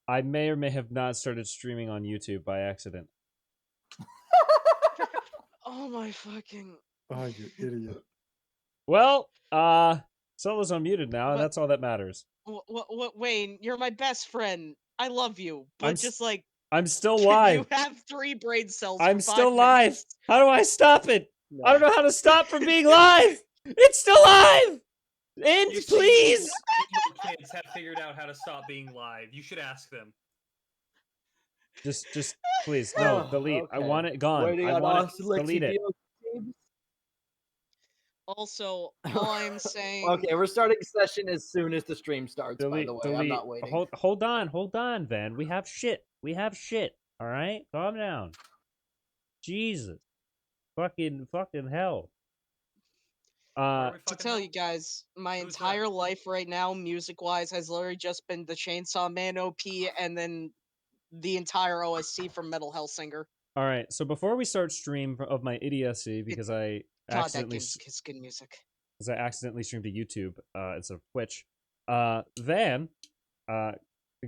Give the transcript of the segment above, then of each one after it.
I may or may have not started streaming on YouTube by accident. Oh my fucking. Oh, you idiot. Well, Solo's unmuted now, and that's all that matters. What, Wayne? You're my best friend. I love you, but just like I'm still you live. have 3 brain cells. I'm for 5 still live. minutes. How do I stop it? No. I don't know how to stop from being live. It's still live. End, You see, please. kids have figured out how to stop being live. You should ask them. Just please, no, delete. Okay. I want it gone. Waiting I on want us, it. Delete it. Also, all I'm saying. Okay, we're starting session as soon as the stream starts. Delete. By the way, Delete. I'm not waiting. Hold on, Van. We have shit. All right, calm down. Jesus, fucking hell. To tell you guys, my entire life right now, music-wise, has literally just been the Chainsaw Man OP and then the entire OSC from Metal Hellsinger. All right, so before we start stream of my idiocy, because I God, accidentally that game's good music. Because I accidentally streamed to YouTube instead of Twitch. Van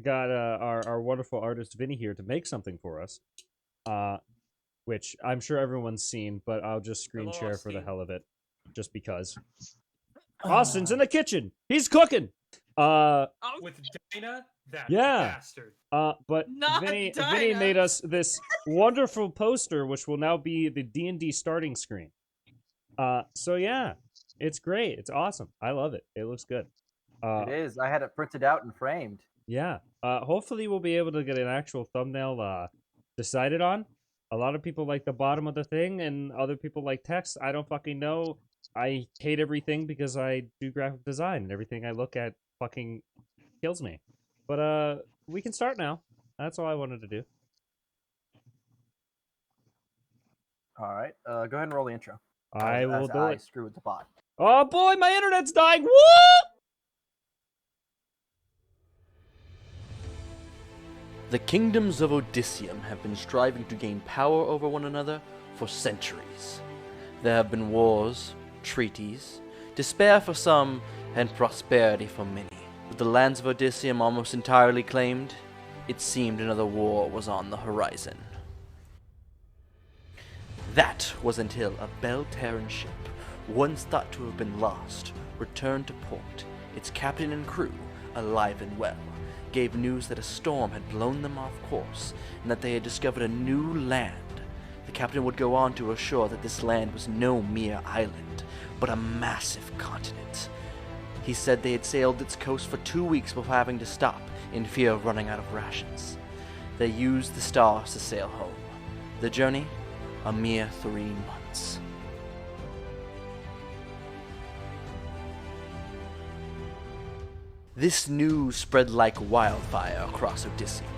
got our wonderful artist Vinny here to make something for us, which I'm sure everyone's seen, but I'll just screen share for the hell of it, just because. Austin's in the kitchen. He's cooking. With Dinah, that bastard. But Vinny made us this wonderful poster, which will now be the D&D starting screen. So yeah. It's great. It's awesome. I love it. It looks good. It is. I had it printed out and framed. Yeah. Hopefully we'll be able to get an actual thumbnail decided on. A lot of people like the bottom of the thing, and other people like text. I don't fucking know. I hate everything because I do graphic design, and everything I look at fucking kills me. But we can start now. That's all I wanted to do. All right. Go ahead and roll the intro. I will do it. Screw with the bot. Oh boy, my internet's dying. Woo! The kingdoms of Odysseum have been striving to gain power over one another for centuries. There have been wars, treaties, despair for some, and prosperity for many. With the lands of Odysseum almost entirely claimed, it seemed another war was on the horizon. That was until a Belle Terre ship, once thought to have been lost, returned to port. Its captain and crew, alive and well, gave news that a storm had blown them off course, and that they had discovered a new land. The captain would go on to assure that this land was no mere island, but a massive continent. He said they had sailed its coast for 2 weeks before having to stop, in fear of running out of rations. They used the stars to sail home. The journey, a mere 3 months. This news spread like wildfire across Odysseum.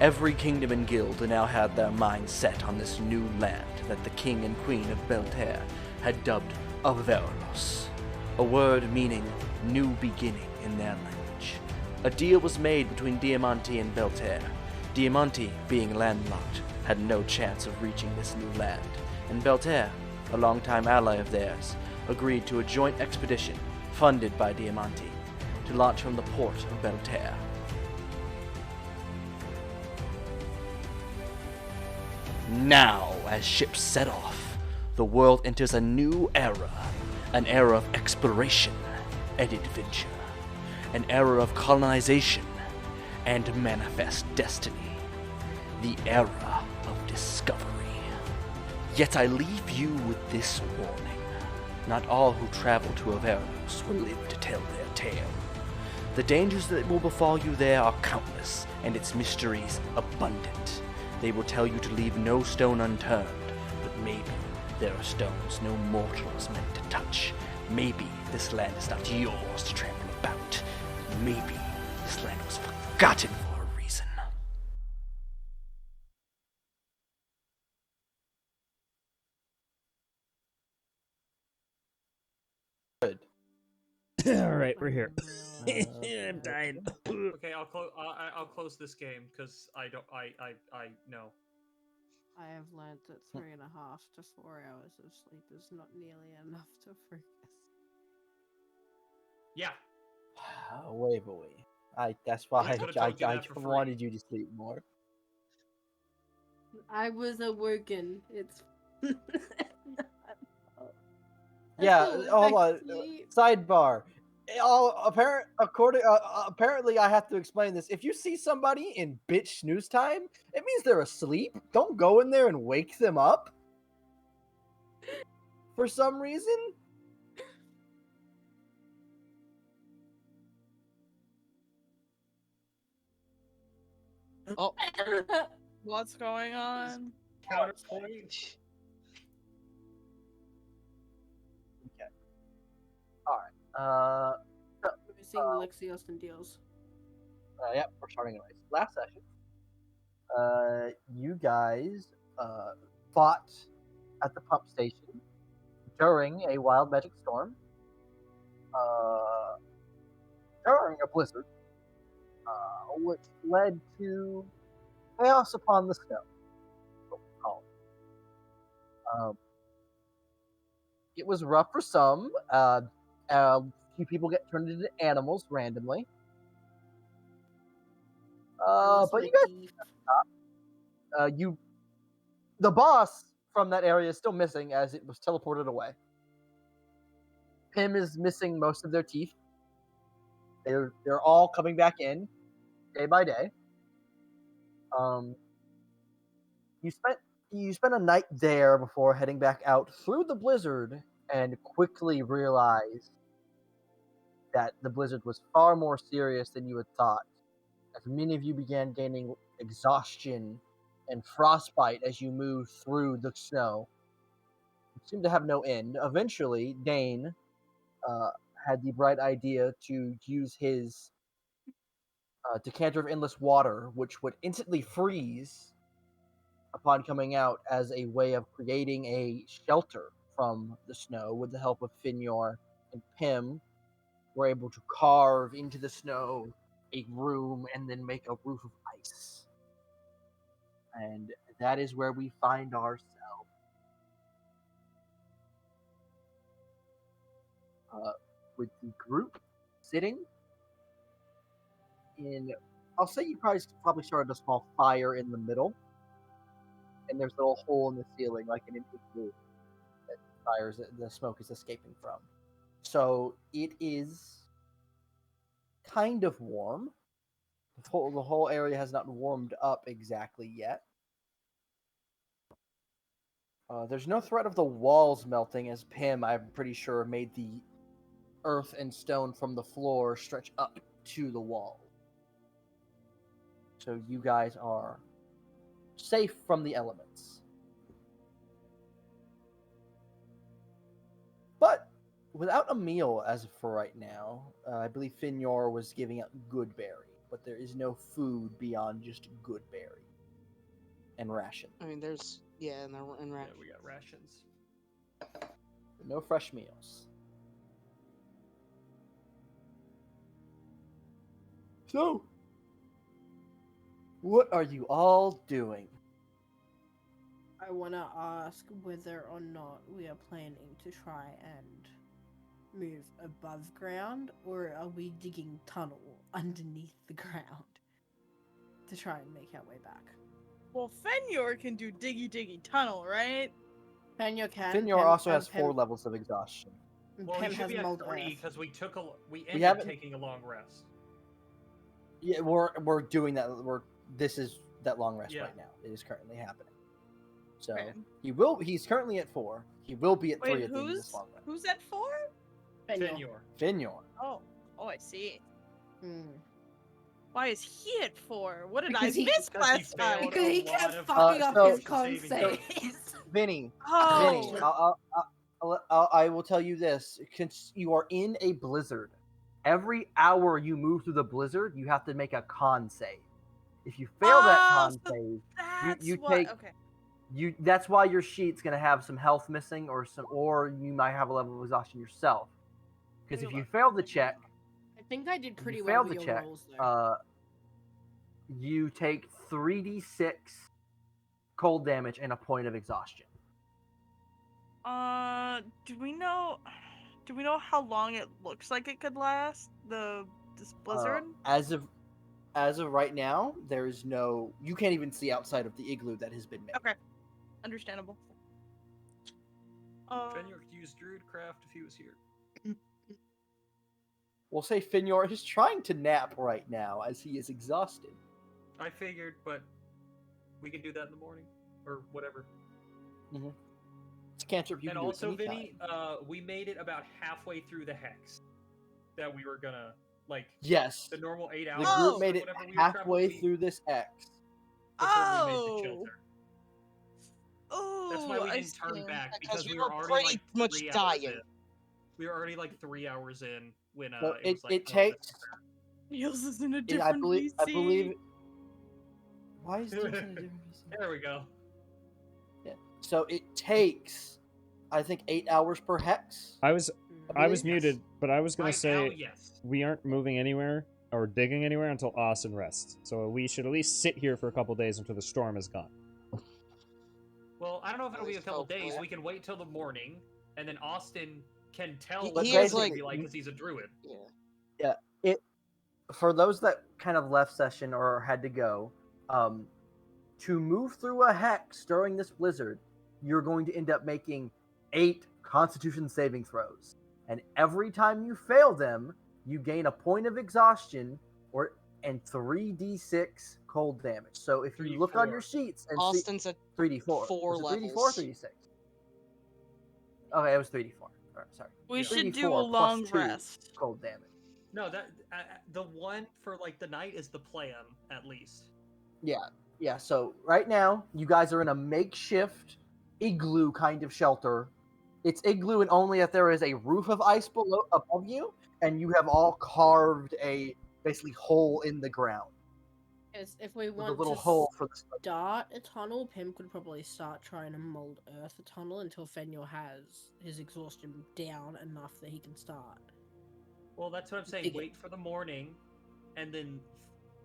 Every kingdom and guild now had their minds set on this new land that the king and queen of Belle Terre had dubbed Avaralos, a word meaning new beginning in their language. A deal was made between Diamánti and Belle Terre. Diamánti, being landlocked, had no chance of reaching this new land, and Belle Terre, a longtime ally of theirs, agreed to a joint expedition funded by Diamánti to launch from the port of Belle Terre. Now, as ships set off, the world enters a new era, an era of exploration and adventure, an era of colonization and manifest destiny, the era of discovery. Yet I leave you with this warning. Not all who travel to Avaralos will live to tell their tale. The dangers that will befall you there are countless, and its mysteries abundant. They will tell you to leave no stone unturned, but maybe there are stones no mortal is meant to touch. Maybe this land is not yours to trample about. Maybe this land was forgotten for a reason. Good. All right, we're here. I'm dying. Okay, I'll close this game because I know. I have learnt that 3.5 to 4 hours of sleep is not nearly enough to focus. Yeah. Wait. That's why could've told you I that for free. wanted you to sleep more. I was awoken. It's. Yeah, still went hold back on. to sleep. Sidebar. Apparently, I have to explain this. If you see somebody in bitch snooze time, it means they're asleep. Don't go in there and wake them up. For some reason. Oh, What's going on? Counterpoint. We're seeing Lexios and deals. Yep, we're starting anyways. Last session, you guys fought at the pump station during a wild magic storm, during a blizzard, which led to chaos upon the snow. What we call it. It was rough for some. A few people get turned into animals randomly. But you guys, the boss from that area is still missing as it was teleported away. Pim is missing most of their teeth. They're all coming back in day by day. You spent a night there before heading back out through the blizzard and quickly realized that the blizzard was far more serious than you had thought, as many of you began gaining exhaustion and frostbite as you moved through the snow. It seemed to have no end. Eventually, Dane had the bright idea to use his decanter of endless water, which would instantly freeze upon coming out, as a way of creating a shelter from the snow. With the help of Finyor and Pim, were able to carve into the snow a room and then make a roof of ice. And that is where we find ourselves. With the group sitting in, I'll say you probably started a small fire in the middle, and there's a little hole in the ceiling, like an empty flue that the smoke is escaping from. So it is kind of warm. The whole area has not warmed up exactly yet. There's no threat of the walls melting, as Pim, I'm pretty sure, made the earth and stone from the floor stretch up to the wall. So you guys are safe from the elements. But without a meal as of for right now, I believe Finyor was giving out Goodberry, but there is no food beyond just Goodberry and ration. I mean, there's and rations. Yeah, we got rations. No fresh meals. So, what are you all doing? I want to ask whether or not we are planning to try and move above ground, or are we digging tunnel underneath the ground to try and make our way back? Well, Fenyor can do diggy tunnel, right? Fenyor can. Finyor also has 4 levels of exhaustion. Well, Pim he should has be at mold 3 earth. because we ended taking a long rest. Yeah, we're doing that. This is that long rest Yeah. right now. It is currently happening. So Okay. he's currently at 4. He will be at 3 Wait, at the end of this long rest. who's at 4? Finyor. Finyor. Oh, I see. Hmm. Why is he at 4? What did Because I he- miss Because he last time? failed. Because he a kept lot of fucking up so- his con saving saves. Vinny, Oh, I will tell you this. Since you are in a blizzard, every hour you move through the blizzard, you have to make a con save. If you fail that con so save, that's you what. take- Okay. that's why your sheet's gonna have some health missing, or you might have a level of exhaustion yourself. Because if you fail the check, I think I did pretty you well failed with the your check, rolls, though. you take 3d6 cold damage and a point of exhaustion. Do we know how long it looks like it could last? The this blizzard? As of right now, there is no. You can't even see outside of the igloo that has been made. Okay, understandable. Fenyor could use Druidcraft if he was here. We'll say Fenyor is trying to nap right now as he is exhausted. I figured, but we can do that in the morning or whatever. It's a cantrip you And can do also, anytime. Vinny, we made it about halfway through the hex that we were gonna like. Yes, The normal 8 the hours. group Oh! made it whatever we were halfway traveling through this X. before we made the Oh! shelter. Oh, That's why we I didn't turn see. back Because because we we were were already pretty like much 3 hours dying. in. We were already like 3 hours in when So it was like. it oh, takes. Niels is in a I different believe. I VC. believe. Why is this in a different VC? There we go. Yeah. So it takes, I think, 8 hours per hex. I was believe. muted, but I was gonna Right say now, yes. we aren't moving anywhere or digging anywhere until Austin rests. So we should at least sit here for a couple days until the storm is gone. Well, I don't know if it'll be a least couple hopefully. days. We can wait till the morning, and then Austin can tell He- what he the is weather's like- gonna be like because he's a druid. Yeah. For those that kind of left session or had to go, to move through a hex during this blizzard, you're going to end up making 8 Constitution saving throws, and every time you fail them, you gain a point of exhaustion and 3d6 cold damage. So if you look on your 3d4. sheets and see Austin's at 3d4, 4 was it 3d4 or levels. 3d6? Okay, it was 3d4. All right, sorry. We Yeah. should do 3d4 a plus long 2 rest. cold damage. No, that the one for like the night is the plan at least. Yeah, so right now, you guys are in a makeshift igloo kind of shelter. It's igloo and only if there is a roof of ice below above you, and you have all carved a basically hole in the ground Is if we with a want little to hole for the start a tunnel, Pim could probably start trying to mold earth a tunnel until Fenyor has his exhaustion down enough that he can start. Well, that's what I'm saying. Dig it. Wait for the morning, and then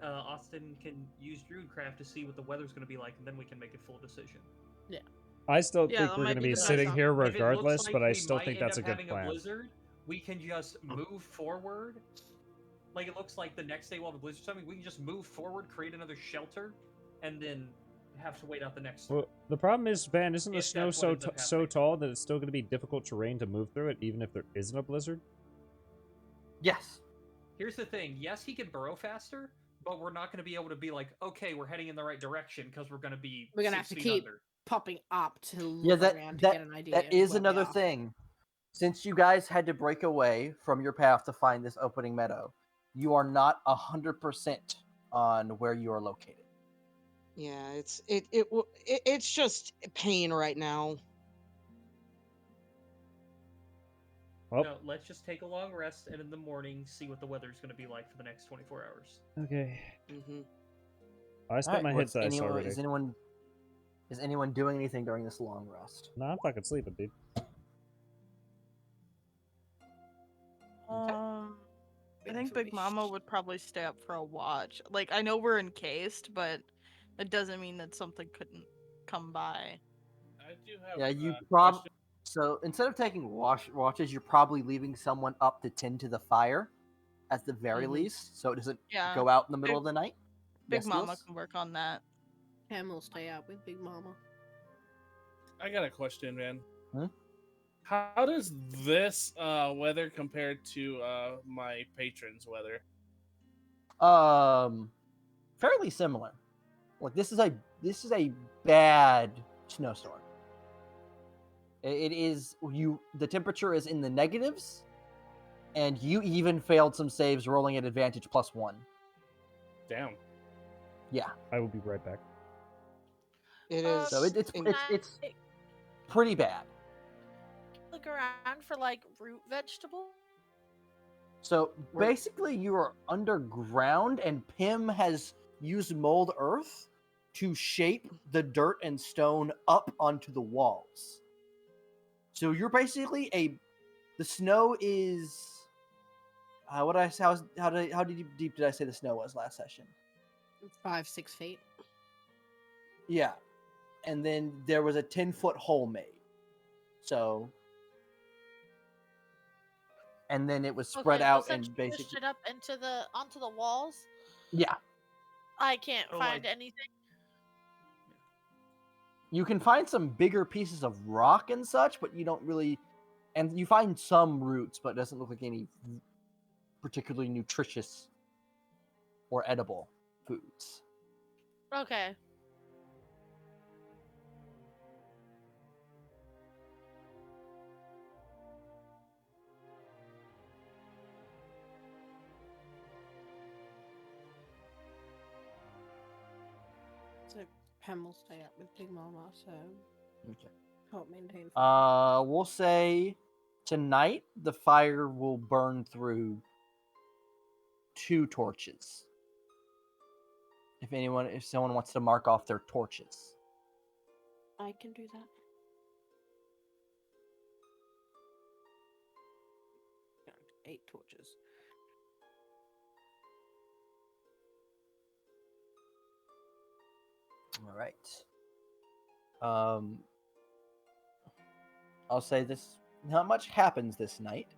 Austin can use Druidcraft to see what the weather's going to be like, and then we can make a full decision. I still Yeah, think that we're might going to be be the best sitting option. here If it looks regardless, like but I we still might think end that's a up good having plan. blizzard, we can just move forward. Like it looks like the next day we'll have a blizzard. Something we can just move forward, create another shelter, and then have to wait out the next. Well, the problem is, Ben, isn't the If snow that's what so ends up so happening. tall that it's still going to be difficult terrain to move through it, even if there isn't a blizzard? Yes. Here's the thing. Yes, he can burrow faster, but we're not going to be able to be like, okay, we're heading in the right direction because we're going to be. We're gonna 6 have to feet keep under. popping up to Yeah, look around to get an idea. That of is where we another are. thing. Since you guys had to break away from your path to find this opening meadow, you are not 100% on where you are located. Yeah, it's just pain right now. Well, No, let's just take a long rest and in the morning see what the weather's going to be like for the next 24 hours. okay. Hmm I spent my hit dice already. Is anyone doing anything during this long rest? No, I'm fucking sleeping, dude. I think Big Mama would probably stay up for a watch. Like, I know we're encased, but that doesn't mean that something couldn't come by. I do have. Yeah, you a probably. question. So instead of taking watches, you're probably leaving someone up to tend to the fire, at the very Mhm. least, so it doesn't Yeah, go out in the middle of the night. Big Yes, Mama Niels? can work on that. Pam will stay up with Big Mama. I got a question, man. Hmm? How does this weather compare to my patron's weather? Fairly similar. Like this is a bad snowstorm. It is the temperature is in the negatives, and you even failed some saves rolling at advantage +1. Damn. Yeah, I will be right back. It is. so it's pretty bad. Look around for like root vegetable. So basically, you are underground, and Pim has used mold earth to shape the dirt and stone up onto the walls. So you're basically the snow is how deep did I say the snow was last session? 5-6 feet. Yeah, and then there was a 10-foot hole made. So and then it was spread Okay, out since and you pushed basically it up onto the walls. yeah. I can't So, find like- anything. You can find some bigger pieces of rock and such, but you don't really, and you find some roots, but it doesn't look like any particularly nutritious or edible foods. Okay. So Pam will stay up with Big Mama, so Okay. help maintain. We'll say tonight the fire will burn through 2 torches. If someone wants to mark off their torches. I can do that. 8 torches. All right. I'll say this: not much happens this night,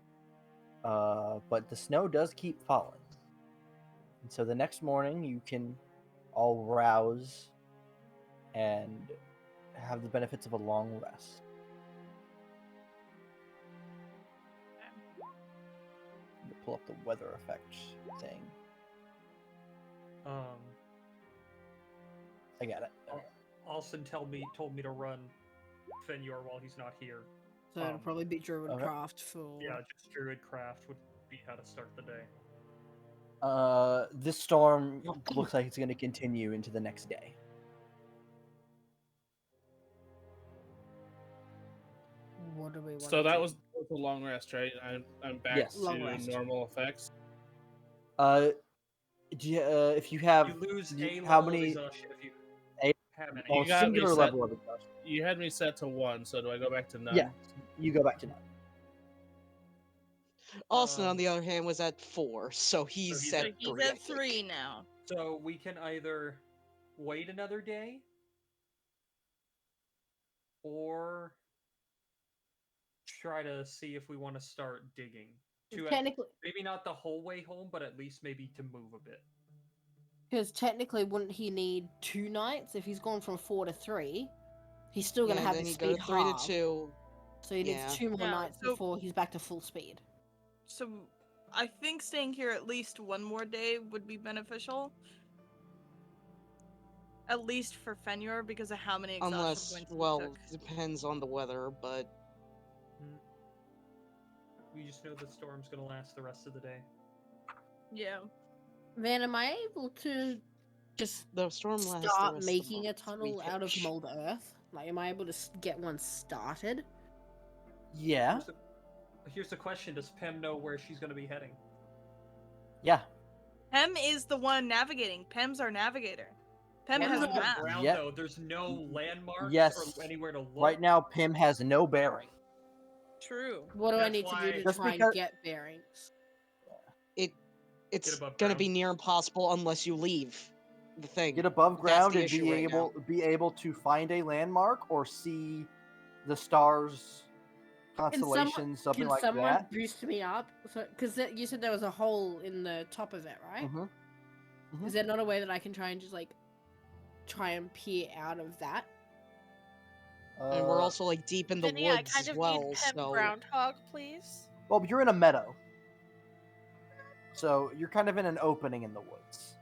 but the snow does keep falling, and so the next morning you can all rouse and have the benefits of a long rest. Pull up the weather effect thing. I got it. Austin told me to run Fenyor while he's not here. So it'll probably be Druidcraft for. Yeah, just Druidcraft would be how to start the day. This storm looks like it's going to continue into the next day. What do we want? So that was a long rest, right? I'm back Yes. to Long rest. normal effects. If you have You lose a how level of many exhaustion if you a have any. well, You got me singular set- level of exhaustion. You had me set to 1, so do I go back to none? Yeah, you go back to 9. Austin, on the other hand, was at 4, so he's he's at at- 3. He's I at think. 3 now. So we can either wait another day or try to see if we want to start digging. Technically, Maybe not the whole way home, but at least maybe to move a bit. because technically, wouldn't he need 2 nights if he's gone from 4 to 3? He's still gonna Yeah, have then his he go speed 3 to halved, 2. so he needs Yeah. 2 more Yeah, nights so- before he's back to full speed. So I think staying here at least 1 more day would be beneficial. At least for Fenyor because of how many exhaustion Unless, points he well, took. depends on the weather, but We just know the storm's gonna last the rest of the day. Yeah. Van, am I able to just the storm lasts the start rest making a of the month. tunnel out of mold earth? Like, am I able to get one started? Yeah, Here's the question: does Pem know where she's gonna be heading? yeah. Pem is the one navigating. Pem's our navigator. Pem We're has a on the map. ground, Yep. though. There's no landmarks Yes. or anywhere to look. Right now, Pim has no bearing. True. What do I That's need to do why- to Just try because- and get bearings? It's above gonna ground. be near impossible unless you leave the thing. Get above That's ground the and issue be right now. able to find a landmark or see the stars, constellations, something Can like someone that. boost me up? Because you said there was a hole in the top of it, right? Mhm. Mhm. Is there not a way that I can try and just try and peer out of that? And we're also like deep in the Vinny, I woods kind as of well, need Pem so Groundhog, please. well, you're in a meadow, so you're kind of in an opening in the woods.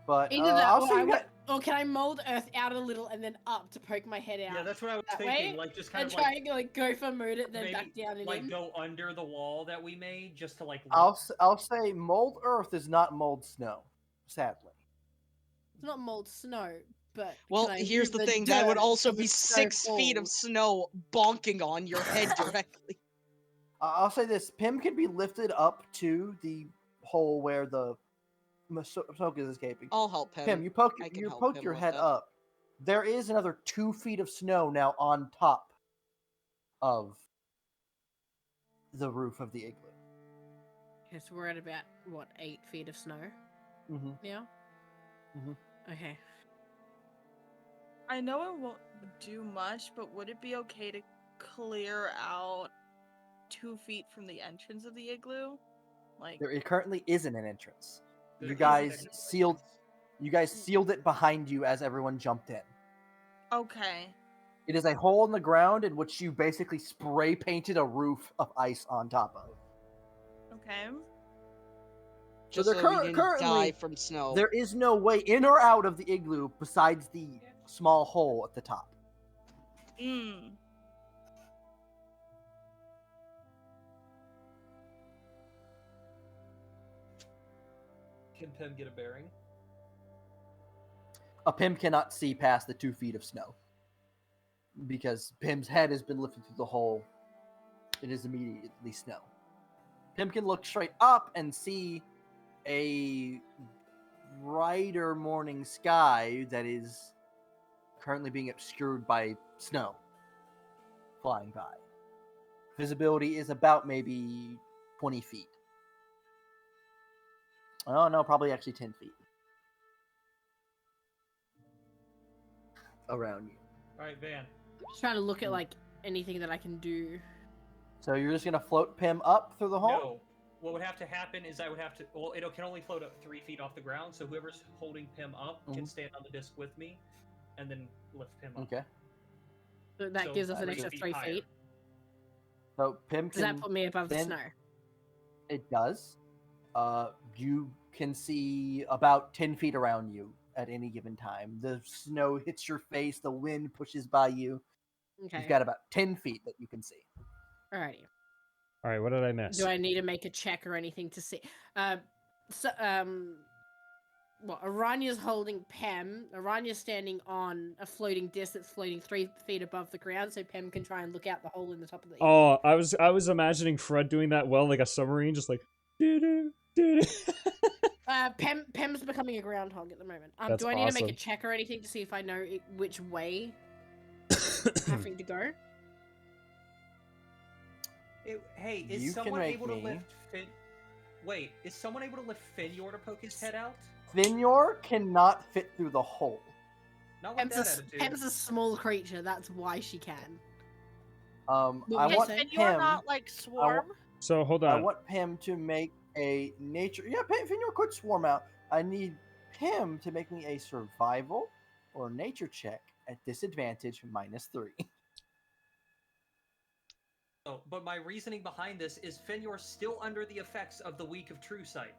But Either that, I'll or, say you got, or can I mold earth out a little and then up to poke my head out? Yeah, that's what I was that thinking. way, Like, just kind and of try and go for mood it, then maybe, back down and like in. go under the wall that we made, just to like. I'll say mold earth is not mold snow, sadly. It's not mold snow, but well, can I here's move the thing, that would dirt also so be the snow 6 feet of falls? snow bonking on your head directly. I'll say this: Pim can be lifted up to the hole where the smoke is escaping. I'll help him. Pim, you poke I can you help poke him your with head that. up. There is another 2 feet of snow now on top of the roof of the igloo. Okay, so we're at about, 8 feet of snow Mm-hmm. now? Mhm. Okay. I know it won't do much, but would it be okay to clear out 2 feet from the entrance of the igloo? Like, There currently isn't an entrance. There You is guys an sealed. entrance. You guys sealed it behind you as everyone jumped in. okay. It is a hole in the ground in which you basically spray painted a roof of ice on top of. Okay. Just there so we didn't currently die from snow. there is no way in or out of the igloo besides the small hole at the top. Mm. Can Pim get a bearing? A Pim cannot see past the 2 feet of snow because Pim's head has been lifted through the hole. It is immediately snow. Pim can look straight up and see a brighter morning sky that is currently being obscured by snow flying by. Visibility is about maybe 20 feet. Oh no, probably actually 10 feet around you. All right, Van. Just trying to look at like anything that I can do. So you're just gonna float Pim up through the hole? No. What would have to happen is I would have to. Well, it can only float up 3 feet off the ground. So whoever's holding Pim up can stand on the disc with me, and then lift Pim up. Okay. So that gives us an 3 extra feet 3 higher. feet. So Pim Does that can. put me above the then- snow? It does. You can see about 10 feet around you at any given time. The snow hits your face, the wind pushes by you. Okay. You've got about 10 feet that you can see. Alrighty. All right, what did I miss? Do I need to make a check or anything to see? What? Aranya's holding Pem. Aranya's standing on a floating disc that's floating 3 feet above the ground, so Pem can try and look out the hole in the top of the. Oh, I was imagining Fred doing that well, like a submarine, just like. Doo-doo, doo-doo. Pem's becoming a groundhog at the moment. That's do I need to make a awesome. check or anything to see if I know which way having to go? Hey, You is can someone make able to me- lift Fin? Wait, is someone able to lift Finyor to poke his head out? Finyor cannot fit through the hole. Not with that attitude. Pem's a small creature. That's why she can. I Yes, want And Pim. you're not like swarm. So hold I on. want Pim to make a nature. Yeah, Finyor could swarm out. I need Pim to make me a survival or nature check at disadvantage -3. Oh, but my reasoning behind this is Finyor's still under the effects of the week of True Sight.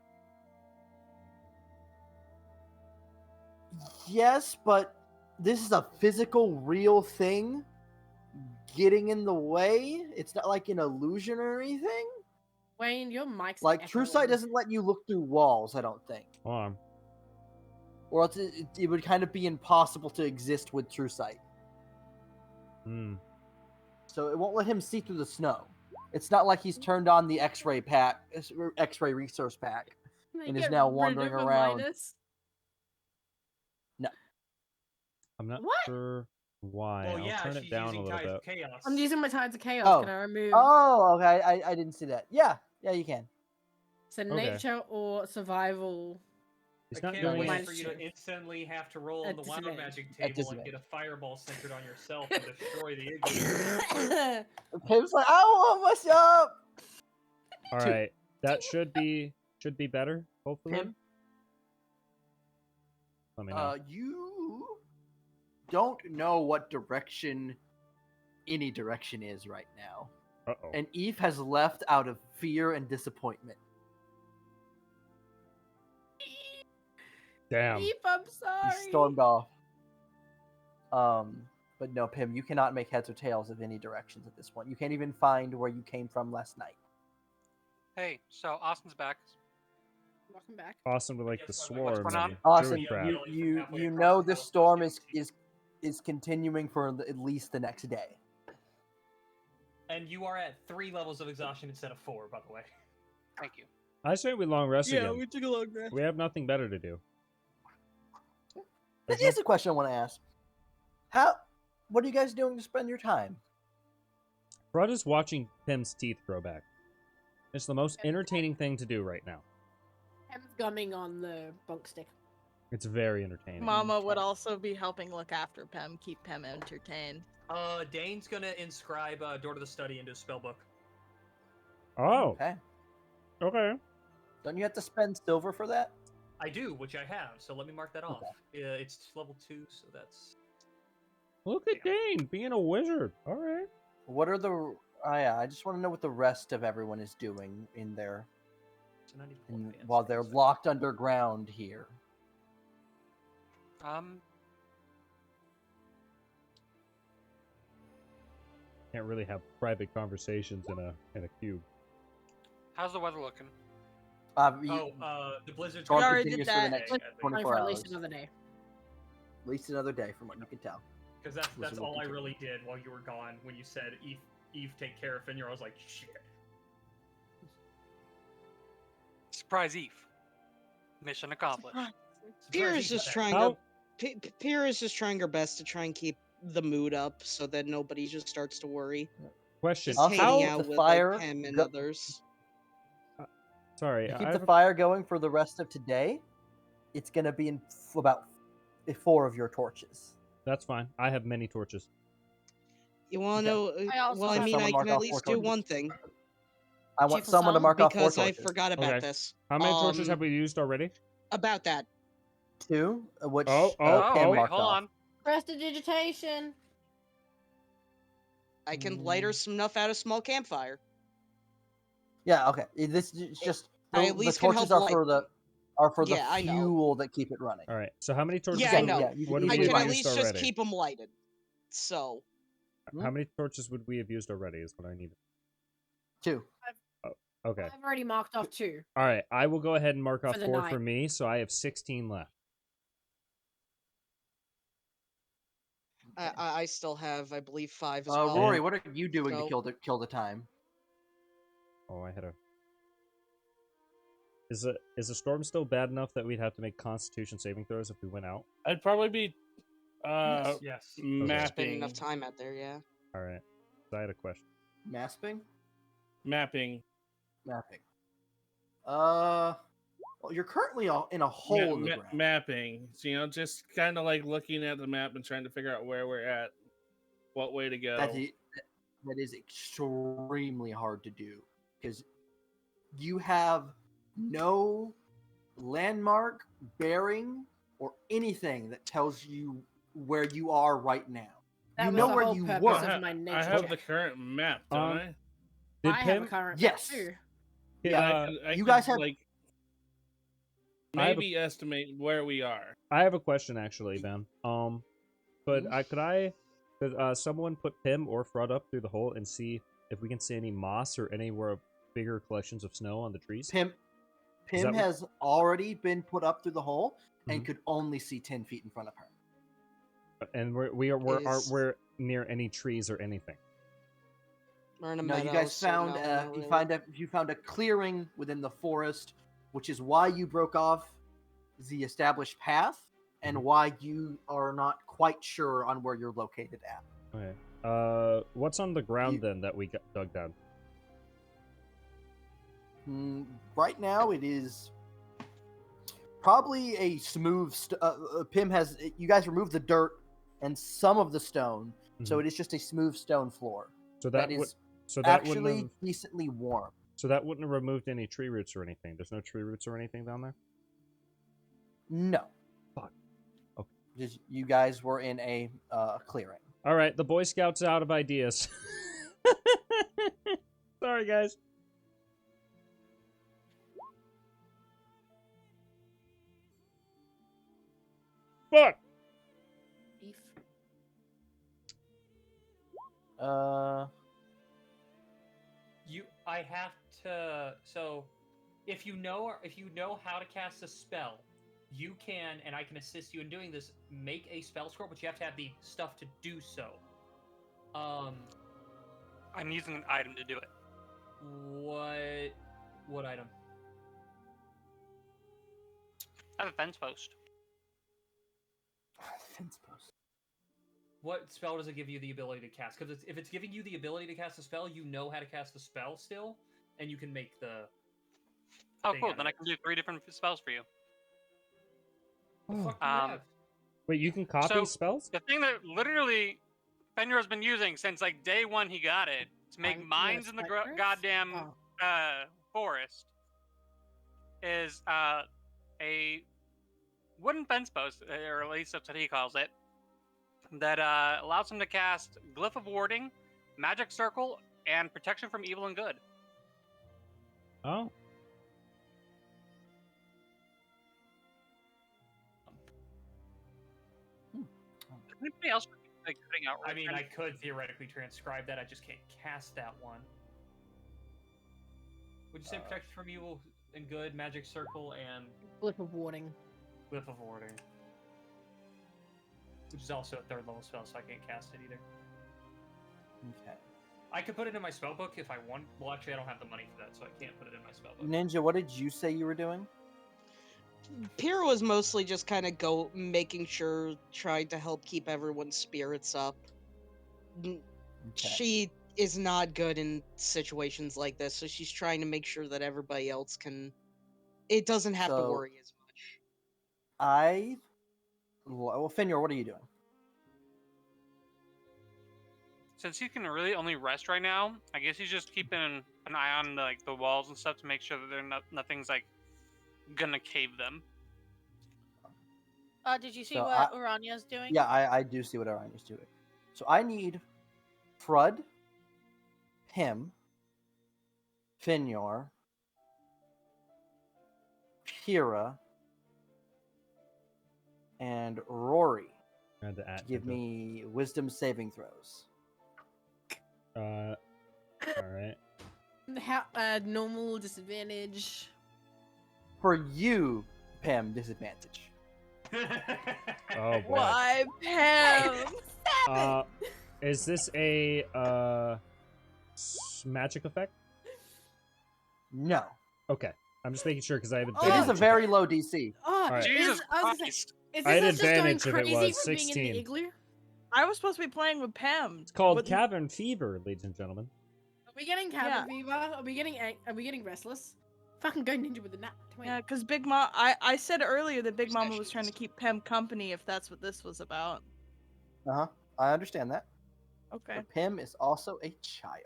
Yes, but this is a physical, real thing getting in the way. It's not like an illusion or anything. Wayne, your mic's Like True Sight echoing. doesn't let you look through walls, I don't think. Hold on. Or else it would kind of be impossible to exist with True Sight. Hmm. So it won't let him see through the snow. It's not like he's turned on the X-ray pack, X-ray resource pack, They and is get now rid wandering of a around. minus. I'm not What? sure why. Well, I'll yeah, turn she's it down a using little Tides bit. of Chaos. I'm using my Tides of Chaos. Oh. Can I remove? Oh, okay. I didn't see that. Yeah, you can. So Okay. nature or survival. It's I not can't doing wait Minus for you two. to instantly have to roll At on the Wild disadvantage. Magic At table and disadvantage. get a fireball centered on yourself and destroy the igloo. Pim's like, I want what's up. All right, that should be better. Hopefully. Pim, Let me know. you don't know what direction any direction is right now, Uh-oh. and Eve has left out of fear and disappointment. Damn. Eve, I'm sorry. He stormed off. But no, Pim, you cannot make heads or tails of any directions at this point. You can't even find where you came from last night. Hey, so Austin's back. Welcome back. Awesome to like the Guess what, what's swarm. going on? and Austin, druid crap. you know this storm is continuing for at least the next day. And you are at 3 levels of exhaustion instead of 4, by the way. Thank you. I say we long rest again. we took a long rest. We have nothing better to do. That is a question I want to ask. What are you guys doing to spend your time? Fred is watching Pim's teeth grow back. It's the most entertaining thing to do right now. Pem's gumming on the bunk stick. It's very entertaining. Mama would also be helping look after Pem, keep Pem entertained. Dane's gonna inscribe Door to the Study into his spellbook. Oh, Okay. okay. Don't you have to spend silver for that? I do, which I have. So let me mark that off. It's level 2, so that's. Look at Dane being a wizard. All right. What are the? Yeah, I just want to know what the rest of everyone is doing in there So now I need to pull up advanced while they're things. locked underground here. Can't really have private conversations in a cube. How's the weather looking? The blizzard's We Storm already continues did for the that. next Time 24 for at hours. least another day. At least another day, from what you can tell. Because that's Blizzard will all I continue. really did while you were gone. When you said Eve take care of Finir, I was like, shit. Surprise Eve. Mission accomplished. Pierre is Surprise just Eve. trying How- Pierre is just trying her best to try and keep the mood up so that nobody just starts to worry. Question: Just Also, hanging how out the with fire like him and go- others. Sorry, To I keep have the a- fire going for the rest of today, it's going to be in about 4 of your torches. That's fine. I have many torches. You want to Okay. know? I also Well, I have mean, someone I mark can at off least 4 do torches. one thing I want Chief of someone to some? mark off 4 because I torches. forgot about Okay. this. How many torches have Um, we used already? About that. 2, which Oh, Pam wait, marked hold off. on. Prestidigitation. I can light her some enough out of small campfire. Yeah, okay. This is just I the, at the least can torches help are for light the Yeah, I know. fuel that keep it running. All right. So how many torches? Yeah, I would- know. you What can have I we easily can light at used least just already? keep them lighted. So Hmm? How many torches would we have used already? Is what I needed. 2. Okay. I've already marked off 2. All right. I will go ahead and mark off For the 4 night. for me, so I have 16 left. I still have, I believe, 5 as well. Rory, what are you doing So- to kill the time? Oh, I had a. Is the storm still bad enough that we'd have to make Constitution saving throws if we went out? I'd probably be Yes. Spend mapping. enough time out there, yeah. All right. So I had a question. Mapping? Mapping. Well, you're currently in a hole in the ground. Mapping. So, just kind of like looking at the map and trying to figure out where we're at, what way to go. That is extremely hard to do because you have no landmark, bearing, or anything that tells you where you are right now. That You was know the where whole you purpose were. of my nature I have check. the current map, don't I? Did I have Pim? a current Yes. map too. Yeah, I you could, guys have- like I have a- maybe estimate where we are. I have a question actually, Ben. But could someone put Pim or Frud up through the hole and see if we can see any moss or anywhere bigger collections of snow on the trees? Pim Is that what- has already been put up through the hole and Mhm. could only see 10 feet in front of her. And we're Is- we're near any trees or anything. We're in a No, meadow, you guys so found no, not you really. you found a clearing within the forest, which is why you broke off the established path and why you are not quite sure on where you're located at. Okay. What's on the ground You- then that we dug down? Right now, it is probably a smooth. Pim has you guys removed the dirt and some of the stone, so it is just a smooth stone floor. So that that would is so that wouldn't actually have, decently warm. so that wouldn't have removed any tree roots or anything. There's no tree roots or anything down there. No. Fuck. Okay. Just you guys were in a clearing. All right, the Boy Scouts are out of ideas. Sorry, guys. Fuck. Beef. I have to. So, if you know how to cast a spell, you can, and I can assist you in doing this. Make a spell scroll, but you have to have the stuff to do so. I'm using an item to do it. What item? I have a fence post. Fence post. What spell does it give you the ability to cast? Because if it's giving you the ability to cast a spell, you know how to cast a spell still, and you can make the. Oh, thing cool. out of Then I it. can do 3 different spells for you. The fuck do you have? Wait, you can copy So- spells? The thing that literally Fenrir's been using since like day one he got it to make Fine, mines in the spiders? goddamn Oh. forest is a wooden fence post, or at least that's what he calls it, that allows him to cast Glyph of Warding, Magic Circle, and Protection from Evil and Good. Oh. Anybody else like putting out? I mean, I could theoretically transcribe that. I just can't cast that one. Would you say Protection from Evil and Good, Magic Circle, and Glyph of Warding. Glyph of Warding? Which is also a 3rd level spell, so I can't cast it either. Okay. I could put it in my spellbook if I want. Well, actually, I don't have the money for that, so I can't put it in my spellbook. Ninja, what did you say you were doing? Pyrrha was mostly just kind of making sure, trying to help keep everyone's spirits up. She is not good in situations like this, so she's trying to make sure that everybody else can. It doesn't have to worry as much. Well, Finyor, what are you doing? Since he can really only rest right now, I guess he's just keeping an eye on the walls and stuff to make sure that nothing's gonna cave them. Did you see what Oranya's doing? Yeah, I do see what Oranya's doing. So I need Frud, Pim, Finyor, Pyrrha, and Rory to give me wisdom saving throws. All right. Normal, disadvantage. For you, Pim, disadvantage. Oh boy. Why, Pam? Is this a magic effect? No. Okay. I'm just making sure because I have It advantage. is a very low DC. Oh, Right. Jesus Christ. Is I had this just going advantage if it crazy was from being in 16. the igloo? I was supposed to be playing with Pam. It's called What- Cavern Fever, ladies and gentlemen. Are we getting cabin fever? Are we getting restless? Fucking go ninja with the nap. Yeah, because Big Mom. I said earlier that Big Mama was trying to keep Pam company. If that's what this was about. I understand that. Okay. But Pim is also a child.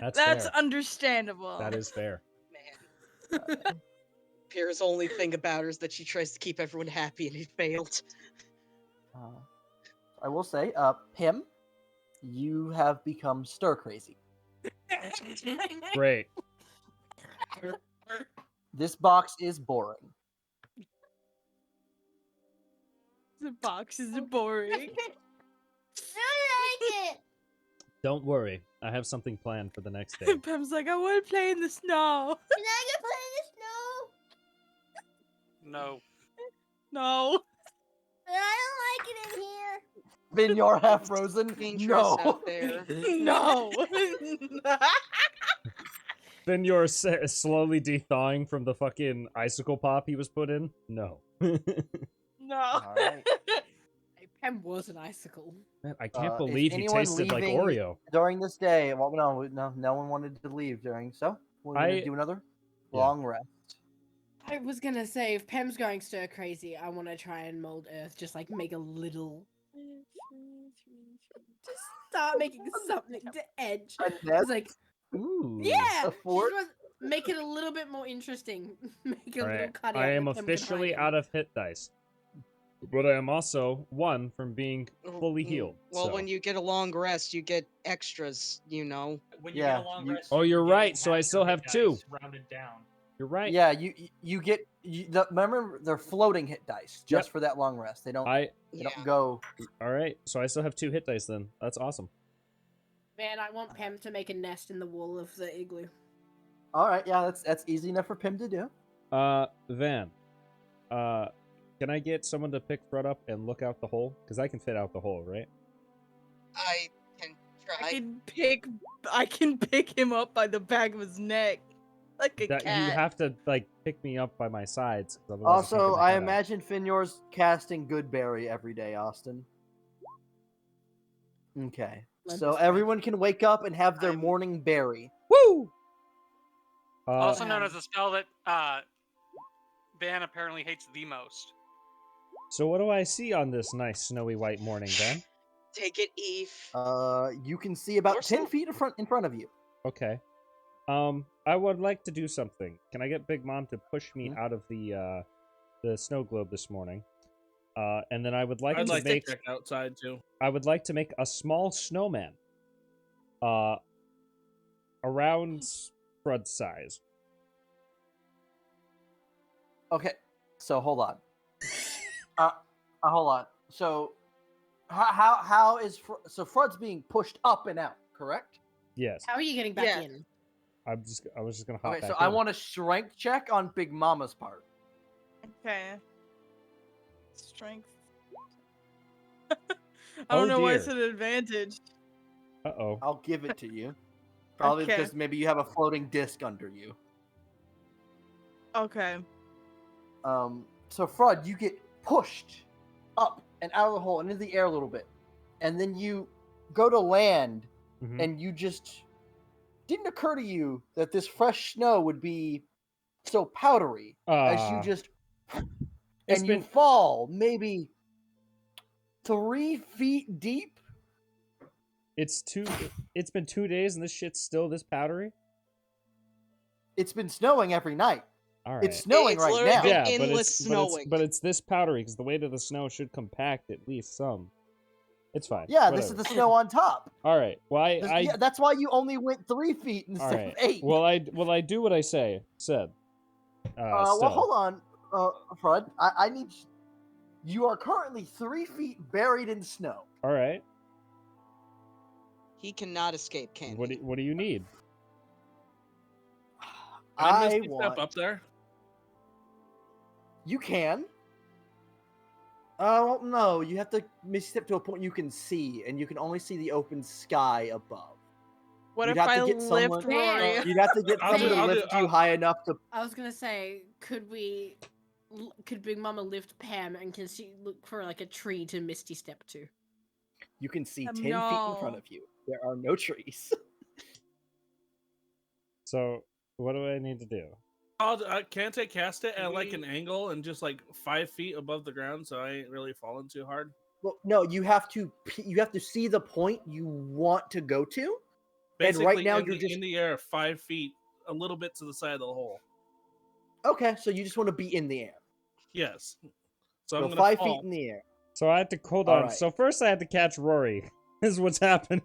That's fair. understandable. That is fair. Pyrrha's only thing about her is that she tries to keep everyone happy, and it failed. I will say, Pim, you have become stir crazy. Great. This box is boring. The box is boring. I like it. Don't worry. I have something planned for the next day. Pam's like, I want to play in the snow. Can I go play in the snow? No. No. I don't like it in here. Vineyard half frozen? Dangerous No. out there. No. Then you're slowly thawing from the fucking icicle pop he was put in? No. No. All right. Pam was an icicle. Man, I can't Is believe he anyone tasted like leaving Oreo. During this day, well, no one wanted to leave during. So we're gonna do another long rest. I was gonna say, if Pam's going stir crazy, I want to try and mold Earth, just like make a little. Just start making something to edge. It's like, ooh, yeah, a fort? just make it a little bit more interesting. Make a All little right. cutout. I am that Pam can officially hide in. out of hit dice. But I am also one from being fully healed. Well, so. when you get a long rest, you get extras, you know. When you get a long rest, Oh, you're you right. gain So I half still your have hit 2. dice rounded down. You're right. Yeah, you get remember they're floating hit dice just for that long rest. They don't don't go. All right. So I still have 2 hit dice then. That's awesome. Man, I want Pam to make a nest in the wall of the igloo. All right, yeah, that's easy enough for Pim to do. Van. Can I get someone to pick Fred up and look out the hole? Because I can fit out the hole, right? I can try. I can pick him up by the back of his neck, like a That cat. you have to like pick me up by my sides. 'Cause otherwise Also, I I can't imagine Finyor's casting Goodberry every day, Austin. Okay, so everyone can wake up and have their morning berry. Woo! Also known as a spell that Van apparently hates the most. So what do I see on this nice snowy white morning, Van? Take it, Eve. You can see about 10 feet in front of you. Okay. I would like to do something. Can I get Big Mom to push me out of the snow globe this morning? And then I would like I'd to like make. to check outside too. I would like to make a small snowman. Around Frod's size. Okay, so hold on. Hold on. So, how is so Frod's being pushed up and out, correct? Yes. How are you getting back in? I was just gonna hop Okay, back so in. I want a strength check on Big Mama's part. Okay. Strength. I don't know why it's an advantage. Uh-oh. I'll give it to you. Probably Okay. because maybe you have a floating disc under you. Okay. So Frod, you get pushed up and out of the hole and into the air a little bit. And then you go to land and you just didn't occur to you that this fresh snow would be so powdery as you just and you fall maybe 3 feet deep. It's been 2 days and this shit's still this powdery? It's been snowing every night. All right. It's snowing It's right literally now. been Yeah, endless snowing. but it's this powdery because the weight of the snow should compact at least some. It's fine. Yeah, this is the snow on top. All right. Well, Yeah, that's why you only went 3 feet all instead right. of 8. Well, I do what I said. Well, still. hold on, Frod. I need. You are currently 3 feet buried in snow. All right. He cannot escape, can What he? do you need? I Step want. up there. You can. Oh no! You have to misstep to a point you can see, and you can only see the open sky above. What You'd if have I to get lift someone- Rory? You'd have to get I'll someone do- to I'll lift you high enough to. I was gonna say, could Big Mama lift Pam and can she look for like a tree to Misty step to? You can see 10 feet No. in front of you. There are no trees. So, what do I need to do? Can't I cast it at like an angle and just like 5 feet above the ground so I ain't really falling too hard? Well, no, you have to see the point you want to go to. Basically, and right now in you're the, just in the air 5 feet, a little bit to the side of the hole. okay. So you just want to be in the air. Yes. So So I'm gonna 5 fall. feet in the air. So I have to hold All on. right. So first I have to catch Rory. This is what's happening.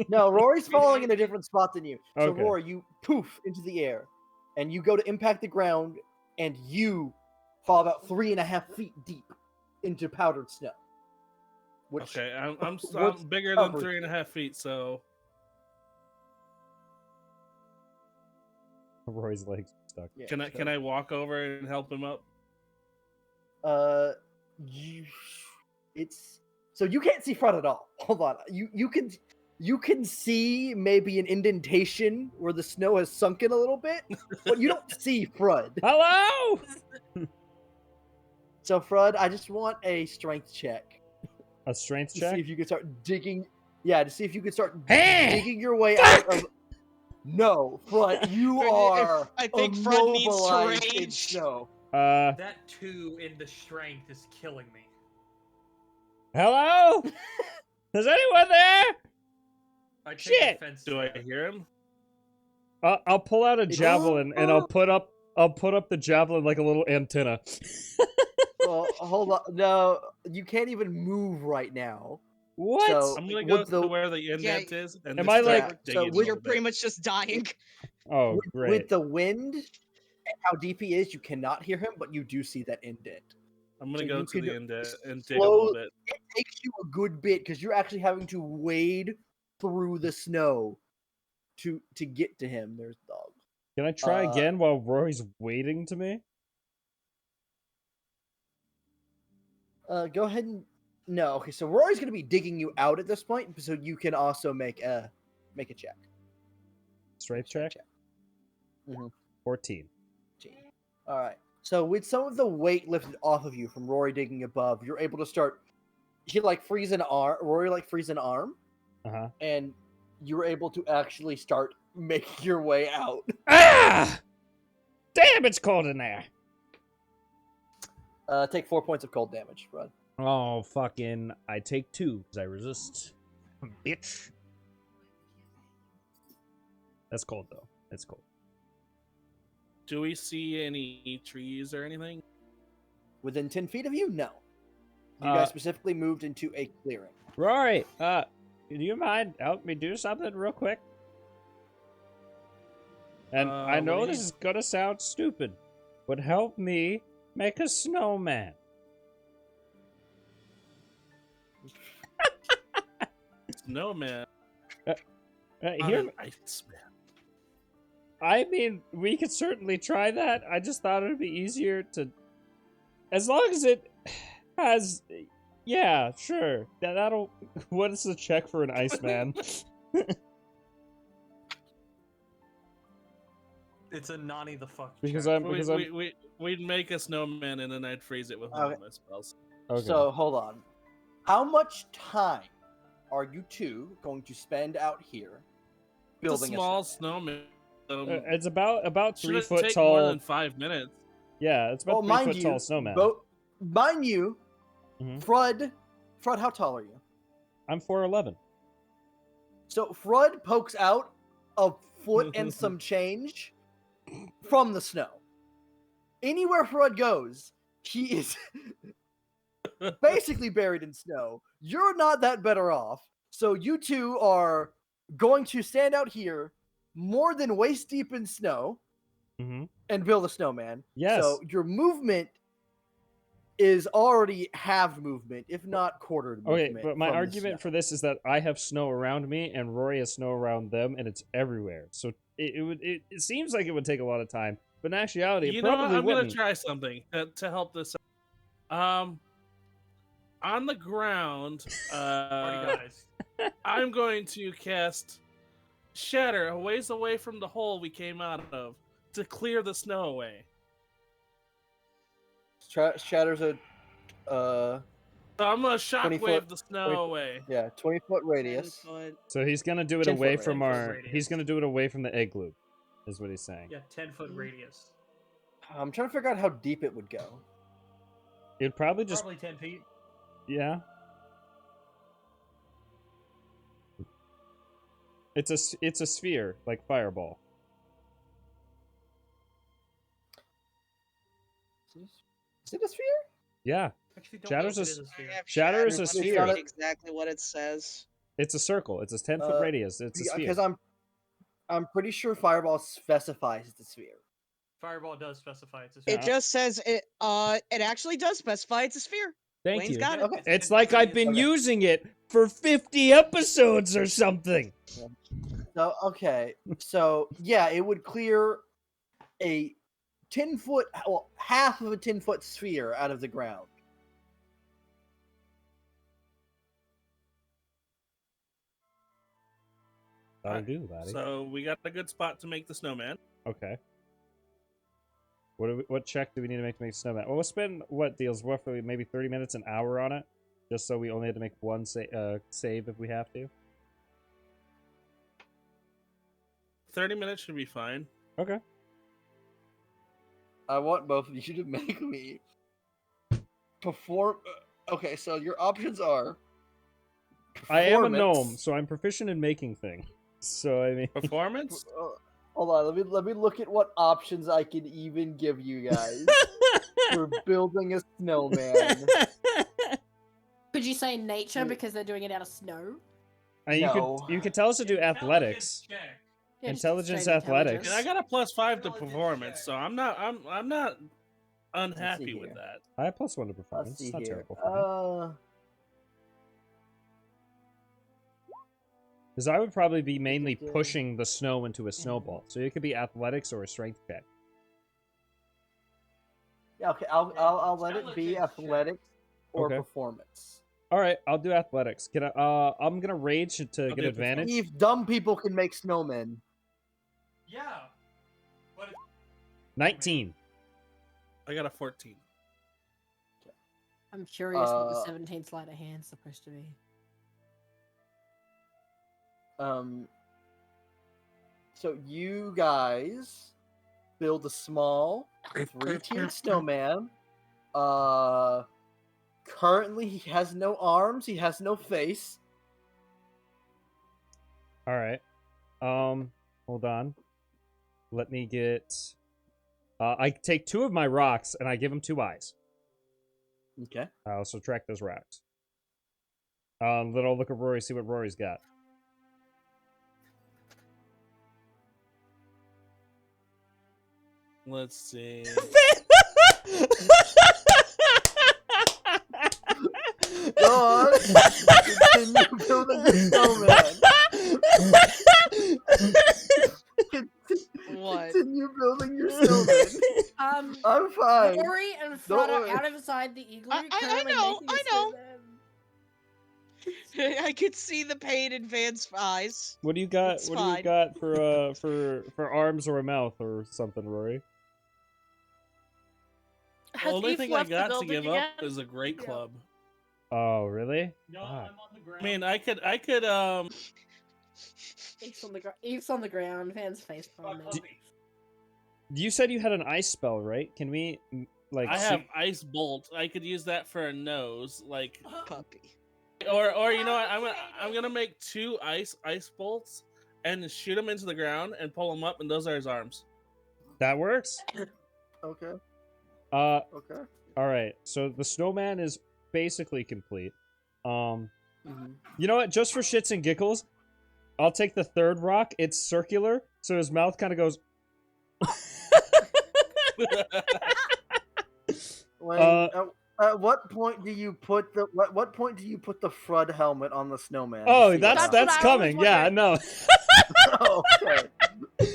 No, Rory's falling in a different spot than you. So Okay. Rory, you poof into the air, and you go to impact the ground, and you fall about 3.5 feet deep into powdered snow. Which Okay, I'm what's bigger than covered. 3.5 feet, so Rory's legs are stuck. Yeah, can I walk over and help him up? It's so you can't see front at all. Hold on, you can see maybe an indentation where the snow has sunken a little bit, but you don't see Frud. Hello. So Frud, I just want a strength check. A strength To check. see if you can start digging. Yeah, to see if you can start Hey! digging your way out of. No, Frud, you are. I think Frud needs to immobilized in rage. snow. That 2 in the strength is killing me. Hello. Is anyone there? I take Shit! offense to Do I that. hear him? I'll pull out a javelin and I'll put up the javelin like a little antenna. Well, hold on. No, you can't even move right now. What? So, I'm gonna go with to where the indent Yeah, is and am just I, start like- digging so a with- little You're pretty bit. much just dying. Oh, with great. the wind and how deep he is, you cannot hear him, but you do see that indent. I'm gonna so go you to the could indent and dig a little slow- bit. It takes you a good bit because you're actually having to wade through the snow to get to him. There's the dog. Can I try again while Rory's waiting to me? Go ahead and no. Okay, so Rory's gonna be digging you out at this point, so you can also make a check. Strength check. Mhm. 14. All right. So with some of the weight lifted off of you from Rory digging above, you're able to start. He like frees an arm. Rory like frees an arm, Uh-huh. and you were able to actually start making your way out. Ah! Damn, it's cold in there. Take 4 points of cold damage, Rod. Oh, fucking. I take 2 because I resist. Bitch. That's cold, though. It's cold. Do we see any trees or anything? Within 10 feet of you, no. You guys specifically moved into a clearing. Rory, do you mind help me do something real quick? And I what know do you this need? is gonna sound stupid, but help me make a snowman. Snowman. Here, An Iceman. I mean, we could certainly try that. I just thought it would be easier to, as long as it has, yeah, sure. That'll. What is the check for an Iceman? It's a Nani the fuck. Because check. We'd make a snowman and then I'd freeze it with one of my spells. Okay. So, hold on. How much time are you two going to spend out here It's a building small snowman. It's about 3 shouldn't foot take tall. more than 5 minutes. Yeah, it's about 3 foot tall snowman. Mind you, Mhm. Frud, how tall are you? I'm 4'11". So Frud pokes out a foot and some change from the snow. Anywhere Frud goes, he is basically buried in snow. You're not that better off. So you two are going to stand out here more than waist deep in snow Mm-hmm. and build a snowman. Yes. So your movement is already halved movement, if not quartered movement. Okay, but my from the argument snow. for this is that I have snow around me and Rory has snow around them, and it's everywhere. So it seems like it would take a lot of time, but in actuality, it You know what? probably I'm wouldn't. gonna try something to help this out. On the ground, I'm going to cast Shatter a ways away from the hole we came out of to clear the snow away. Shatters a So I'm gonna 20 shockwave foot- the snow 20 away. Yeah, 20-foot radius. 10 foot. So he's gonna do it 10 away foot from radius. our. He's gonna do it away from the egg loop, is what he's saying. Yeah, 10-foot radius. I'm trying to figure out how deep it would go. It'd probably just. Probably 10 feet. Yeah. It's a sphere like fireball. Is it a sphere? Yeah. Actually, don't Shatter's know a if it is a sphere. I have Shatter is a Let me sphere. read exactly what it says. It's a circle. It's a 10-foot radius. It's a sphere. Because I'm pretty sure Fireball specifies it's a sphere. Fireball does specify it's a sphere. It just says it. It actually does specify it's a sphere. Thank Wayne's you. got it. Okay. It's like I've been using it for 50 episodes or something. So okay, so yeah, it would clear a 10-foot, well, half of a 10-foot sphere out of the ground. That'll do, laddie. So we got a good spot to make the snowman. Okay. What check do we need to make snowman? Well, we'll spend what deals roughly maybe 30 minutes, an hour on it, just so we only have to make one save if we have to. 30 minutes should be fine. Okay. I want both of you to make me perform. Okay, so your options are. I am a gnome, performance. so I'm proficient in making things. So I mean, Performance? Hold on, let me look at what options I can even give you guys for building a snowman. Could you say nature because they're doing it out of snow? and you could tell us to do athletics. Check. Yeah, just Intelligence, straight athletics. And I got a +5 to performance, so I'm not unhappy see with here. that. I have +1 to performance. Let's see It's not here. terrible for me. Because I would probably be mainly pushing the snow into a snowball. So it could be athletics or a strength check. Yeah, okay, I'll let it be Intelligence check. athletics or Okay. performance. All right, I'll do athletics. Can I? I'm gonna rage to get do advantage. If dumb people can make snowmen. Yeah. What is 19. I got a 14. I'm curious what the 17 sleight of hand's supposed to be. So you guys build a small 3-tiered snowman. Currently he has no arms, he has no face. All right. Hold on. Let me get I take 2 of my rocks and I give him 2 eyes. Okay. I'll subtract those rocks. Then I'll look at Rory, see what Rory's got. Let's see. Go on. Continue building your snowman. What? Continue building your snowman. I'm fine. Rory and Don't Fred are worry. out of the igloo. I currently know, making a I know. snowman. I could see the pain in Van's eyes. What do you got? It's What do you fine. got for arms or a mouth or something, Rory? The Has only Eve thing I left the got to building give again? up is a great Yeah. club. Oh, really? No, Fuck. I'm on the ground. I mean, I could Eve's on the ground. Van's face Fuck palming. puppy. You said you had an ice spell, right? Can we like? I have ice bolt. I could use that for a nose, like, Puppy. or you know what? I'm gonna make 2 ice bolts and shoot him into the ground and pull him up, and those are his arms. That works. Okay. Okay. All right. So the snowman is basically complete. You know what? Just for shits and giggles, I'll take the 3rd rock. It's circular, so his mouth kind of goes. At what point do you put the what point do you put the Frud helmet on the snowman? Oh, to see that's what that's happens? coming. Yeah, no. Okay.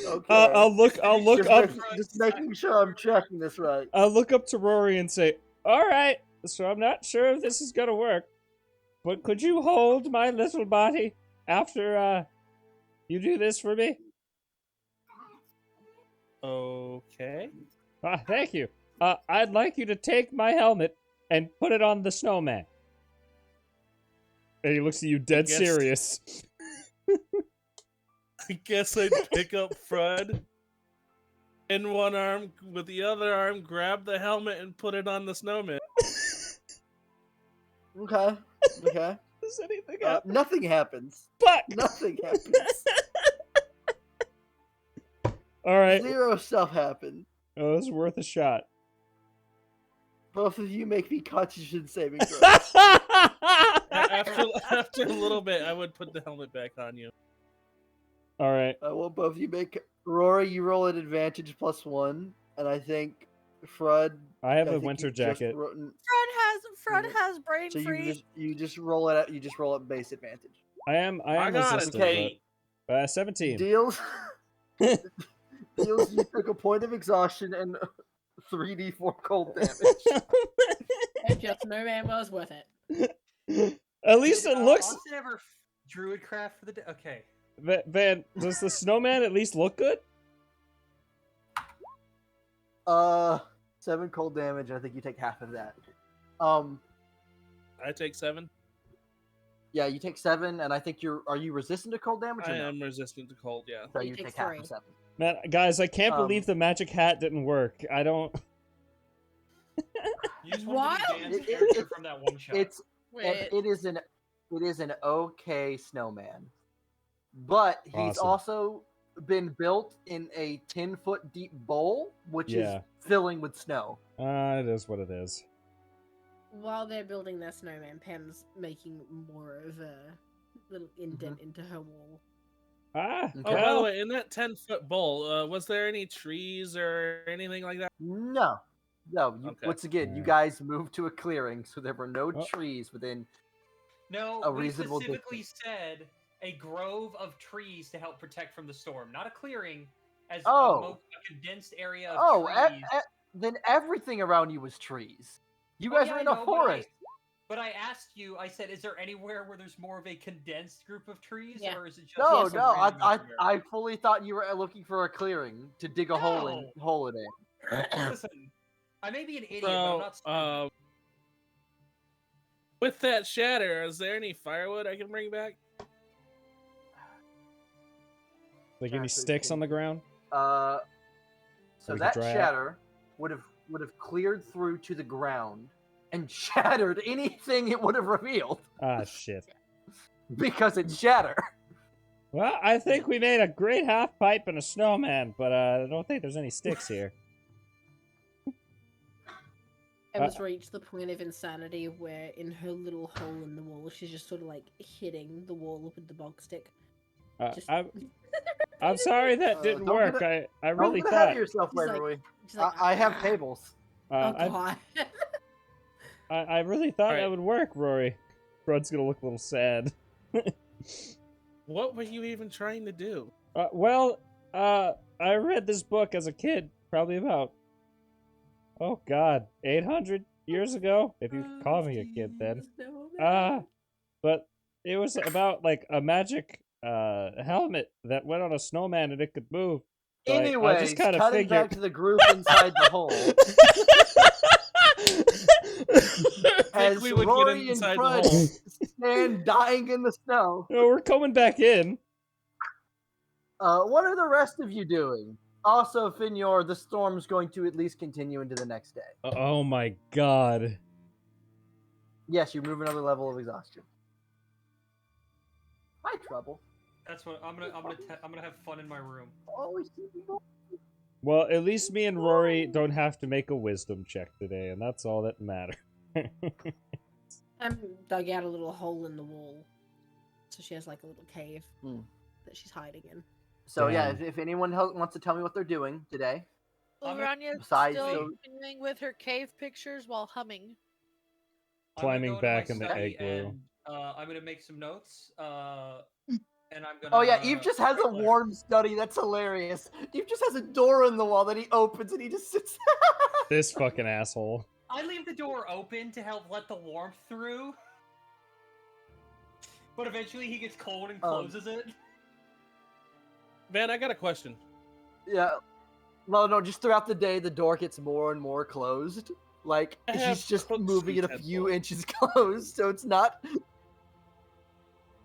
Okay. I'll look just up. just making sure I'm tracking this right. I'll look up to Rory and say, "All right, so I'm not sure if this is gonna work, but could you hold my little body after you do this for me?" Okay. Thank you. I'd like you to take my helmet and put it on the snowman. And he looks at you dead guess- serious. I guess I'd pick up Fred in one arm, with the other arm, grab the helmet and put it on the snowman. Okay. Okay. Does anything happen? Nothing happens. Fuck! Nothing happens. Alright. 0 stuff happened. Oh, this is worth a shot. Both of you make me Constitution saving throws. After a little bit, I would put the helmet back on you. Alright. I want both of you make. Rory, you roll an advantage +1, and I think Fred. I have a think winter you just jacket. Fred has brain So freeze. you just roll it out. You just roll it base advantage. I am got a resistant, date. but 17. Deals. Deals. You took a point of exhaustion and 3d4 cold damage. And just snowman was worth it. At least it looks. Austin ever druidcraft for the day? Okay. Van, does the snowman at least look good? 7 cold damage. I think you take half of that. I take 7. Yeah, you take 7, and I think are you resistant to cold damage? Or I no? am resistant to cold, yeah. So He you takes take half 3. of 7. Man, guys, I can't Um, believe the magic hat didn't work. I don't. You just What? want to be Dan's It- character it- from that one shot. Wait. It is an okay snowman, but he's Awesome. also been built in a 10-foot deep bowl, which Yeah. is filling with snow. It is what it is. While they're building their snowman, Pam's making more of a little indent into her wall. Ah, Oh, by the way, in that 10-foot bowl, was there any trees or anything like that? No. Okay. Once again, you Yeah. guys moved to a clearing, so there were no Oh. trees within. No, a we reasonable specifically said a grove of trees to help protect from the storm, not a clearing, as Oh. a condensed area of Oh, trees. then everything around you was trees. You Oh, guys yeah, were I in a know, forest. But I asked you, I said, is there anywhere where there's more of a condensed group of trees? Yeah. Or is it just No, some no, random I everywhere? fully thought you were looking for a clearing to dig a hole in it. Listen, I may be an idiot, but I'm not So, stupid. with that shatter, is there any firewood I can bring back? Like any sticks on the ground? So we could that dry out? shatter would have cleared through to the ground and shattered anything it would have revealed Ah, shit. because it's shatter. Well, I think we made a great half pipe and a snowman, but I don't think there's any sticks here. Emma's reached the point of insanity where in her little hole in the wall, she's just sort of like hitting the wall with the bog stick. Just... I'm sorry that didn't don't work. get I really Don't get ahead thought. of yourself, She's like- Waverly. she's like, I have tables. oh I, god. I really thought Alright. that would work, Rory. Rod's gonna look a little sad. What were you even trying to do? I read this book as a kid, probably about, oh god, 800 years ago, if you could call me a kid then. But it was about like a magic helmet that went on a snowman and it could move. So I Anyways, just kind of cutting figured. back to the group inside the hole. As we would get Rory and inside the Crud hole. stand dying in the snow. No, we're coming back in. What are the rest of you doing? Also, Finyor, the storm's going to at least continue into the next day. Oh my god. Yes, you move another level of exhaustion. Hi, Trouble. That's what I'm gonna have fun in my room. Always keeping going. Well, at least me and Rory don't have to make a wisdom check today, and that's all that matters. Dug out a little hole in the wall, so she has like a little cave that she's hiding in. So yeah, Damn. if anyone wants to tell me what they're doing today, Uranya's besides still those- continuing with her cave pictures while humming. Climbing I'm gonna go back into in my the study igloo. and, I'm gonna make some notes. And I'm gonna. oh yeah, Eve just has a write letters. warm study. That's hilarious. Eve just has a door in the wall that he opens and he just sits. This fucking asshole. I leave the door open to help let the warmth through. But eventually he gets cold and closes it. Van, I got a question. Yeah. No, just throughout the day, the door gets more and more closed. Like, I have he's just cooks moving it a few inches closed, so it's not...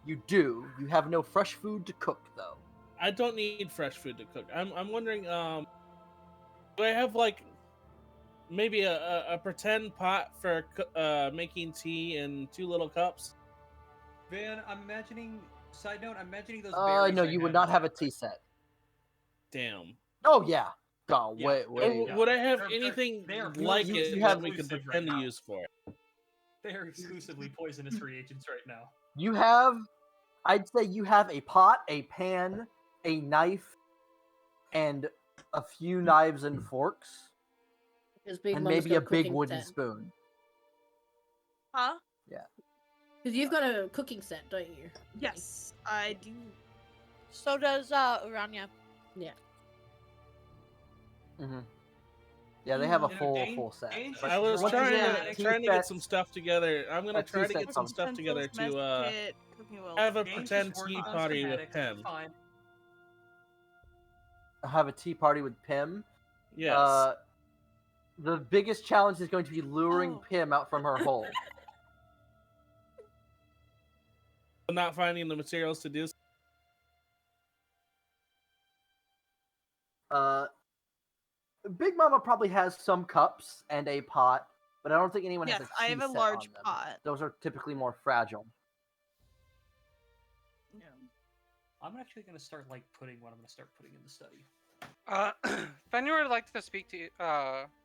You do. You have no fresh food to cook, though. I don't need fresh food to cook. I'm wondering, do I have, like, maybe a pretend pot for making tea in 2 little cups? Van, I'm imagining... Side note, I'm imagining those berries No, I you would had not in have a the- tea set. Damn. Oh, yeah. Oh, Yeah. wait. And would I have They're- anything they are like you- it you that have we could exclusive pretend right to now. use for it? They are exclusively poisonous reagents right now. You have... I'd say you have a pot, a pan, a knife, and a few knives and forks. Because Big And Mama's maybe got a big cooking wooden set. spoon. Huh? Because you've got a cooking set, don't you? Yes, I do. So does Urania. Yeah. Mm-hmm. Yeah, they have a You know, full set. Dane's But I was once trying again, to tea get sets- some stuff together. I'm gonna a try tea to get set some comes- stuff together Pencils, to mess kit, cooking wheel. have a Dane's pretend just tea working on party with schematics, Pim. Fine. Have a tea party with Pim. Yes. The biggest challenge is going to be luring Oh. Pim out from her hole. Not finding the materials to do. Big Mama probably has some cups and a pot, but I don't think anyone Yes, has a tea I have a set large on them. pot. Those are typically more fragile. I'm actually gonna start like putting what I'm gonna start putting in the study. Fenrir would like to speak to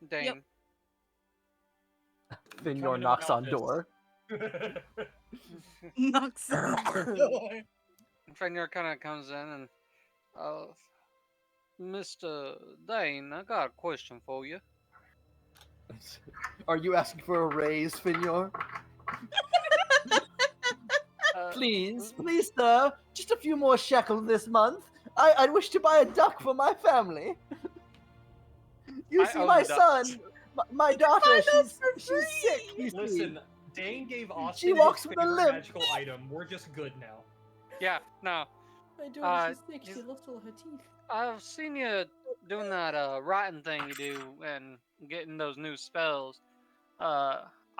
Dane. Yep. Finyor into my knocks on office. door. Knocks. Fenrir kind of comes in and, Mr. Dane, I got a question for you. Are you asking for a raise, Finyor? Please, sir, just a few more shekels this month. I'd wish to buy a duck for my family. You I see, own my ducks. son, my daughter, she's sick. You see. Listen, Dane gave Austin She walks his with a favorite limp. magical item. We're just good now. Yeah, no. My Uh, daughter, she's sick. She you- lost all her teeth. I've seen you doing that writing thing you do and getting those new spells.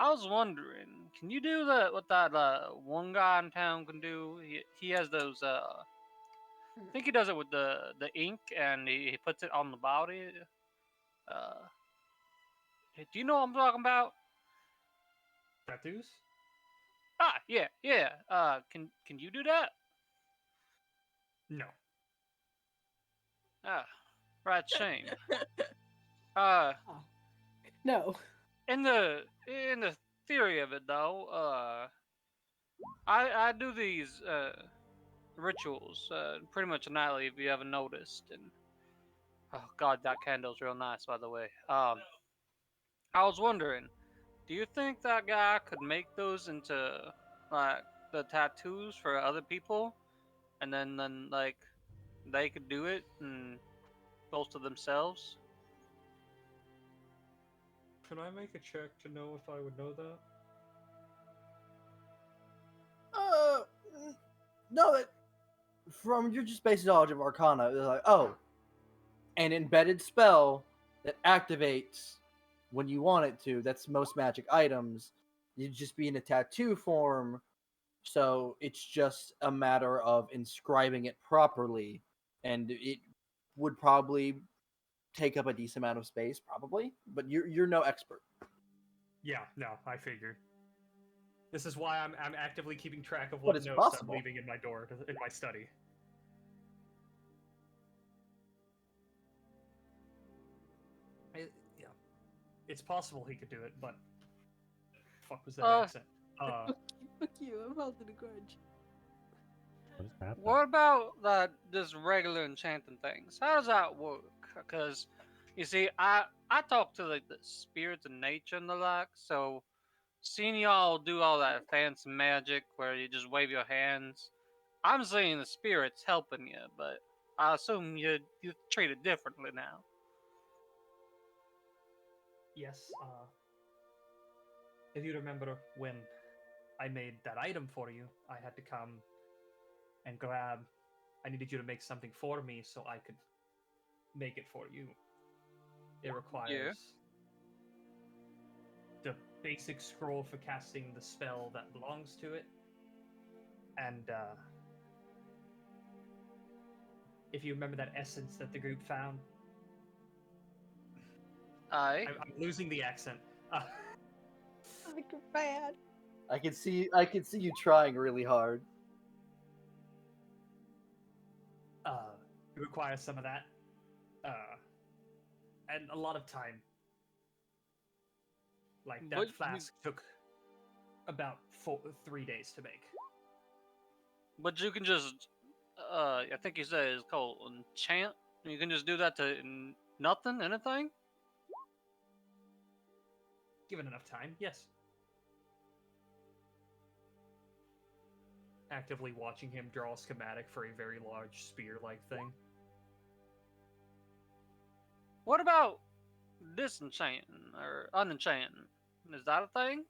I was wondering, can you do that? What that one guy in town can do? He has those. I think he does it with the ink and he puts it on the body. Do you know what I'm talking about? Tattoos? Ah, yeah. Can you do that? No. Ah, right shame. No. in the theory of it, though, I do these rituals pretty much nightly, if you haven't noticed. And oh god, that candle's real nice, by the way. I was wondering, do you think that guy could make those into like the tattoos for other people, and then like they could do it and boast of themselves? Can I make a check to know if I would know that? No, from your just basic knowledge of Arcana, it's like, oh, an embedded spell that activates when you want it to. That's most magic items. You'd just be in a tattoo form, so it's just a matter of inscribing it properly, and it would probably take up a decent amount of space, probably. But you're no expert. Yeah, no, I figured. This is why I'm actively keeping track of But what it's notes possible. I'm leaving in my door in my study. Yeah, it's possible he could do it, but fuck was that accent? Fuck you, I'm holding a grudge. What is happening? What about just regular enchanting things? How does that work? Because you see, I talk to like the spirits of nature and the like. So seeing y'all do all that fancy magic where you just wave your hands, I'm seeing the spirits helping you, but I assume you treat it differently now. Yes, if you remember when I made that item for you, I had to come and grab. I needed you to make something for me so I could make it for you. It requires the basic scroll for casting the spell that belongs to it, and if you remember that essence that the group found. I'm losing the accent. Like bad. I can see you trying really hard. It requires some of that, and a lot of time. Like that flask took about 3 days to make. But you can just, I think you said it's called enchant. You can just do that to nothing, anything. Given enough time, yes. Actively watching him draw a schematic for a very large spear-like thing. What about disenchanting or unenchanting? Is that a thing?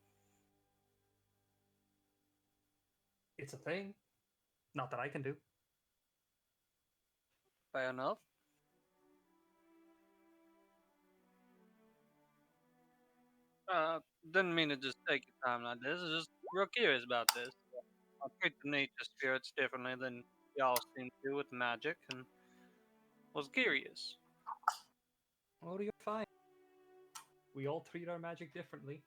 It's a thing. Not that I can do. Fair enough. Didn't mean to just take your time like this. I was just real curious about this. I treat the nature spirits differently than y'all seem to with magic, and was curious. Oh, you're fine. We all treat our magic differently.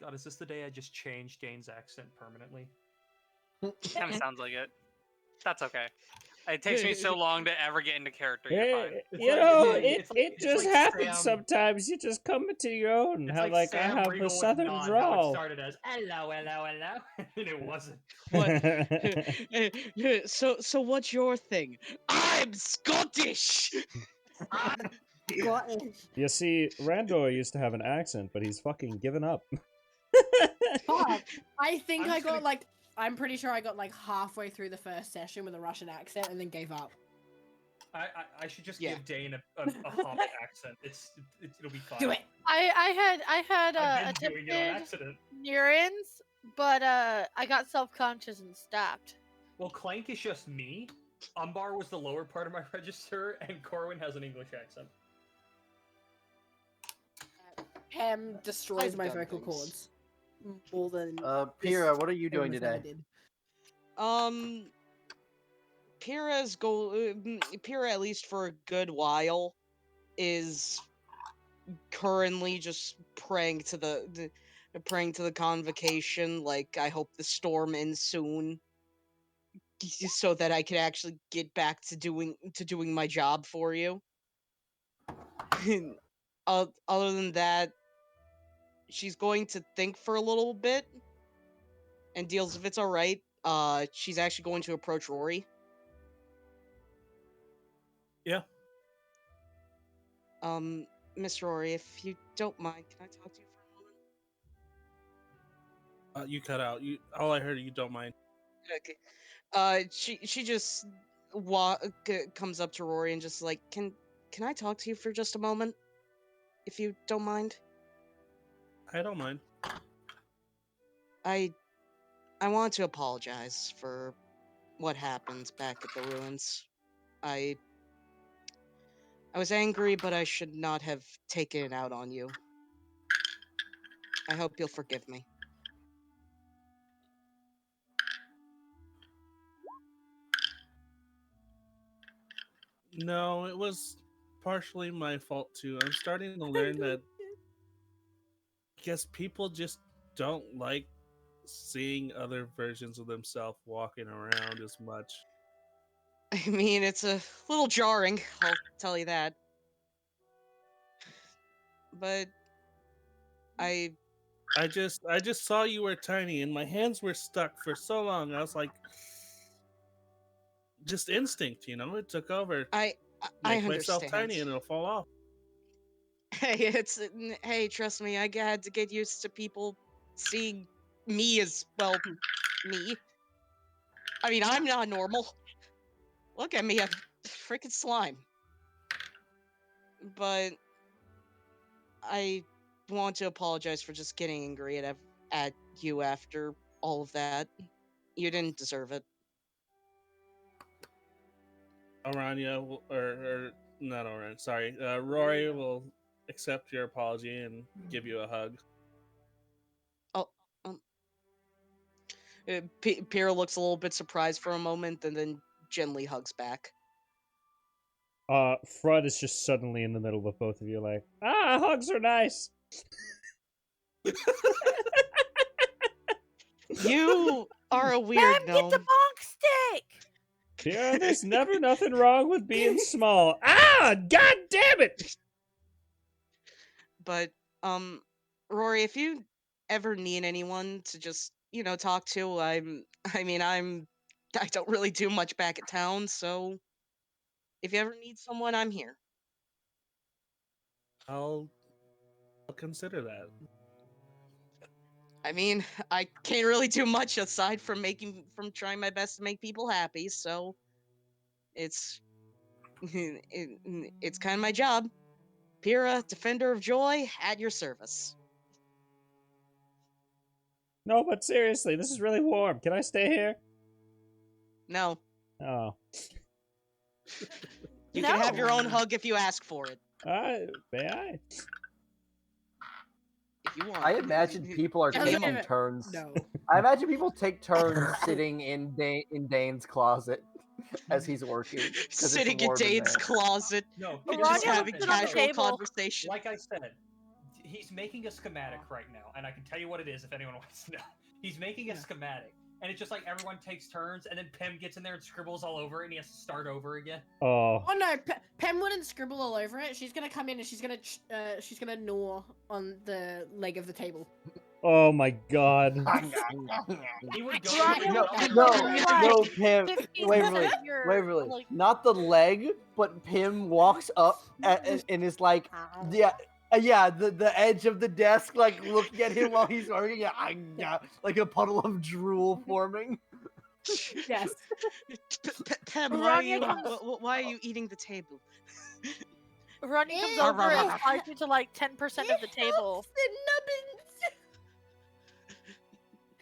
God, is this the day I just changed Dane's accent permanently? Kind of sounds like it. That's okay. It takes me so long to ever get into character. You're fine. It just happens sometimes. You just come into your own. How like I have a southern drawl. It started as hello, and it wasn't. What? So what's your thing? I'm Scottish. Scottish. You see, Randor used to have an accent, but he's fucking given up. Fuck. I think I got like. I'm pretty sure I got like halfway through the first session with a Russian accent and then gave up. I should just give Dane a Hobbit accent. It'll be fine. Do it. I had I've been doing it on attempted accident. Nurins, but I got self-conscious and stopped. Well, Clank is just me. Umbar was the lower part of my register, and Corwin has an English accent. Ham destroys my vocal cords. More than Pyrrha, what are you doing today? Pyrrha, at least for a good while, is currently just praying to the convocation. Like, I hope the storm ends soon. so that I could actually get back to doing my job for you. Other than that, she's going to think for a little bit and deals if it's all right. She's actually going to approach Rory. Yeah. Miss Rory, if you don't mind, can I talk to you for a moment? You cut out. All I heard. You don't mind. Okay. She just comes up to Rory and just like, can I talk to you for just a moment, if you don't mind? I don't mind. I want to apologize for what happened back at the ruins. I was angry, but I should not have taken it out on you. I hope you'll forgive me. No, it was partially my fault too. I'm starting to learn that I guess people just don't like seeing other versions of themselves walking around as much. I mean, it's a little jarring, I'll tell you that. But I just saw you were tiny and my hands were stuck for so long. I was like, just instinct, it took over. I Make myself understand. tiny and it'll fall off. Hey, trust me, I had to get used to people seeing me as, well, me. I mean, I'm not normal. Look at me, I'm freaking slime. But I want to apologize for just getting angry at you after all of that. You didn't deserve it. Aranya, or not Aranya, sorry. Rory will accept your apology and give you a hug. Oh, Pierre looks a little bit surprised for a moment and then gently hugs back. Frud is just suddenly in the middle of both of you, like, hugs are nice. You are a weird gnome. Get the bonk stick! Yeah, there's never nothing wrong with being small. God damn it! But, Rory, if you ever need anyone to just, talk to, I don't really do much back at town, so if you ever need someone, I'm here. I'll consider that. I mean, I can't really do much aside from trying my best to make people happy, so it's it's kind of my job. Pyrrha, Defender of Joy, at your service. No, but seriously, this is really warm. Can I stay here? No. Oh. You can have your own hug if you ask for it. May I? If you want. I imagine people are taking turns. No. I imagine people take turns sitting in Dane's closet as he's working. Sitting in Dane's closet. No, just having casual conversation. Like I said, he's making a schematic right now, and I can tell you what it is if anyone wants to know. He's making a schematic, and it's just like everyone takes turns, and then Pim gets in there and scribbles all over it, and he has to start over again. Oh. Oh no, Pem wouldn't scribble all over it. She's gonna come in and she's gonna gnaw on the leg of the table. Oh my god. He would go No, Pim. Waverly. Not the leg, but Pim walks up and is like, the edge of the desk, like looking at him while he's working. Like a puddle of drool forming. Yes. Pem, why are you eating the table? Ronnie comes over and slides you to like 10% of the table.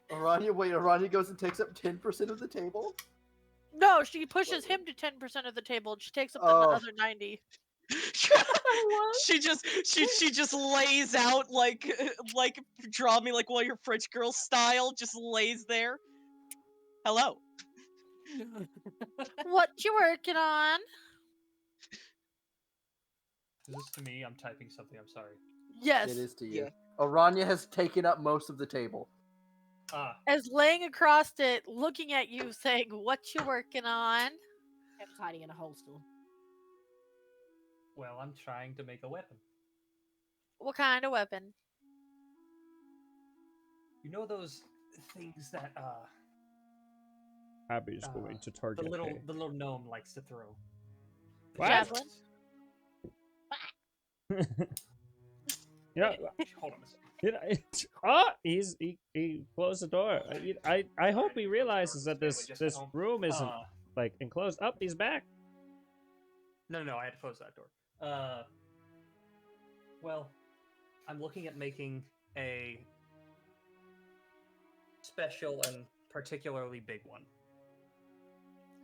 Aranya goes and takes up 10% of the table? No, she pushes him to 10% of the table and she takes up the other 90. She just lays out like draw me like one of your French girl style, just lays there. Hello. What you working on? Is this to me? I'm typing something. I'm sorry. Yes. It is to you. Yeah. Aranya has taken up most of the table. is laying across it, looking at you, saying, "What you working on?" Pem's hiding in a holster. Well, I'm trying to make a weapon. What kind of weapon? You know those things that Abby's going to target the little gnome likes to throw. What? Javelin? Yeah. Hold on a second. He closed the door. I hope he realizes that this room isn't like enclosed. Up, he's back. No, I had to close that door. Well, I'm looking at making a special and particularly big one.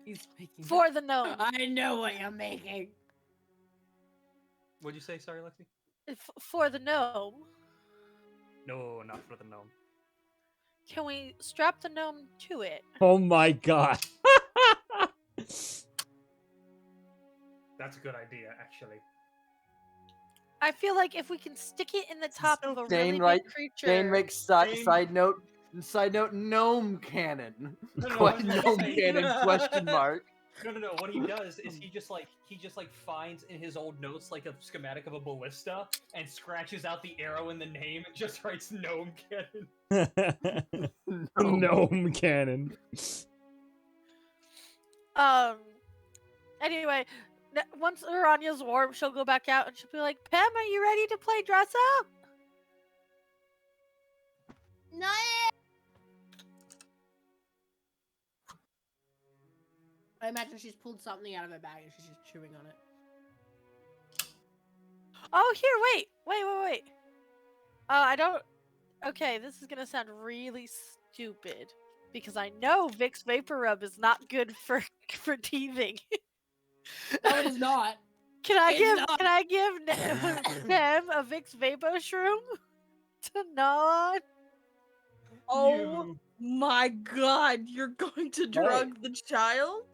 He's making For the gnome. I know what you're making. What'd you say? Sorry, Lexi? For the gnome. No, not for the gnome. Can we strap the gnome to it? Oh my god. That's a good idea, actually. I feel like if we can stick it in the top of a really big creature. Dane makes side note, gnome cannon. Gnome cannon, question mark. No. What he does is he just finds in his old notes like a schematic of a ballista and scratches out the arrow in the name and just writes gnome cannon. Gnome cannon. Anyway, once Aranya's warm, she'll go back out and she'll be like, "Pem, are you ready to play dress up?" No. I imagine she's pulled something out of her bag and she's just chewing on it. Oh, here, wait. I don't. Okay, this is gonna sound really stupid because I know Vicks Vapor Rub is not good for teething. No, it is not. Can I give Pem a Vicks Vapor Shroom to gnaw on? Oh my god, you're going to drug the child?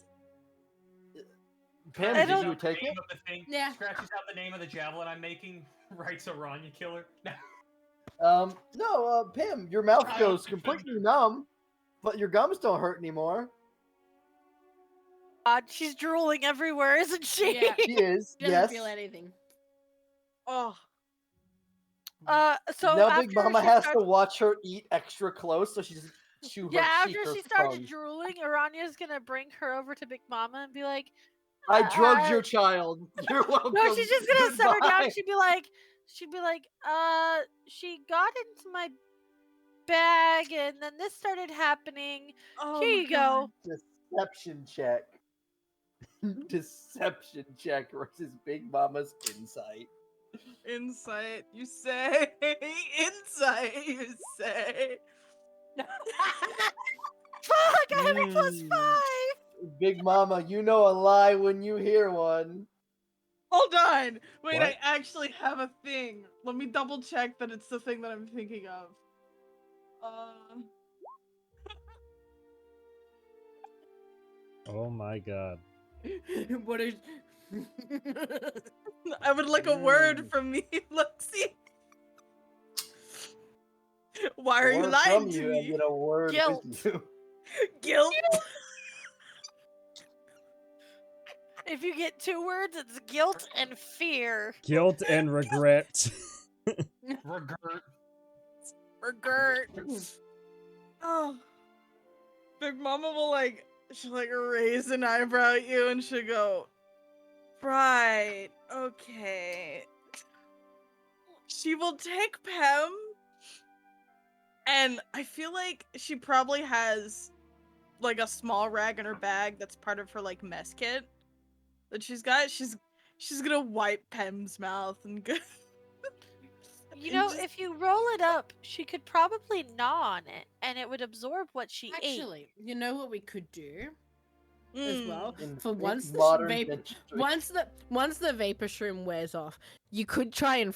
Pam, did you take it? Yeah. Scratches out the name of the javelin I'm making, writes Aranya Killer. No, Pam, your mouth goes completely numb, but your gums don't hurt anymore. God, she's drooling everywhere, isn't she? Yeah. She is, She doesn't yes. feel anything. Oh. So now after Big Mama she has starts- to watch her eat extra close, so she doesn't chew her Yeah, cheek after or she started tongue. drooling, Aranya's gonna bring her over to Big Mama and be like, I drugged your child. You're welcome. No, she's just gonna set her down. Goodbye. She'd be like, she got into my bag and then this started happening. Oh Here my you go. Deception check. Deception check versus Big Mama's insight. Insight, you say. Insight, you say. Fuck, I have a +5. Big Mama, you know a lie when you hear one. Hold on. Wait, What? I actually have a thing. Let me double check that it's the thing that I'm thinking of. Oh my god. What is? I would like a word from me, Lexi. Why are you Word lying from to you, me? I get a word Guilt. with you. Guilt. If you get 2 words, it's guilt and fear. Guilt and regret. Regret. Oh. Big Mama will she'll raise an eyebrow at you and she'll go, right, okay. She will take Pem, and I feel like she probably has a small rag in her bag that's part of her mess kit that she's got. She's gonna wipe Pem's mouth and go. You know, if you roll it up, she could probably gnaw on it, and it would absorb what she ate. Actually, you know what we could do as well. In For once the modern vapor, dentistry. once the vapor shroom wears off, you could try and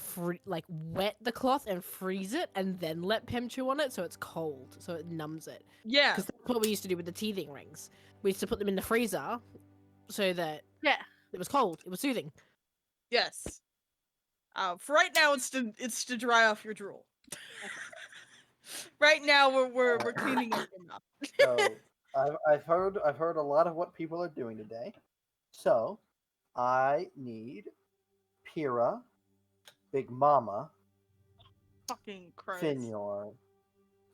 wet the cloth and freeze it, and then let Pem chew on it so it's cold, so it numbs it. Yeah. Because that's what we used to do with the teething rings. We used to put them in the freezer so that it was cold. It was soothing. Yes. For right now, it's to dry off your drool. Right now, we're cleaning up enough. So I've heard a lot of what people are doing today. So I need Pyrrha, Big Mama, Fucking Christ. Finyor,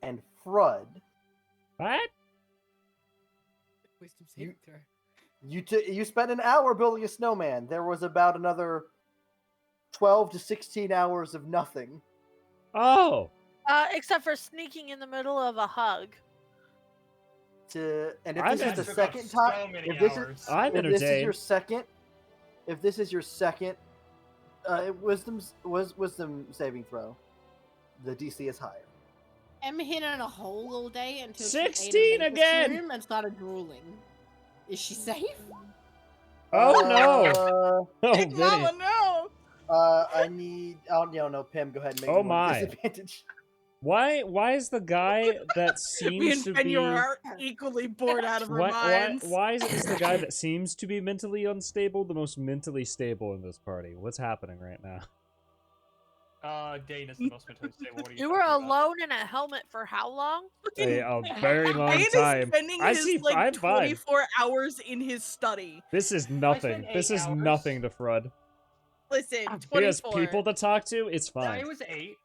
and Frud. What? Wisdom saving throw. You spent an hour building a snowman. There was about another 12 to 16 hours of nothing. Oh. Except for sneaking in the middle of a hug. And if I'm this is the took second so time, many if this hours. is I'm if this is entertained. your second, if this is your second wisdom saving throw, the DC is higher. Emma hid in a hole all day until 16 she ate a again! room and started drooling. Is she safe? Oh no! Oh, Big Vinny. Mama, no! I need. Oh no, Pim, go ahead and make Oh me one my. disadvantage. Why is the guy that Me seems and to be Fenyor are equally bored out of our minds. why is the guy that seems to be mentally unstable the most mentally stable in this party? What's happening right now? Dane is the most mentally stable. What are You were talking about? alone in a helmet for how long? A very long Dane time. is spending I his see. like I'm fine. 24 hours in his study. This is spent nothing. 8 This is hours. nothing to Frud. Listen, He has 24. people to talk to. It's Yeah, fine. it was 8.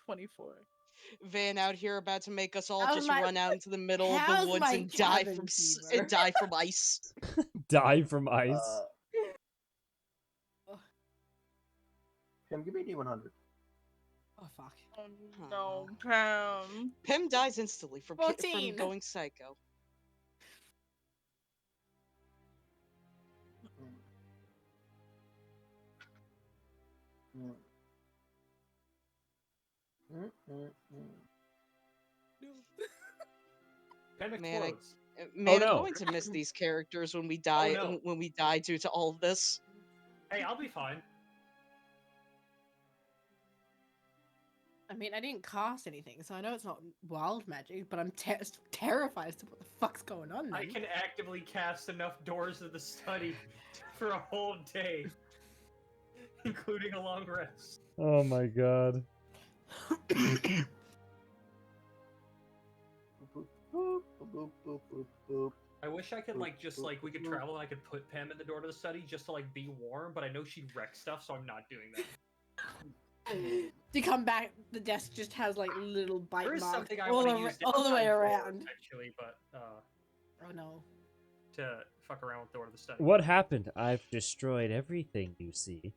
24. Van out here about to make us all How's just my- run out into the middle of the how's woods my and die cabin from fever? die from ice. Die from ice. Pim, give me a D100. Oh fuck. Oh no, Pam. Pim dies instantly from 14. going psycho. Pen Man, explodes. Man, no. I'm going to miss these characters when we die. no. When we die due to all of this. Hey, I'll be fine. I mean, I didn't cast anything, so I know it's not wild magic, but I'm terrified as to what the fuck's going on. I Then. can actively cast enough doors of the study for a whole day, including a long rest. Oh my god. I wish I could we could travel and I could put Pam in the door to the study just to like be warm, but I know she'd wreck stuff, so I'm not doing that. To come back, the desk just has like little bite There is marks something I all, want to use all the way downtime for, around. actually, but Oh no. to fuck around with the door to the study. What happened? I've destroyed everything you see.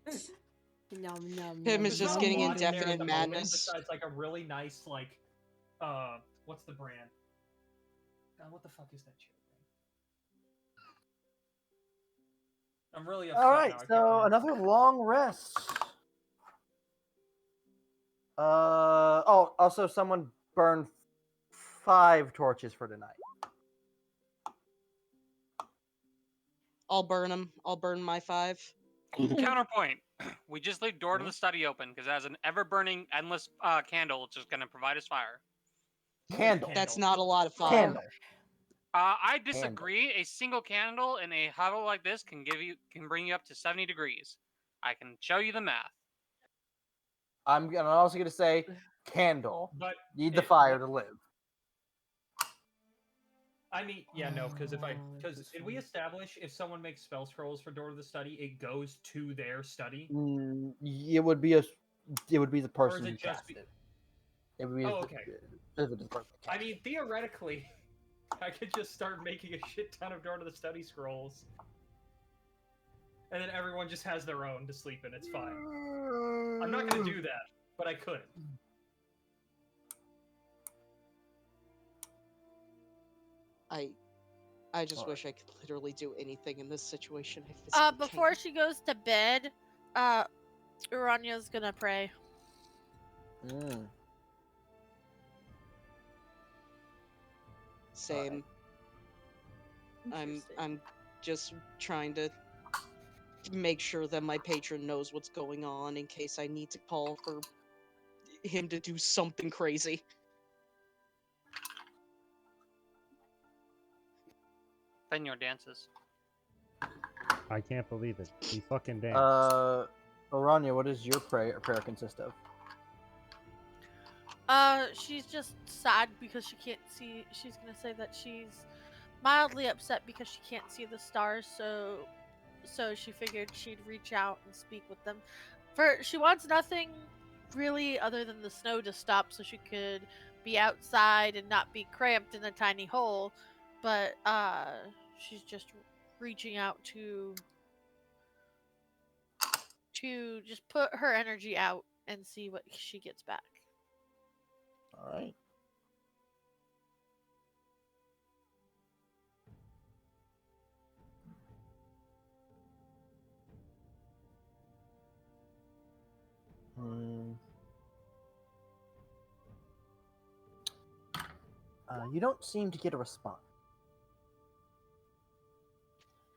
Nom, nom, Pim nom, is just nom, getting nom, indefinite nom, madness. Besides, like a really nice what's the brand? What the fuck is that shit? I'm really upset. All right, now. I can't so remember. another long rest. Also someone burned 5 torches for tonight. I'll burn them. I'll burn my 5. Counterpoint. We just leave door to the study open because as an ever-burning, endless candle, it's just going to provide us fire. Candle. That's not a lot of fire. Candle. I disagree. A single candle in a hovel like this can bring you up to 70 degrees. I can show you the math. I'm also gonna say candle. But Need the fire to live. I mean, yeah, no, because did we establish if someone makes spell scrolls for door to the study, it goes to their study? It would be the person it who just cast it. It would be okay. the person cast I mean, theoretically, I could just start making a shit ton of door to the study scrolls, and then everyone just has their own to sleep in. It's fine. I'm not gonna do that, but I could. I just wish I could literally do anything in this situation. Before she goes to bed, Uranya's gonna pray. Same. I'm just trying to make sure that my patron knows what's going on in case I need to call for him to do something crazy. Fenyor dances. I can't believe it. He fucking danced. Orania, what does your prayer consist of? She's just sad because she can't see. She's gonna say that she's mildly upset because she can't see the stars. So she figured she'd reach out and speak with them. She wants nothing really other than the snow to stop, so she could be outside and not be cramped in a tiny hole. But she's just reaching out to just put her energy out and see what she gets back. All right. You don't seem to get a response.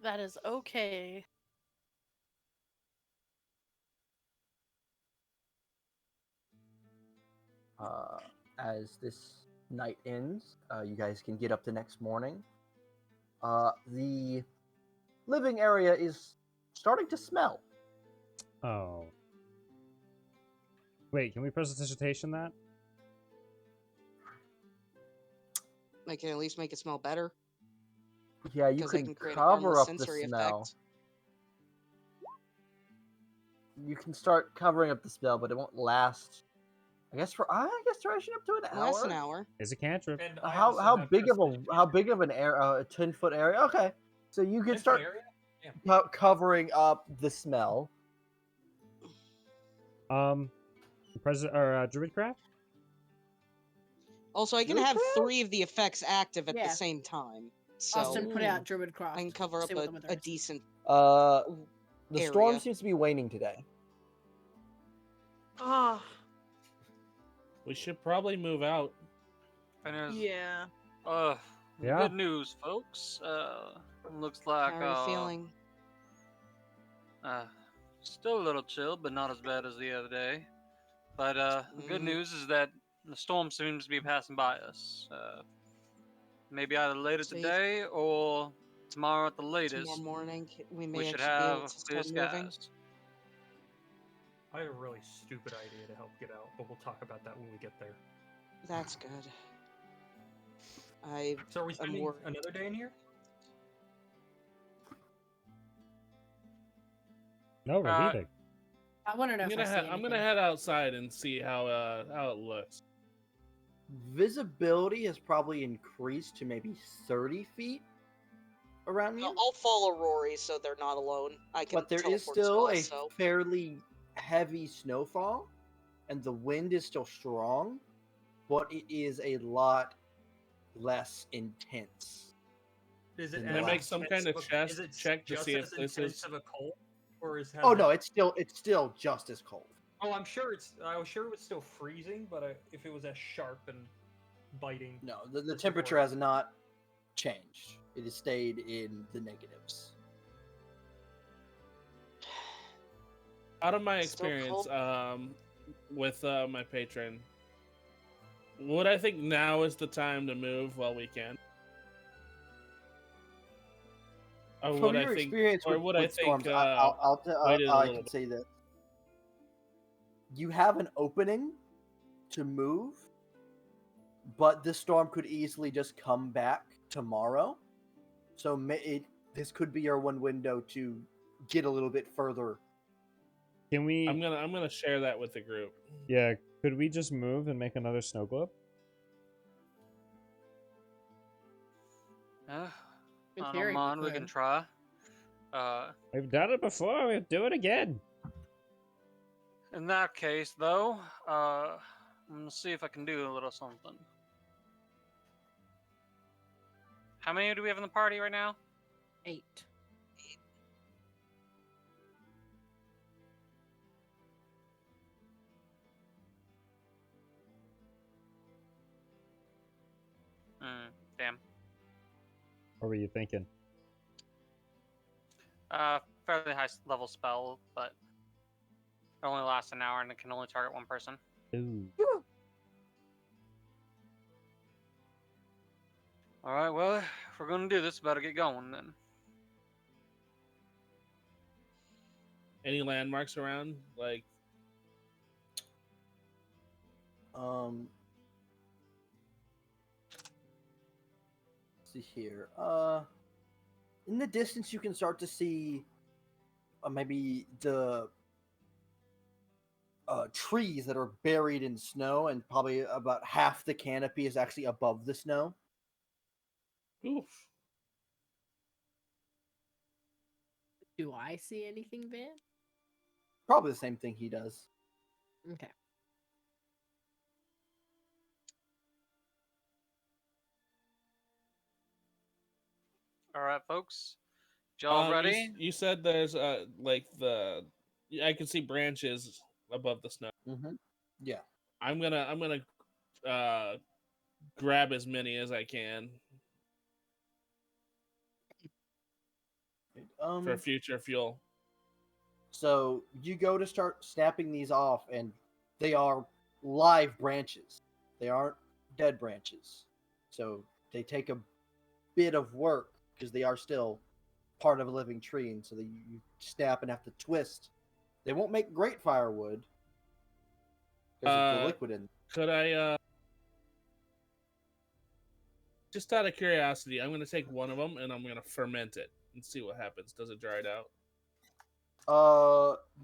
That is okay. As this night ends, you guys can get up the next morning. The living area is starting to smell. Oh. Wait, can we prestidigitation that? I can at least make it smell better. Yeah, you 'Cause I can can create a cover harmless up the sensory smell. effect. You can start covering up the spell, but it won't last. I guess duration up to an hour. Last an hour. Is a cantrip. And I How also how have big of prestidigitation. an area? A 10-foot area. Okay, so you can 10-foot start area? Damn. covering up the smell. Druidcraft? Also, I can have 3 of the effects active at Yeah. the same time. So Austin, put out Druidcraft. I can cover up See what the weather a is. decent The storm area. seems to be waning today. Oh, We should probably move out. yeah. Yeah. Good news, folks. Looks like How are you feeling? still a little chill, but not as bad as the other day. But the good news is that the storm seems to be passing by us. Maybe either later Sweet. today or tomorrow at the latest. Tomorrow morning, we may We should actually be able have to clear start moving. skies. I had a really stupid idea to help get out, but we'll talk about that when we get there. That's good. So are we spending worried. another day in here? No, we're leaving. I want to know I'm if gonna I see I'm gonna anything. head outside and see how it looks. Visibility has probably increased to maybe 30 feet around you. I'll follow Rory so they're not alone. I can But there is teleport as still well, a so. fairly heavy snowfall, and the wind is still strong, but it is a lot less intense. Is it Can Can I I make last some intense kind of of a- chest is it check to just see if as this intense is? of a cold, or is Oh no, it's still just as cold. Oh, I was sure it was still freezing, but if it was as sharp and biting. No, the as temperature before. has not changed. It has stayed in the negatives. Out of my Still experience, cold? with my patron, would I think now is the time to move while we can? Or From would your I think? experience Or with, would with I think? storms, I waited a little can bit? say that you have an opening to move, but this storm could easily just come back tomorrow. So this could be your one window to get a little bit further. Can we? I'm gonna share that with the group. Yeah. Could we just move and make another snow globe? I In don't theory, we mind. We can could. try. We've done it before. We'll do it again. In that case, though, I'm gonna see if I can do a little something. How many do we have in the party right now? 8. Damn. What were you thinking? Fairly high level spell, but it only lasts an hour and it can only target one person. Ooh. All right. Well, if we're gonna do this, better get going then. Any landmarks around? Like, Let's see here. In the distance, you can start to see maybe the trees that are buried in snow, and probably about half the canopy is actually above the snow. Oof. Do I see anything there? Probably the same thing he does. Okay. All right, folks. Y'all ready? You said there's like I can see branches above the snow. Mm-hmm. Yeah. I'm gonna grab as many as I can for future fuel. So you go to start snapping these off, and they are live branches. They aren't dead branches. So they take a bit of work because they are still part of a living tree, and so you snap and have to twist. They won't make great firewood because of the liquid in. Could I just out of curiosity, I'm going to take one of them and I'm going to ferment it and see what happens. Does it dry it out?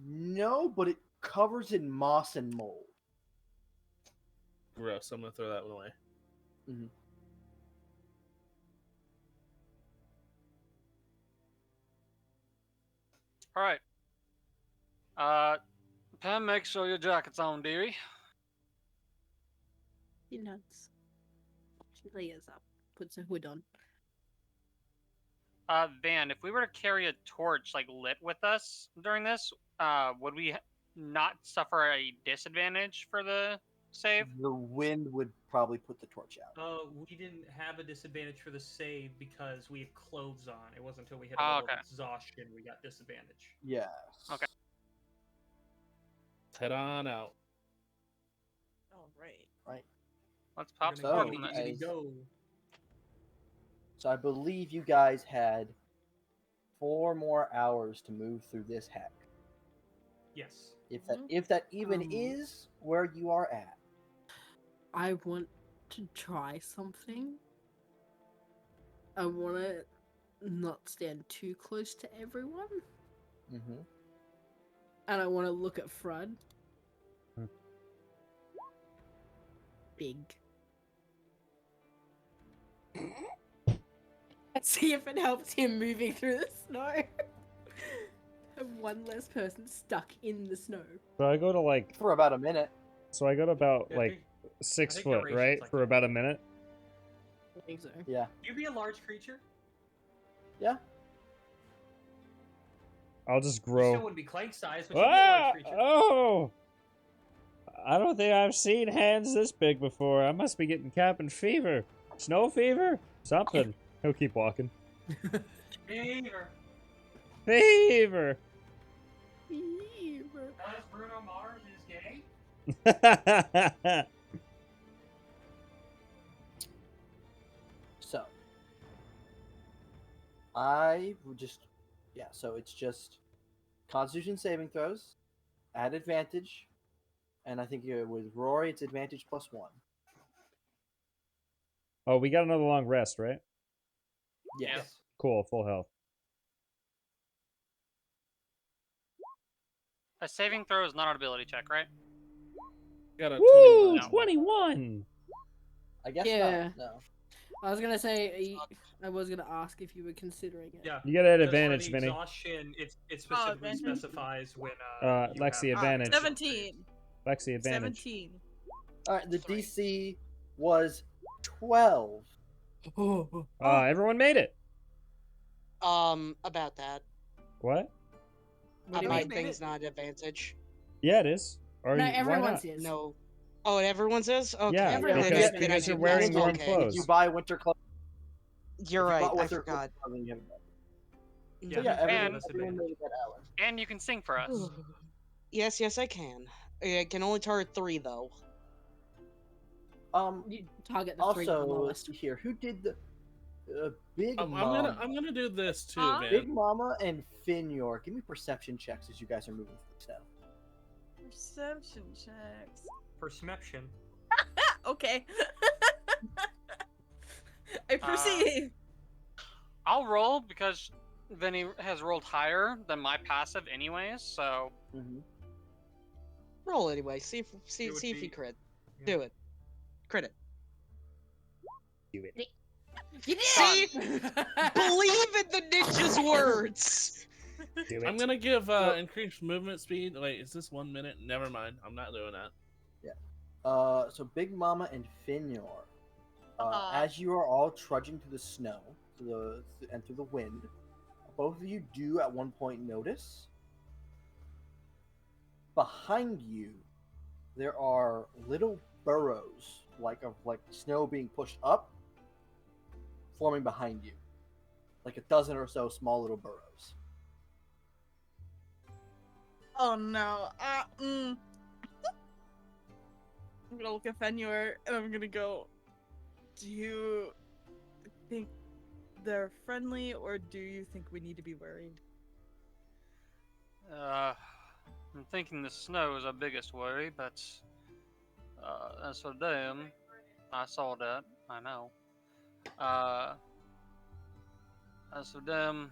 No, but it covers in moss and mold. Gross. I'm going to throw that one away. Mm-hmm. All right. Pam, make sure your jacket's on, dearie. He nods. She layers up, puts a hood on. Van, if we were to carry a torch like lit with us during this, would we not suffer a disadvantage for the save? The wind would probably put the torch out. We didn't have a disadvantage for the save because we had clothes on. It wasn't until we hit a Oh, level okay. of exhaustion we got disadvantage. Yes. Okay. Head on out. All right. Right. Let's pop some So, corn from this. guys- Go. So I believe you guys had 4 more hours to move through this heck. Yes. If that even is where you are at. I want to try something. I want to not stand too close to everyone. Mm-hmm. And I want to look at Frud. Hmm. Big. Let's see if it helps him moving through the snow. Have one less person stuck in the snow. So I go to like. For about a minute. So I go to about Yeah, I like think- 6 I think foot, duration's right? like For that. about a minute. I think so. Yeah. You be a large creature? Yeah. I'll just You still grow. wouldn't be Clank size, but you'd be a large creature. Oh! I don't think I've seen hands this big before. I must be getting cabin fever. Snow fever? Something. He'll keep walking. Fever. Fever! Does Bruno Mars is gay? So I would just so it's just Constitution saving throws, add advantage, and I think with Rory it's advantage +1. Oh, we got another long rest, right? Yes. Cool, full health. A saving throw is not an ability check, right? Got a Woo! 21. 21! I guess Yeah. not. No. I was gonna say, I was gonna ask if you were considering it. Yeah. You gotta add Just for advantage, the Vinny. Exhaustion, it specifically advantage. specifies when you Lexi, have advantage. additional 17. Lexi, advantage. 17. All right, the Three. DC was 12. Everyone made it. About that. What? What do you My mean? thing's not an advantage. Yeah, it is. Or No, why everyone's not? is. No. Oh, and everyone's is? Okay. Yeah, Everyone's then is. I- then I because do you're wearing pass. warm Okay. clothes. If you buy winter clothes, You're right. I winter forgot. clothing, you have advantage. Yeah, So yeah, and- everyone made it that hour. And you can sing for us. Yes, I can. I can only target 3 though. You target the three Also, let's lowest. see here. Who did the Big I'm Mama? gonna do this too, Huh? man. Big Mama and Finyor. Give me perception checks as you guys are moving through the snow. Perception checks. Perception. Okay. I perceive. I'll roll because Vinny has rolled higher than my passive anyways, so Roll anyway. See if you crit. Do it. Crit it. Do it. You did. See? Believe in the ninja's words. Do it. I'm gonna give increased movement speed. Wait, is this 1 minute? Never mind. I'm not doing that. So Big Mama and Finyor, as you are all trudging through the snow, and through the wind, both of you do at one point notice behind you there are little burrows, like snow being pushed up, forming behind you, like a dozen or so small little burrows. Oh no. I'm gonna look at Fenyor and I'm gonna go, do you think they're friendly or do you think we need to be worried? I'm thinking the snow is our biggest worry, but as for them, I saw that. I know. As for them,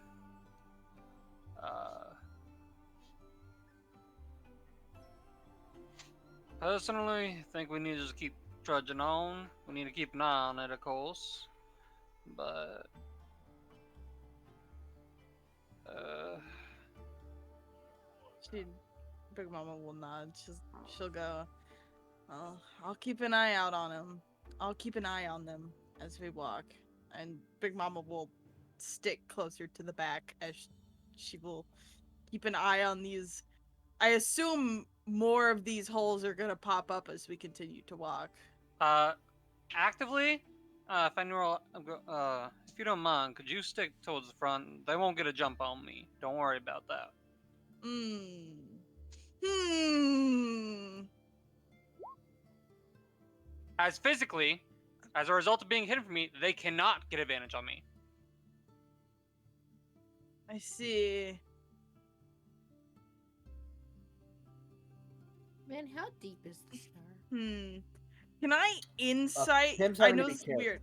personally, I think we need to just keep trudging on. We need to keep an eye on it, of course. But Big Mama will nod. She'll go, oh, I'll keep an eye out on him. I'll keep an eye on them as we walk. And Big Mama will stick closer to the back as she will keep an eye on these. I assume more of these holes are gonna pop up as we continue to walk. Actively, Fenrir, if you don't mind, could you stick towards the front? They won't get a jump on me. Don't worry about that. As physically, as a result of being hidden from me, they cannot get advantage on me. I see. Man, how deep is the snow? Can I insight? Tim's I having to know be this is carried. weird,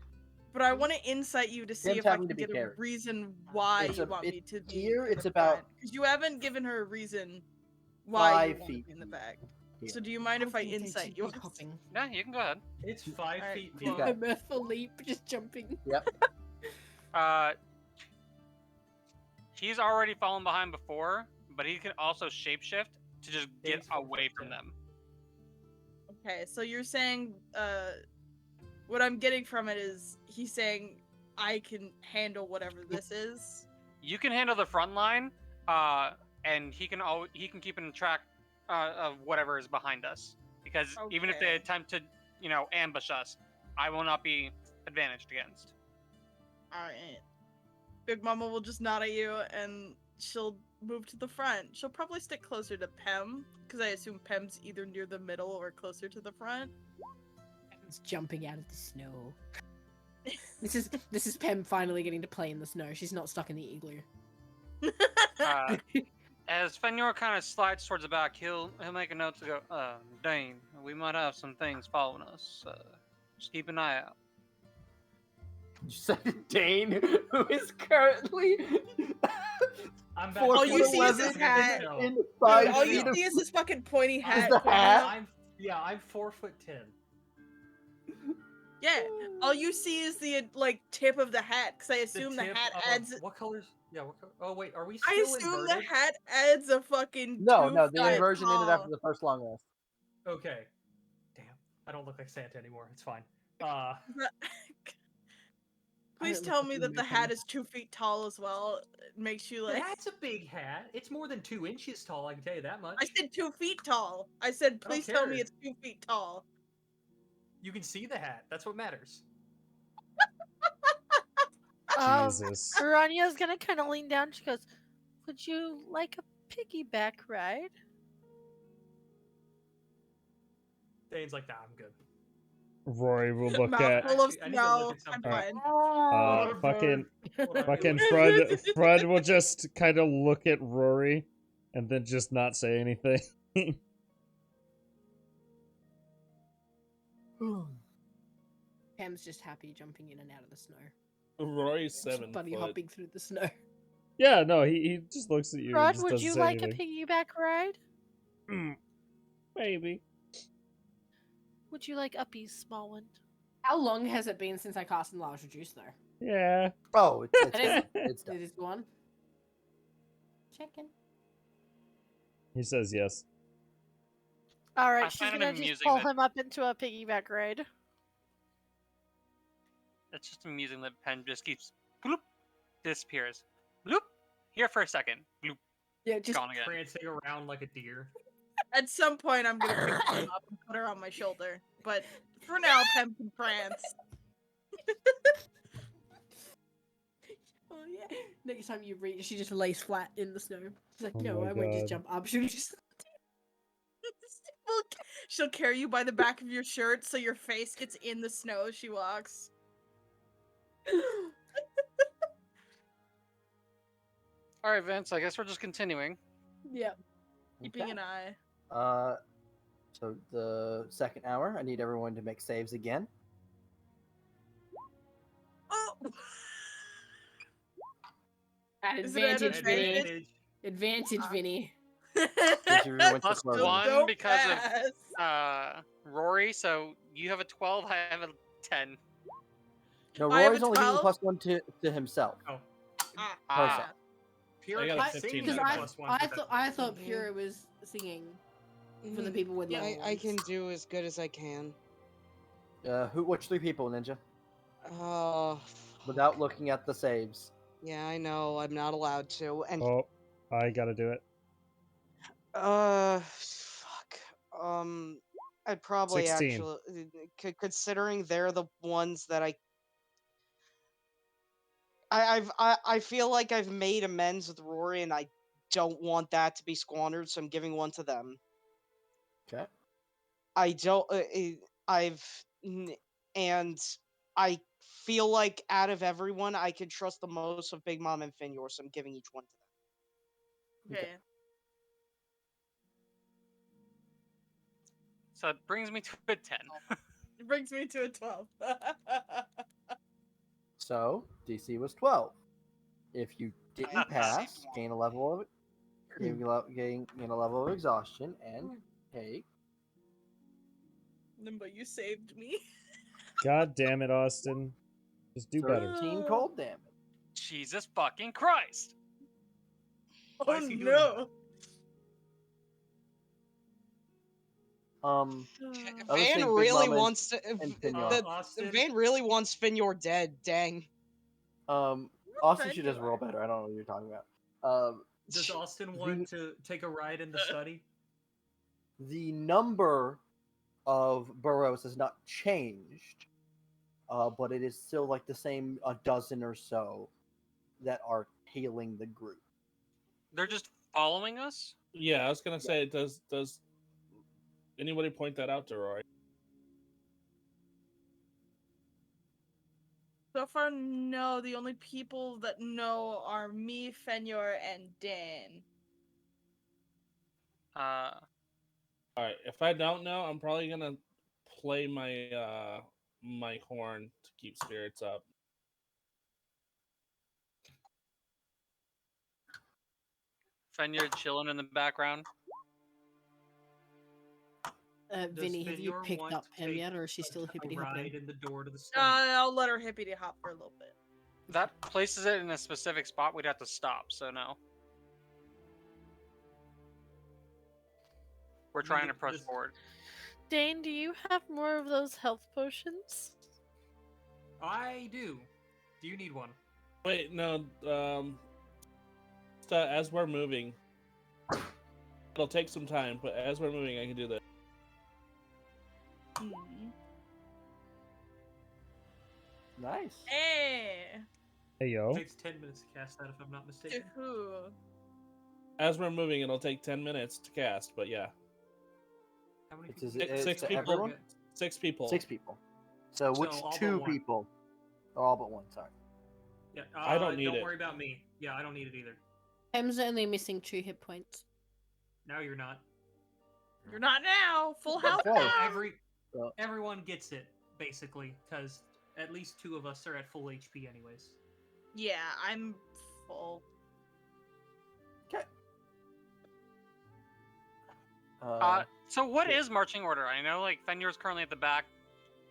but I want to insight you to see Tim's if I having can to be get a carried. reason why It's you a- want it- me to be. here it's about because you haven't given her a reason why you 5 want feet me in the back. here. So do you mind if I think they insight should you? be hopping. Yeah, you can go ahead. It's 5 Alright, feet cool. deep. Okay. A mirthful leap, just jumping. Yep. He's already fallen behind before, but he can also shapeshift to just get It's 4 away foot from 10. them. Okay, so you're saying, what I'm getting from it is he's saying I can handle whatever this is. You can handle the front line, and he can keep in track of whatever is behind us. Because even if they Okay. attempt to, ambush us, I will not be advantaged against. Alright. Big Mama will just nod at you and she'll move to the front. She'll probably stick closer to Pem, because I assume Pem's either near the middle or closer to the front. It's jumping out of the snow. This is Pem finally getting to play in the snow. She's not stuck in the igloo. As Fenyor kind of slides towards the back, he'll make a note to go, Dane, we might have some things following us. Just keep an eye out. You said Dane, who is currently I'm back. 4 All you foot see is his 11 hat. in Dude, 5 all feet you of see is this fucking pointy hat. the pointing hat? up. I'm 4 foot 10. Yeah, all you see is the tip of the hat, because I assume the tip hat of adds. what colors? Yeah, what color? Oh wait, are we still I assume inverted? the hat adds a fucking. No, 2 no, the foot inversion ended tall- after the first long rest. Okay. Damn, I don't look like Santa anymore. It's fine. Please don't tell look me like that the American. hat is 2 feet tall as well. It makes you like. That's a big hat. It's more than 2 inches tall. I can tell you that much. I said 2 feet tall. I said, I don't please tell me care. it's 2 feet tall. You can see the hat. That's what matters. Jesus. Ranya's gonna kind of lean down. She goes, "Would you like a piggyback ride?" Dane's like, nah, I'm good. Rory will look at Mouthful of Actually, I need to look snow. at I'm something. fine. fucking Hold on, fucking give me Fred will just kind of look at Rory and then just not say anything. Pam's just happy jumping in and out of the snow. Rory's Just 7 bunny foot. hopping through the snow. Yeah, no, he just looks at you and Rod, just would doesn't you say like anything. a piggyback ride? Maybe. Would you like Uppy's small one? How long has it been since I cast Enlarge Reduce, though? Yeah. Oh, it's It is. done. It's done. It is one. Chicken. He says yes. All I right, she's find it gonna just amusing pull that- him up into a piggyback ride. It's just amusing that Pen just keeps bloop, disappears. Bloop, here for a second. Bloop, Yeah, just gone again. Prancing around like a deer. At some point, I'm gonna pick her up and put her on my shoulder. But for now, Pem can prance. Oh yeah. Next time you reach, she just lays flat in the snow. She's like, Oh no, my I won't just God. jump up. She'll just. She'll carry you by the back of your shirt so your face gets in the snow as she walks. All right, Vince. I guess we're just continuing. Yeah. Keeping Okay. an eye. So the second hour, I need everyone to make saves again. Oh! At Is it at advantage, Vinny. advantage? Advantage, Vinny. Since you went to Plus close. one Don't because pass. of Rory. So you have a 12. I have a 10. No, I have Rory's a only giving 12. plus 1 to himself. Oh, Ah, Pure I got a can 15 sing Because with with a I, plus one, I but thought that's- I thought Mhm. Pura was singing for the people with Yeah, low I can ones. do as good as I can. Which 3 people, Ninja? Oh. Without looking at the saves. Yeah, I know. I'm not allowed to. And Oh, I gotta do it. fuck. I'd probably 16. actually, considering they're the ones that I feel like I've made amends with Rory, and I don't want that to be squandered, so I'm giving one to them. Okay. I don't. And I feel like out of everyone, I can trust the most of Big Mom and Finyor, so I'm giving each one to them. Okay. so it brings me to a 10. It brings me to a 12. So DC was 12. If you didn't pass, gain a level of gain a level of exhaustion and take. But you saved me. God damn it, Austin. Just do better. 13 cold damage. Jesus fucking Christ! Oh Why is he doing no. Other Van thing, Big really Mom and- wants to. and Finyor. Austin, Van really wants Finyor dead. Dang. Austin should just roll better. I don't know what you're talking about. does Austin want to take a ride in the study? The number of burrows has not changed, but it is still like the same a dozen or so that are tailing the group. They're just following us? Yeah, I was gonna say, does anybody point that out to Rory? So far, no. The only people that know are me, Fenyor, and Dan. All right, if I don't know, I'm probably gonna play my my horn to keep spirits up. Fenrir chilling in the background. Does Vinny, have you Fenyor picked want up to Pam take yet, or is she still a hippity ride hopping? in the door to the study? I'll let her hippity hop for a little bit. That places it in a specific spot. We'd have to stop. So no. We're trying to press forward. Dane, do you have more of those health potions? I do. Do you need one? Wait, no. As we're moving, it'll take some time, but as we're moving, I can do that. Nice. Hey. Hey, yo. It takes 10 minutes to cast that, if I'm not mistaken. To who? As we're moving, it'll take 10 minutes to cast, but yeah. How many It's, people? it's Six to people. everyone? 6 people. 6 people. So which all but 2 one. people? Oh, all but 1, sorry. Yeah, I don't need Don't it. worry about me. Yeah, I don't need it either. Pam's only missing 2 hit points. Now you're not. You're not now. Full health Okay. now. Everyone gets it. basically, because at least 2 of us are at full HP anyways. Yeah, I'm full. Okay. So what is marching order? I know like Fenrir's currently at the back.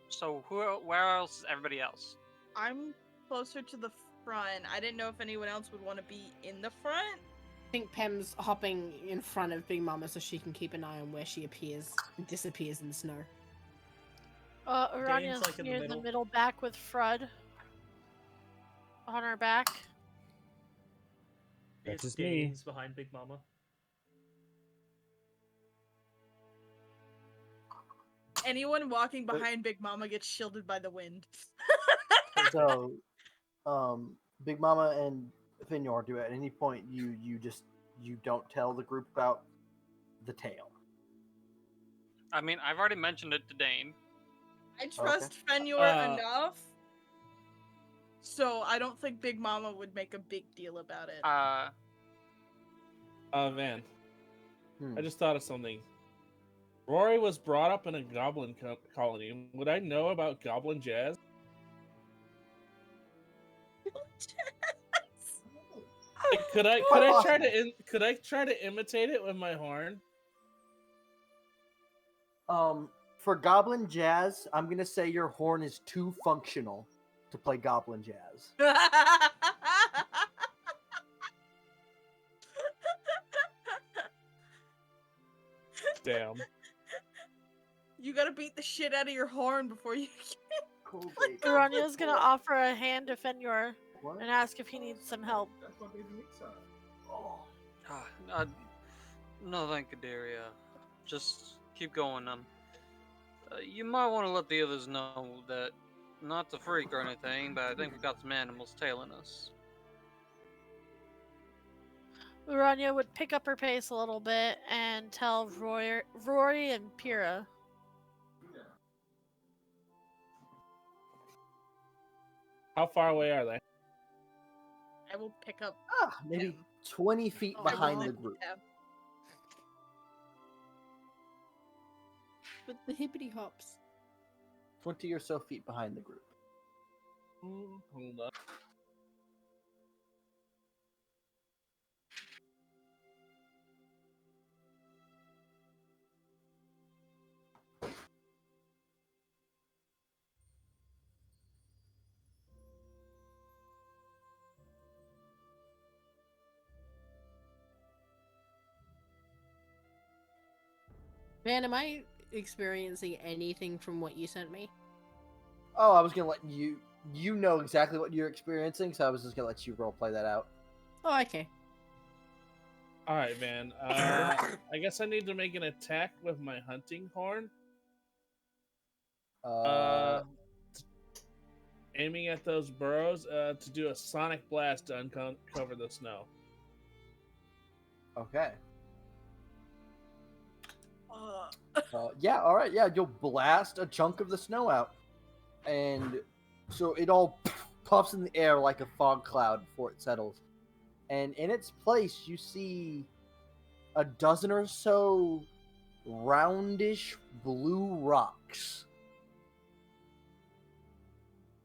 So where else is everybody else? I'm closer to the front. I didn't know if anyone else would want to be in the front. I think Pem's hopping in front of Big Mama so she can keep an eye on where she appears and disappears in the snow. Uranya's like, in the near the middle. middle back with Frud on her back. That's It's just me. Dane's behind Big Mama. Anyone walking behind Big Mama gets shielded by the wind. So, Big Mama and Finyor, do at any point you don't tell the group about the tale? I mean, I've already mentioned it to Dane. I trust Fenyor enough, so I don't think Big Mama would make a big deal about it. Van. I just thought of something. Rory was brought up in a goblin colony. Would I know about goblin jazz? Like, could I try to imitate it with my horn? For goblin jazz, I'm gonna say your horn is too functional to play goblin jazz. Damn. You gotta beat the shit out of your horn before you can play goblin Uranya's gonna jazz. offer a hand to Fenyor and ask if he needs some help. No, thank you, Daria. Just keep going. You might want to let the others know that, not to freak or anything, but I think we've got some animals tailing us. Urania would pick up her pace a little bit and tell Rory and Pyrrha. How far away are they? I will pick up. Maybe 20 feet Oh, behind I the will group. have- But the hippity hops. 20 or so feet behind the group. Hold up. Van, am I experiencing anything from what you sent me? Oh, I was gonna let you. You know exactly what you're experiencing, so I was just gonna let you roleplay that out. Oh, okay. All right, man. I guess I need to make an attack with my hunting horn. Aiming at those burrows to do a sonic blast to uncover the snow. Okay. Yeah, all right. Yeah, you'll blast a chunk of the snow out, and so it all puffs in the air like a fog cloud before it settles. And in its place, you see a dozen or so roundish blue rocks.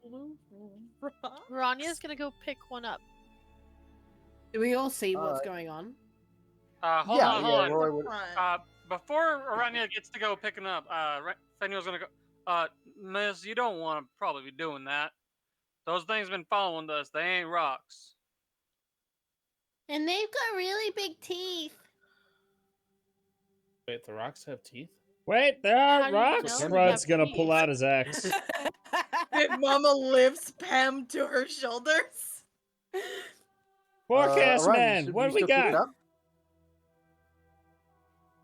Blue rock? Uranya's gonna go pick one up. Do we all see what's going on? Hold on. Rory would- Before Aranya gets to go picking up, Fenrir's gonna go. Miss, you don't want to probably be doing that. Those things been following us. They ain't rocks. And they've got really big teeth. Wait, the rocks have teeth? Wait, there How are do you rocks. know they Rod's have gonna teeth? pull out his axe. Big Mama lifts Pam to her shoulders. Forecast Orion, man, should what do we still pick it got? up?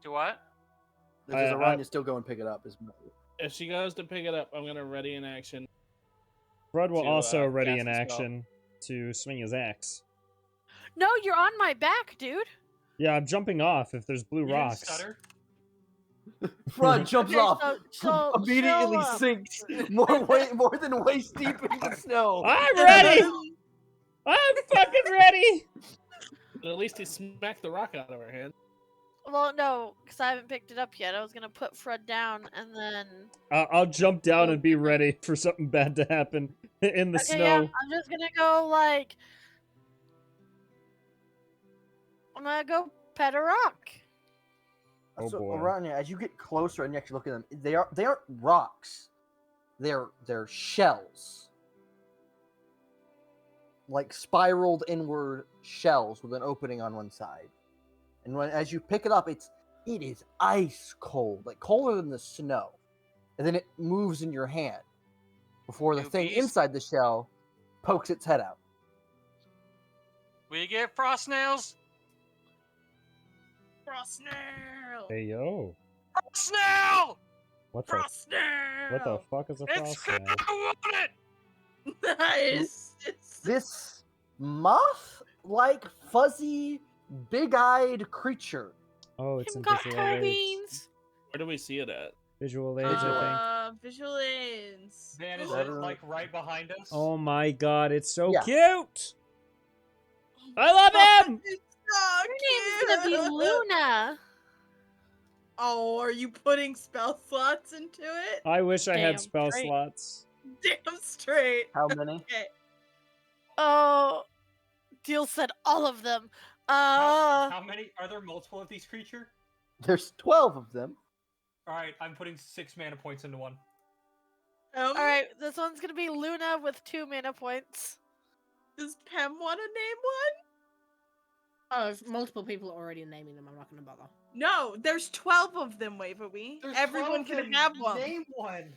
Do what? Does Orion still go and pick it up? If she goes to pick it up, I'm gonna ready in action. Fred will to, also ready cast in a spell. action to swing his axe. No, you're on my back, dude. Yeah, I'm jumping off if there's blue You didn't rocks. stutter. Front jumps Okay, off, so immediately show up. sinks more than waist deep in the snow. I'm ready! I'm fucking ready! But at least he smacked the rock out of her hand. Well, no, because I haven't picked it up yet. I was gonna put Fred down and then. I'll jump down and be ready for something bad to happen in the Okay, snow. yeah, I'm just gonna go like. I'm gonna go pet a rock. Oh, so boy. Aranya, as you get closer and you actually look at them, they aren't rocks. They're shells. Like spiraled inward shells with an opening on one side. And as you pick it up, it is ice cold, like colder than the snow. And then it moves in your hand before the You thing beast. inside the shell pokes its head out. We get frost snails. Frost snail! Hey, yo. Frost snail! What the, Frost snail! what the fuck is a It's frost good. snail? I want it. Nice! It's This moth-like, fuzzy, big-eyed creature. Oh, it's Him in got visual toe aids. beans. Where do we see it at? Visual aids, I think. Visual aids. Man, is That it is- like right behind us? Oh my god, it's so Yeah. cute! I love him! It's Her name's gonna be so cute! Luna. Oh, are you putting spell slots into it? I wish I had Damn spell straight. slots. Damn straight. How many? Okay. Oh, Deal said all of them. How many? Are there multiple of these creatures? There's 12 of them. Alright, I'm putting 6 mana points into one. All right, this one's gonna be Luna with 2 mana points. Does Pem want to name one? Oh, if multiple people are already naming them, I'm not going to bother. No, there's 12 of them, Waverly. There's Everyone 12 can of them. have one. Name one.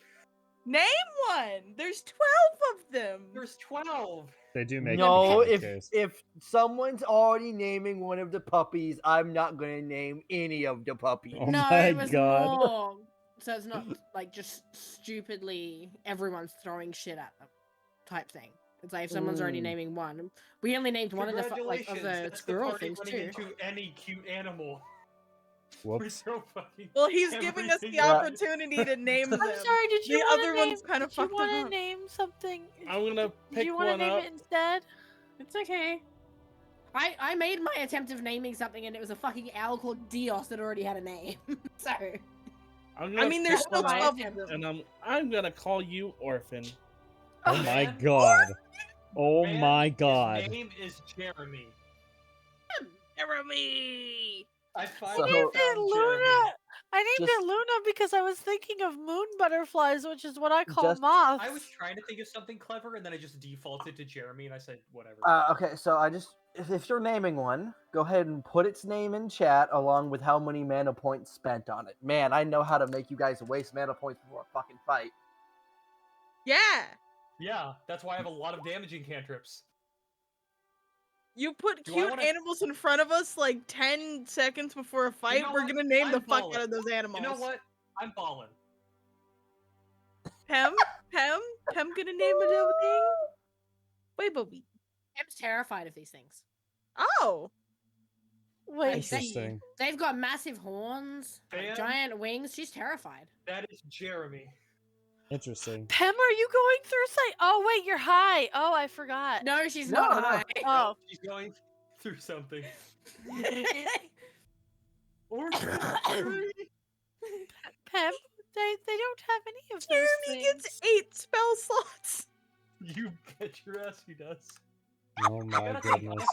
Name one. There's 12 of them. There's 12. They do make No, it in this case. if someone's already naming one of the puppies, I'm not going to name any of the puppies. Oh no, my it was god. more. So it's not like just stupidly everyone's throwing shit at them type thing. It's like if someone's already naming one. We only named one of the Congratulations. of the That's the squirrel party things running too. into any cute animal. We're Whoops. so fucking. Well, he's giving us the everything. opportunity to name them. I'm sorry. Did you The want other to name? one's kind of Did you fucked want up. to name something? I'm gonna Did pick you want to one name up. it instead? It's okay. I made my attempt of naming something and it was a fucking owl called Dios that already had a name. So I'm I gonna mean, there's pick still one up, 12 of attempt. them. and I'm gonna call you Orphan. Oh my Man. god. Oh Man, my god. His name is Jeremy. Jeremy! I So- finally named found it Luna. Jeremy. I named Just- it Luna because I was thinking of moon butterflies, which is what I call Just- moths. I was trying to think of something clever, and then I just defaulted to Jeremy, and I said whatever. Okay, so if you're naming one, go ahead and put its name in chat along with how many mana points spent on it. Man, I know how to make you guys waste mana points before a fucking fight. Yeah! Yeah, that's why I have a lot of damaging cantrips. You put Do I cute wanna- animals in front of us like 10 seconds before a fight, know we're what? gonna name I'm the fuck balling. out of those animals. You know what? I'm balling. Pem gonna name a little thing? Wait, but we. Pem's terrified of these things. Oh! Wait, Interesting. They've got massive horns, Pam? giant wings. She's terrified. That is Jeremy. Interesting. Pem, are you going through sight? Oh wait, you're high. Oh, I forgot. No, she's No, not no. high. Oh. She's going through something. Pem, they don't have any of those Jeremy things. gets 8 spell slots! You bet your ass he does. Oh I my gotta think, goodness.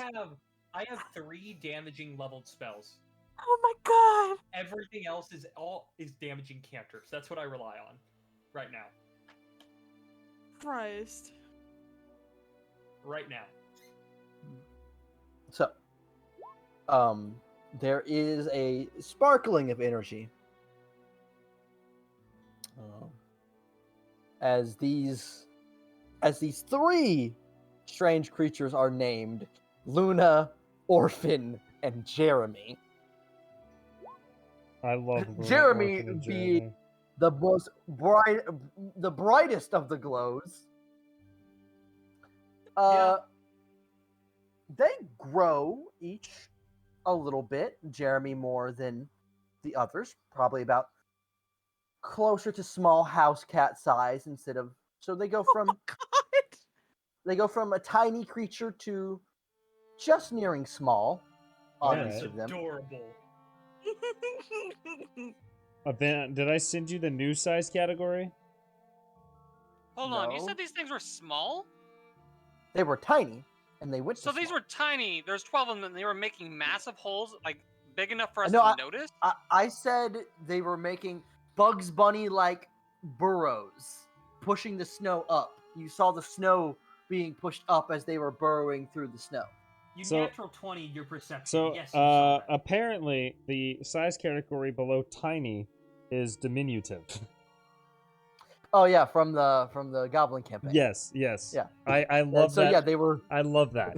I have 3 damaging leveled spells. Oh my god. Everything else is damaging cantrips. That's what I rely on right now. Christ. Right now. So, there is a sparkling of energy. As these 3 strange creatures are named Luna, Orphan, and Jeremy. I love Luna, Jeremy Orphan, and being Jeremy. the brightest of the glows. They grow each a little bit. Jeremy more than the others, probably about closer to small house cat size instead of. So they go from God! they go from a tiny creature to just nearing small on Alright. each of them. Adorable. Did I send you the new size category? Hold on, you No. said these things were small? They were tiny, and they went So to these small. were tiny. There's 12 of them, and they were making massive holes, like big enough for us No, to notice? I said they were making Bugs Bunny-like burrows, pushing the snow up. You saw the snow being pushed up as they were burrowing through the snow. You So- natural 20 your perception. So, Yes, you saw that. apparently, the size category below tiny is diminutive. Oh yeah, from the Goblin campaign. Yes, yes. Yeah. I love so that. yeah, they were. I love that.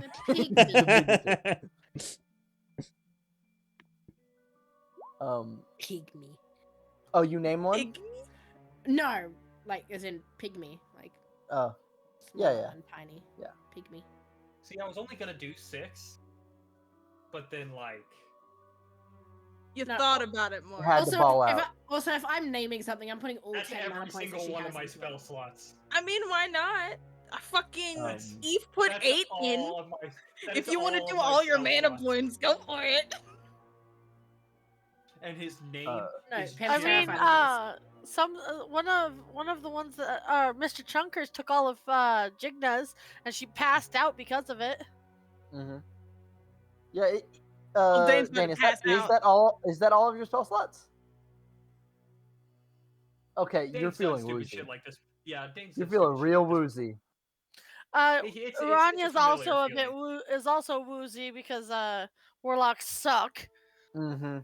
Pygmy. Oh, you name one? No, like as in pygmy, like Oh, small yeah. and tiny. Yeah. Pygmy. See, I was only gonna do 6, but then like You No. thought about it more. Had to ball out. If I'm naming something, I'm putting all that's 10 mana every points that single she one has of my into it. spell slots. I mean, why not? I fucking Um, Eve put That's 8 in. all of my- that If is you want to all do of my all your spell mana slots. points, go for it. And his name No, is Pam's I Fair mean, Fighters. one of the ones that Mr. Chunkers took all of Jigna's, and she passed out because of it. Mm-hmm. Yeah. Well, Dane's about Dane, to is pass that out. all? Is that all of your spell slots? Okay, Dane's you're done feeling stupid woozy. shit like this. Yeah, Dane's You're done feeling stupid shit real like this. woozy. It's a Ranya's familiar also a bit feeling. is also woozy because warlocks suck. Mm-hmm.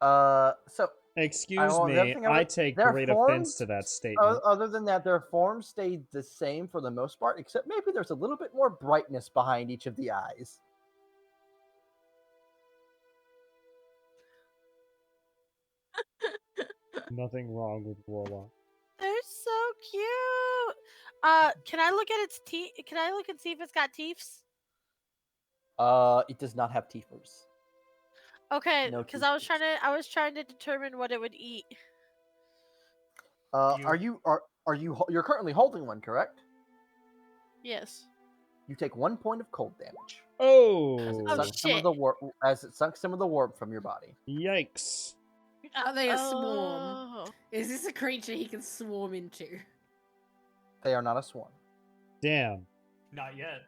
So Excuse the other me, thing I take their great forms, offense to that statement. Other than that, their forms stayed the same for the most part, except maybe there's a little bit more brightness behind each of the eyes. Nothing wrong with warlock. They're so cute. Can I look at its teeth? Can I look and see if it's got teeths? It does not have teethers. Okay, No because teethers. I was trying to determine what it would eat. You're currently holding one, correct? Yes. You take 1 point of cold damage. Oh, As it sucks some of the warp from your body. Yikes. Are they a swarm? Oh. Is this a creature he can swarm into? They are not a swarm. Damn. Not yet.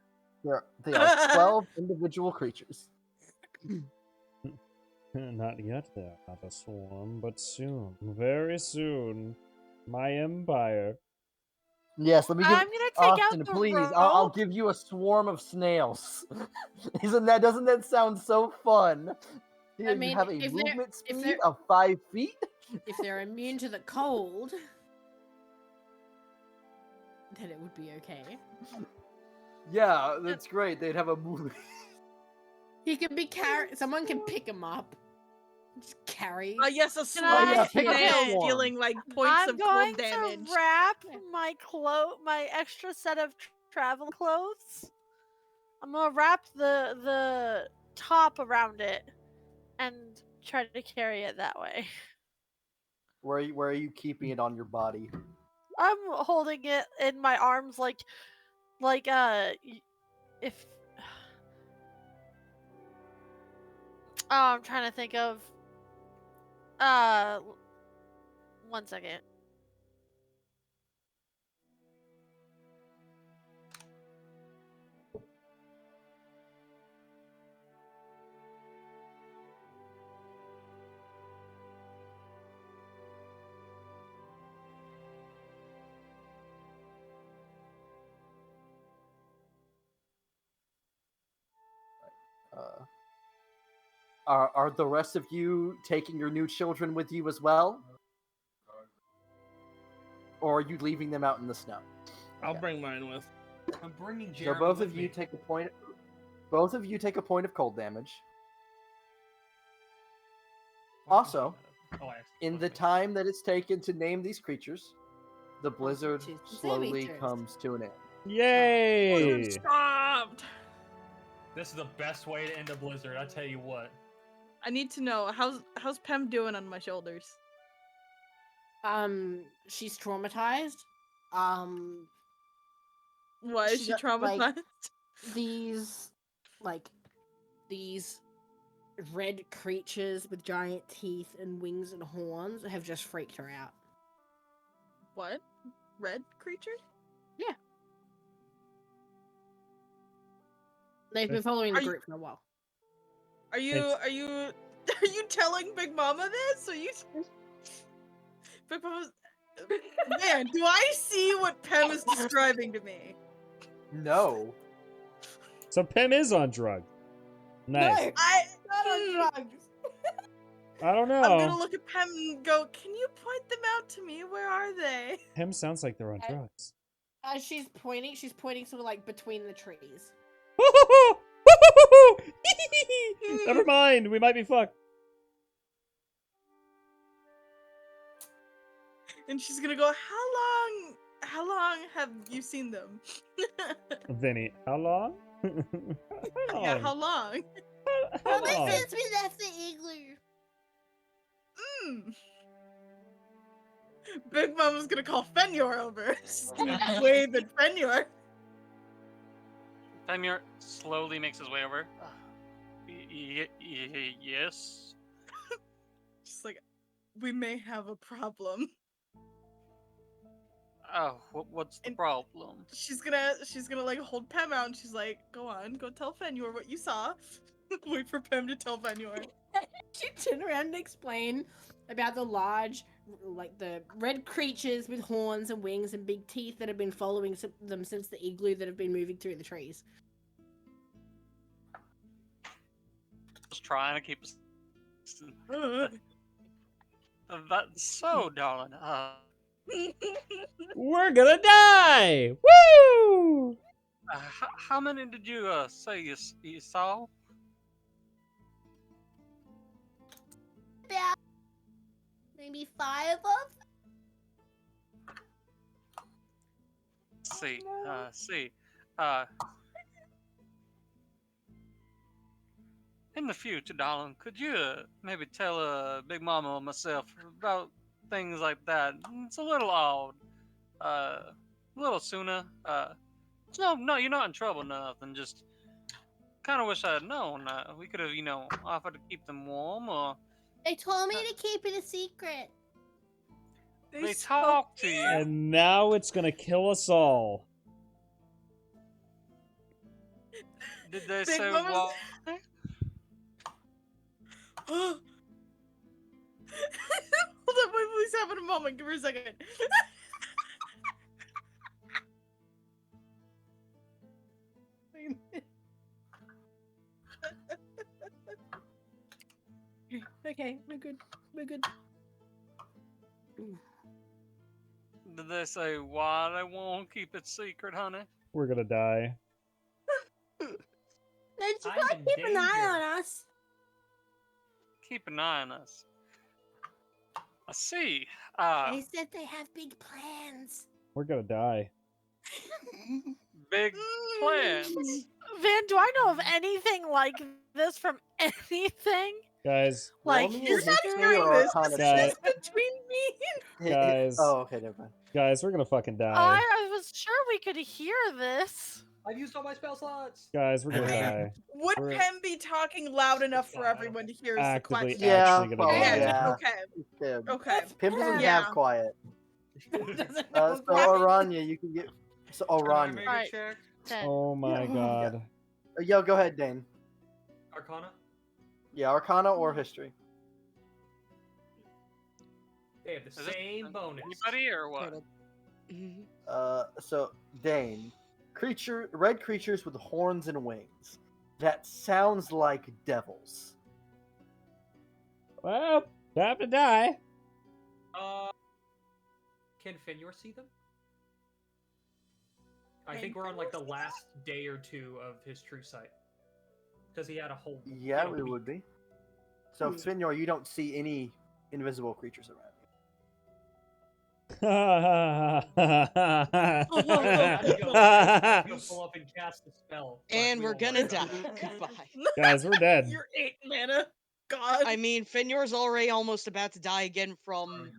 They are 12 individual creatures. Not yet, they're not a swarm, but soon, very soon, my empire. Yes, let me give I'm gonna take Austin, out the please. rope. I'll give you a swarm of snails. Doesn't that sound so fun? Here, I mean, you have a if they're- movement if speed they're- of 5 feet. If they're immune to the cold, then it would be okay. Yeah, that's great. They'd have a movie. He can be carried. Someone can pick him up. Just carry. Yes, a Can swarm I- of snails okay. dealing like points I'm of going cold damage. to wrap my extra set of travel clothes. I'm gonna wrap the top around it and try to carry it that way. Where are you keeping it on your body? I'm holding it in my arms like if I'm trying to think of 1 second. Are the rest of you taking your new children with you as well? Or are you leaving them out in the snow? I'll bring mine with. I'm bringing So Jeremy both with of you me. take a point. Both of you take a point of cold damage. Also, Oh, I in the time that it's taken to name these creatures, the blizzard two slowly centimeters. comes to an end. Yay! Stopped. This is the best way to end a blizzard. I tell you what. I need to know how's Pem doing on my shoulders? She's traumatized. Why is she She got, traumatized? like, these red creatures with giant teeth and wings and horns have just freaked her out. What? Red creatures? They've been following the Are you- group for a while. Are you telling Big Mama this? Are you Big Mama? Man, do I see what Pem is describing to me? No. So Pim is on drugs. Nice. No, not on drugs. I don't know. I'm gonna look at Pem and go, can you point them out to me? Where are they? Pim sounds like they're on drugs. As she's pointing sort of like between the trees. Never mind. We might be fucked. And she's gonna go, how long have you seen them? Vinny, how long? Yeah, how long? How long? Since we left the igloo. Big Mama's gonna call Fenyor over. She's gonna wave at Fenyor. Fenyor slowly makes his way over. Yes. She's like, we may have a problem. Oh, what's the problem? She's gonna like hold Pem out and she's like, go on, go tell Fenyor what you saw. Wait for Pem to tell Fenyor. She turned around and explained about the large, like the red creatures with horns and wings and big teeth that have been following them since the igloo that have been moving through the trees. Just trying to keep us. That's so, darling. We're gonna die! Woo! How many did you say you saw? About maybe 5 of them. See. In the future, darling, could you maybe tell Big Mama or myself about things like that? It's a little odd. A little sooner. No, you're not in trouble, nothing. Just kind of wish I had known. We could have, offered to keep them warm, or They told me to keep it a secret. they talk to you. And now it's gonna kill us all. Did they Big say Mama's- what? Hold up, wait, please have a moment. Give her a second. Okay, we're good. We're good. Did they say why they won't keep it secret, honey? We're gonna die. They just I'm gotta in keep an eye danger. on us. Keep an eye on us. I see. They said they have big plans. We're gonna die. Big plans. Vin, do I know of anything like this from anything? Guys, Like, Roll me a You're not history hearing or this. Arcana This is check. between me. Guys. Oh, okay, never mind. guys, we're gonna fucking die. I was sure we could hear this. I've used all my spell slots. Guys, we're gonna die. Would We're- Pem be talking loud enough for everyone to hear? Is the Actively, question. actually gonna probably, die. yeah. Okay. Okay. Okay. Pim doesn't Yeah. have quiet. Doesn't So know Aranya, you can get. So Can I Aranya. make Alright. a check? 10. Oh my Yeah. god. Yo, go ahead, Dane. Arcana? Yeah, Arcana or History. They have the Is it same bonus. Anybody or what? So Dane, red creatures with horns and wings. That sounds like devils. Well, time to die. Can Fenyor see them? I think we're on like the last day or two of his true sight. Because he had a whole. Yeah, we we would be. So Finyor, you don't see any invisible creatures around I'm gonna go pull up and cast a spell. but And we we're won't gonna worry die. about it. Goodbye. Guys, we're dead. You're 8 mana. God. I mean, Fenyor's already almost about to die again from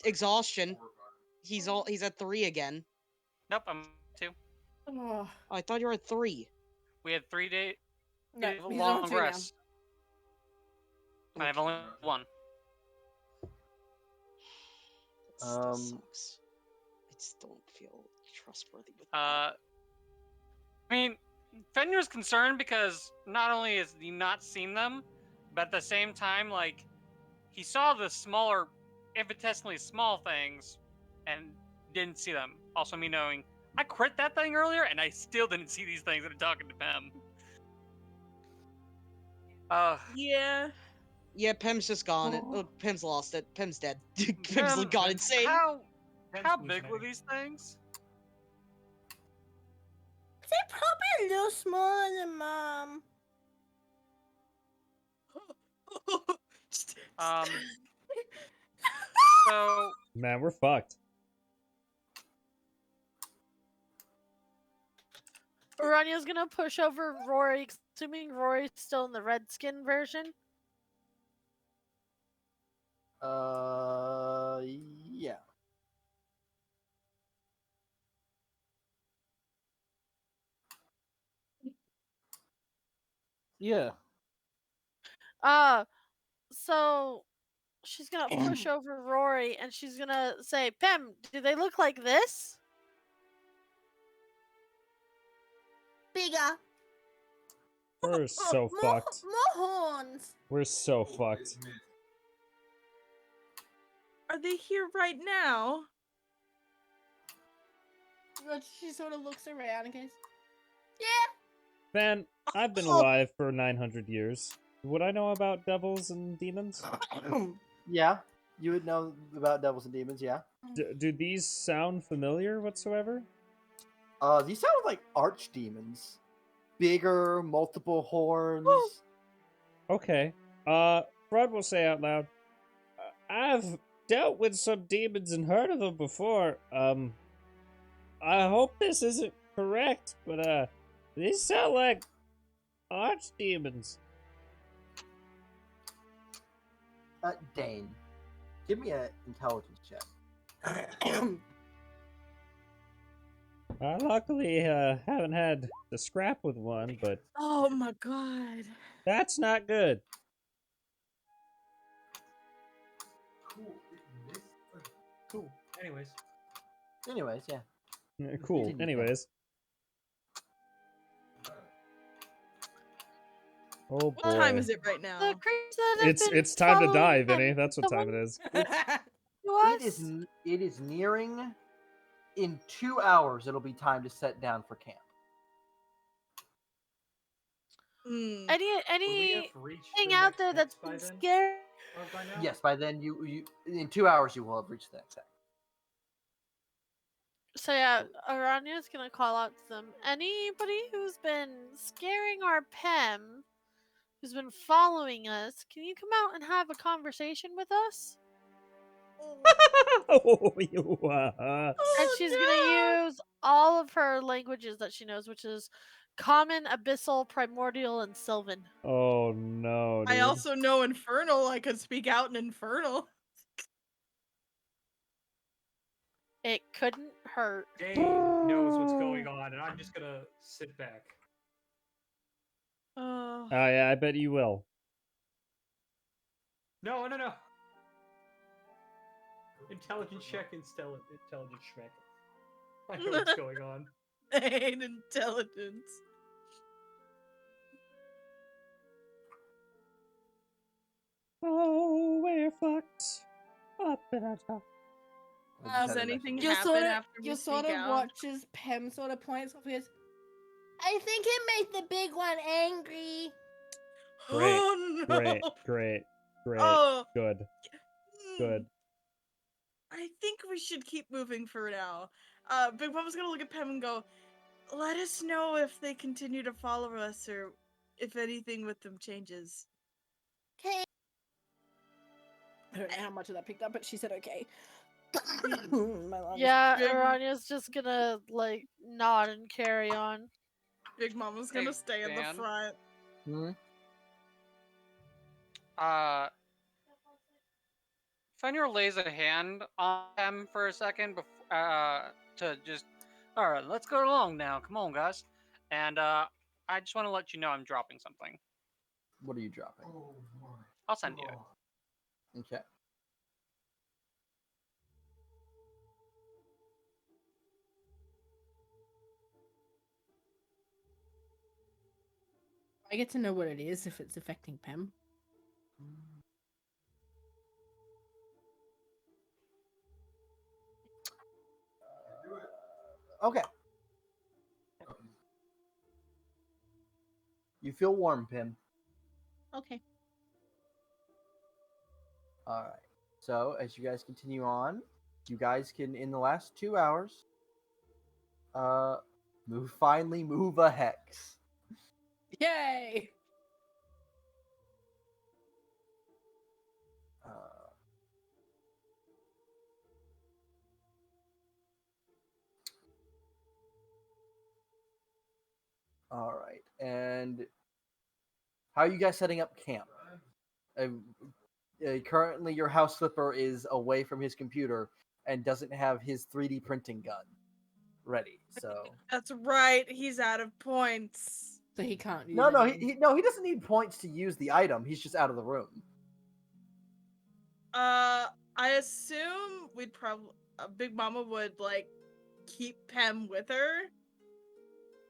exhaustion. He's at 3 again. Nope, I'm 2. Oh, I thought you were at 3. We had 3 days no, of he's on long 2 now. rest. I have only one. That still sucks. I just don't feel trustworthy with that. I mean, Fenrir's concerned because not only has he not seen them, but at the same time, like, he saw the smaller, infinitesimally small things and didn't see them. Also, me knowing I crit that thing earlier and I still didn't see these things that are talking to Pem. Yeah. Yeah, Pem's just gone. Pem's lost it. Pem's dead. Pem's Pem, gone insane. How big were these things? They're probably a little smaller than Mom. So Man, we're fucked. Aranya's gonna push over Rory, assuming Rory's still in the redskin version. Yeah. Yeah. So she's gonna push over Rory and she's gonna say, Pem, do they look like this? Bigger. We're so fucked. More horns. We're so fucked. Are they here right now? She sort of looks around and goes, Man, I've been alive for 900 years. Would I know about devils and demons? Yeah. You would know about devils and demons, yeah. Do these sound familiar whatsoever? These sound like archdemons. Bigger, multiple horns. Okay. Fred will say out loud, I've dealt with some demons and heard of them before. I hope this isn't correct, but, these sound like archdemons. Dane, give me an intelligence check. I luckily, haven't had to scrap with one, but Oh my god. that's not good. Cool. Anyways. Anyways, yeah. Cool. Continue, Anyways. Oh boy. What time is it right now? The creatures that have been It's time to die, following Vinny. them, That's what time someone it is. to us? It is nearing. In 2 hours, it'll be time to set down for camp. Hmm. Anything out there that's been scary? Yes, by then you in 2 hours you will have reached that set. So yeah, Aranya's gonna call out to them. Anybody who's been scaring our Pem, who's been following us, can you come out and have a conversation with us? And she's gonna use all of her languages that she knows, which is Common, Abyssal, Primordial, and Sylvan. Oh no, dude. I also know Infernal. I could speak out in Infernal. It couldn't hurt. Dane knows what's going on, and I'm just gonna sit back. Oh. Yeah, I bet you will. No. Intelligence check, intelligence check. I know what's going on. Ain't intelligence. Oh, we're fucked. Up in our top. Does anything You happen sort of, after we you speak sort of out? watches Pem sort of points off. He goes, I think it made the big one angry. Great, Oh, no. great. Oh. Good. Good. I think we should keep moving for now. Big Mama's gonna look at Pem and go, let us know if they continue to follow us or if anything with them changes. Okay. I don't know how much of that picked up, but she said okay. My lungs. Yeah, Big- Aranya's just gonna like nod and carry on. Big Mama's gonna Hey, stay in the Dan. front. Fenrir lays a hand on him for a second to just, all right, let's go along now. Come on, guys. And I just want to let you know I'm dropping something. What are you dropping? I'll send you it. Okay. I get to know what it is if it's affecting Pem. Okay. You feel warm, Pim. Okay. All right. So as you guys continue on, you guys can, in the last 2 hours, finally move a hex. Yay! All right. And how are you guys setting up camp? Currently, your house flipper is away from his computer and doesn't have his 3D printing gun ready. So That's right. He's out of points. So he can't use no, anything. he doesn't need points to use the item. He's just out of the room. I assume we'd probably Big Mama would like keep Pem with her.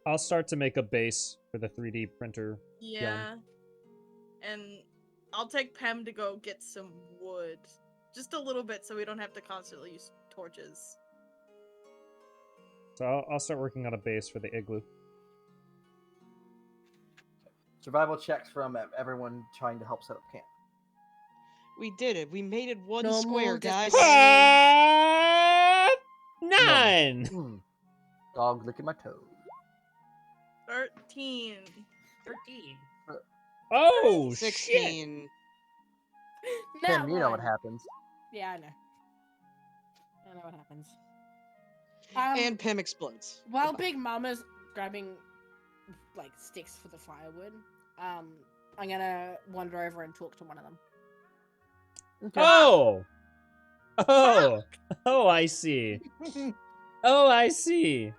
I'll start to make a base for the 3D printer. Yeah. And I'll take Pem to go get some wood. Just a little bit so we don't have to constantly use torches. So I'll start working on a base for the igloo. Survival checks from everyone trying to help set up camp. We did it. We made it one Normal square, guys. Nine! Dog licking my toes. 13. 13. Oh, 16. Pim, you know what happens. Yeah, I know. I know what happens. And Pim explodes. While Goodbye. Big Mama's grabbing like sticks for the firewood, I'm gonna wander over and talk to one of them. Oh! Oh! Oh, I see. Oh, I see.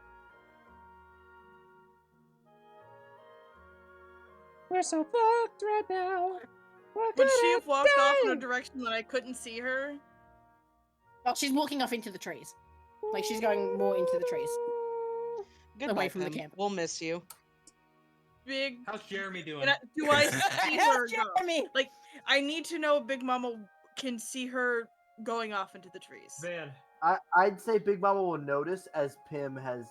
We're so fucked right now. Would she have walked off in a direction that I couldn't see her? Oh, she's walking off into the trees. Like she's going more into the trees. Goodbye, away from the Pim. camp. We'll miss you. Big. How's Jeremy doing? Do I see her go? Jeremy! Like, I need to know if Big Mama can see her going off into the trees. Man. I'd say Big Mama will notice as Pim has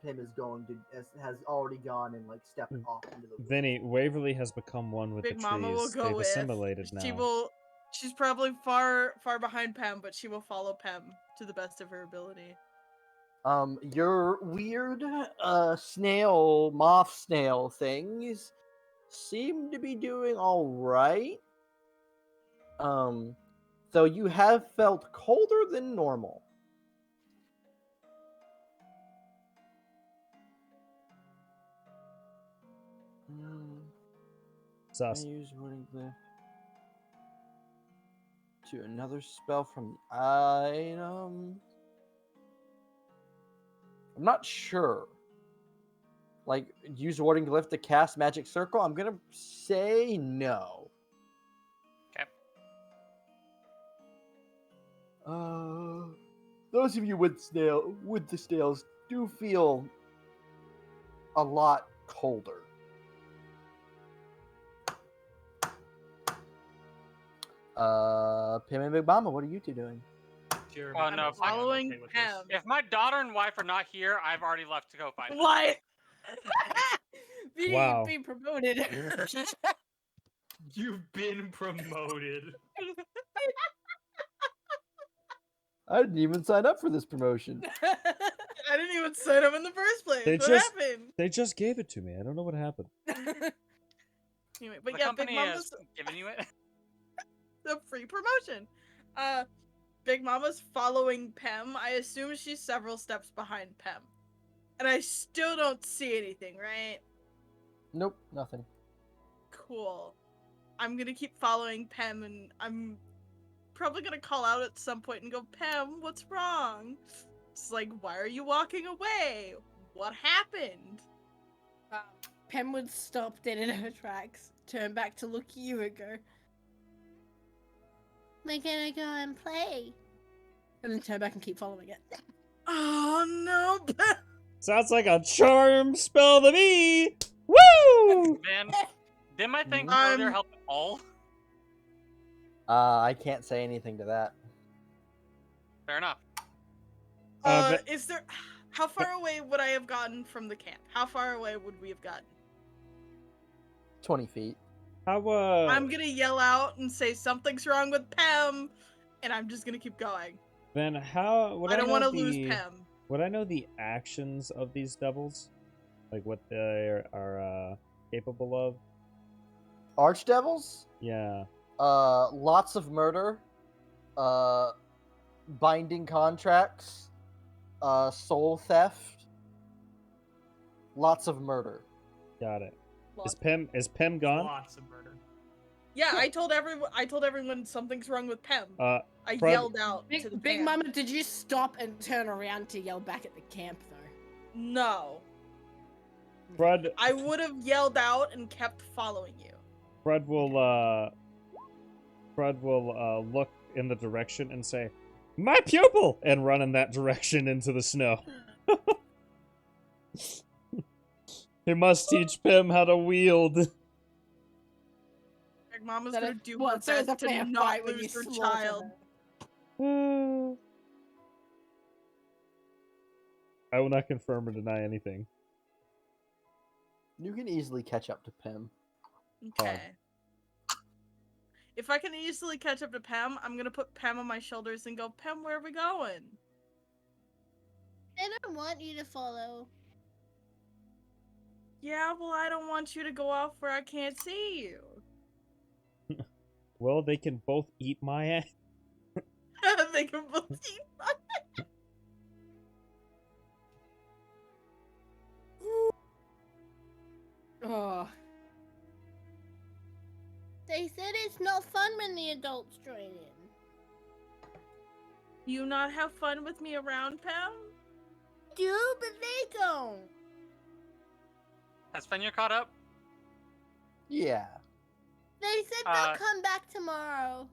Pim is going to has already gone and like stepped off into the woods. Vinny, Waverly has become one with Big the Mama will trees. go They've with. assimilated now. She will. She's probably far behind Pem, but she will follow Pem to the best of her ability. Your weird moth snail things seem to be doing all right. Though you have felt colder than normal. Sus. I use wording glyph to another spell from the item. I'm not sure. Like, use warding glyph to cast magic circle? I'm gonna say no. Okay. Those of you with the snails do feel a lot colder. Pim and Big Mama, what are you two doing? Jeremy. Oh no! Following okay with this. Pem. If my daughter and wife are not here, I've already left to go find them. What? Wow. Being promoted. You've been promoted. I didn't even sign up for this promotion. I didn't even sign up in the first place. They What just- happened? They just gave it to me. I don't know what happened. Anyway, but The yeah, Big company has Mama's given you it. the free promotion. Big Mama's following Pem. I assume she's several steps behind Pem. And I still don't see anything, right? Nope, nothing. Cool. I'm gonna keep following Pem, and I'm probably gonna call out at some point and go, Pem, what's wrong? It's like, why are you walking away? What happened? Pem would stop dead in her tracks, turn back to look at you and go, "We're gonna go and play," and then turn back and keep following it. Oh no! Sounds like a charm spell to me. Woo! Man, did my thing Mhm. earlier help at all? I can't say anything to that. Fair enough. Is there? How far away would I have gotten from the camp? How far away would we have gotten? 20 feet. How I'm gonna yell out and say something's wrong with Pem, and I'm just gonna keep going. then how would I don't want to know lose the Pem. would I know the actions of these devils? Like what they are capable of? Archdevils? Yeah. Lots of murder. Binding contracts. Soul theft. Lots of murder. Got it. Lots- Is Pim gone? Lots of murder. Yeah, I told everyone something's wrong with Pem. I Fred- yelled out to the Big camp. Mama, did you stop and turn around to yell back at the camp though? No. Fred I would have yelled out and kept following you. Fred will look in the direction and say, "My pupil!" and run in that direction into the snow. He must teach Pim how to wield. Big Mama's That gonna is- do what, her so it's best a to fair not fight when you lose her slaughter child. her. I will not confirm or deny anything. You can easily catch up to Pim. Okay. If I can easily catch up to Pem, I'm gonna put Pem on my shoulders and go, Pem, where are we going? I don't want you to follow. Yeah, well, I don't want you to go off where I can't see you. Well, they can both eat my ass. They can both eat my Oh. They said it's not fun when the adults join in. You not have fun with me around, Pem? Do, but they don't. Has Fenrir caught up? Yeah. They said they'll come back tomorrow.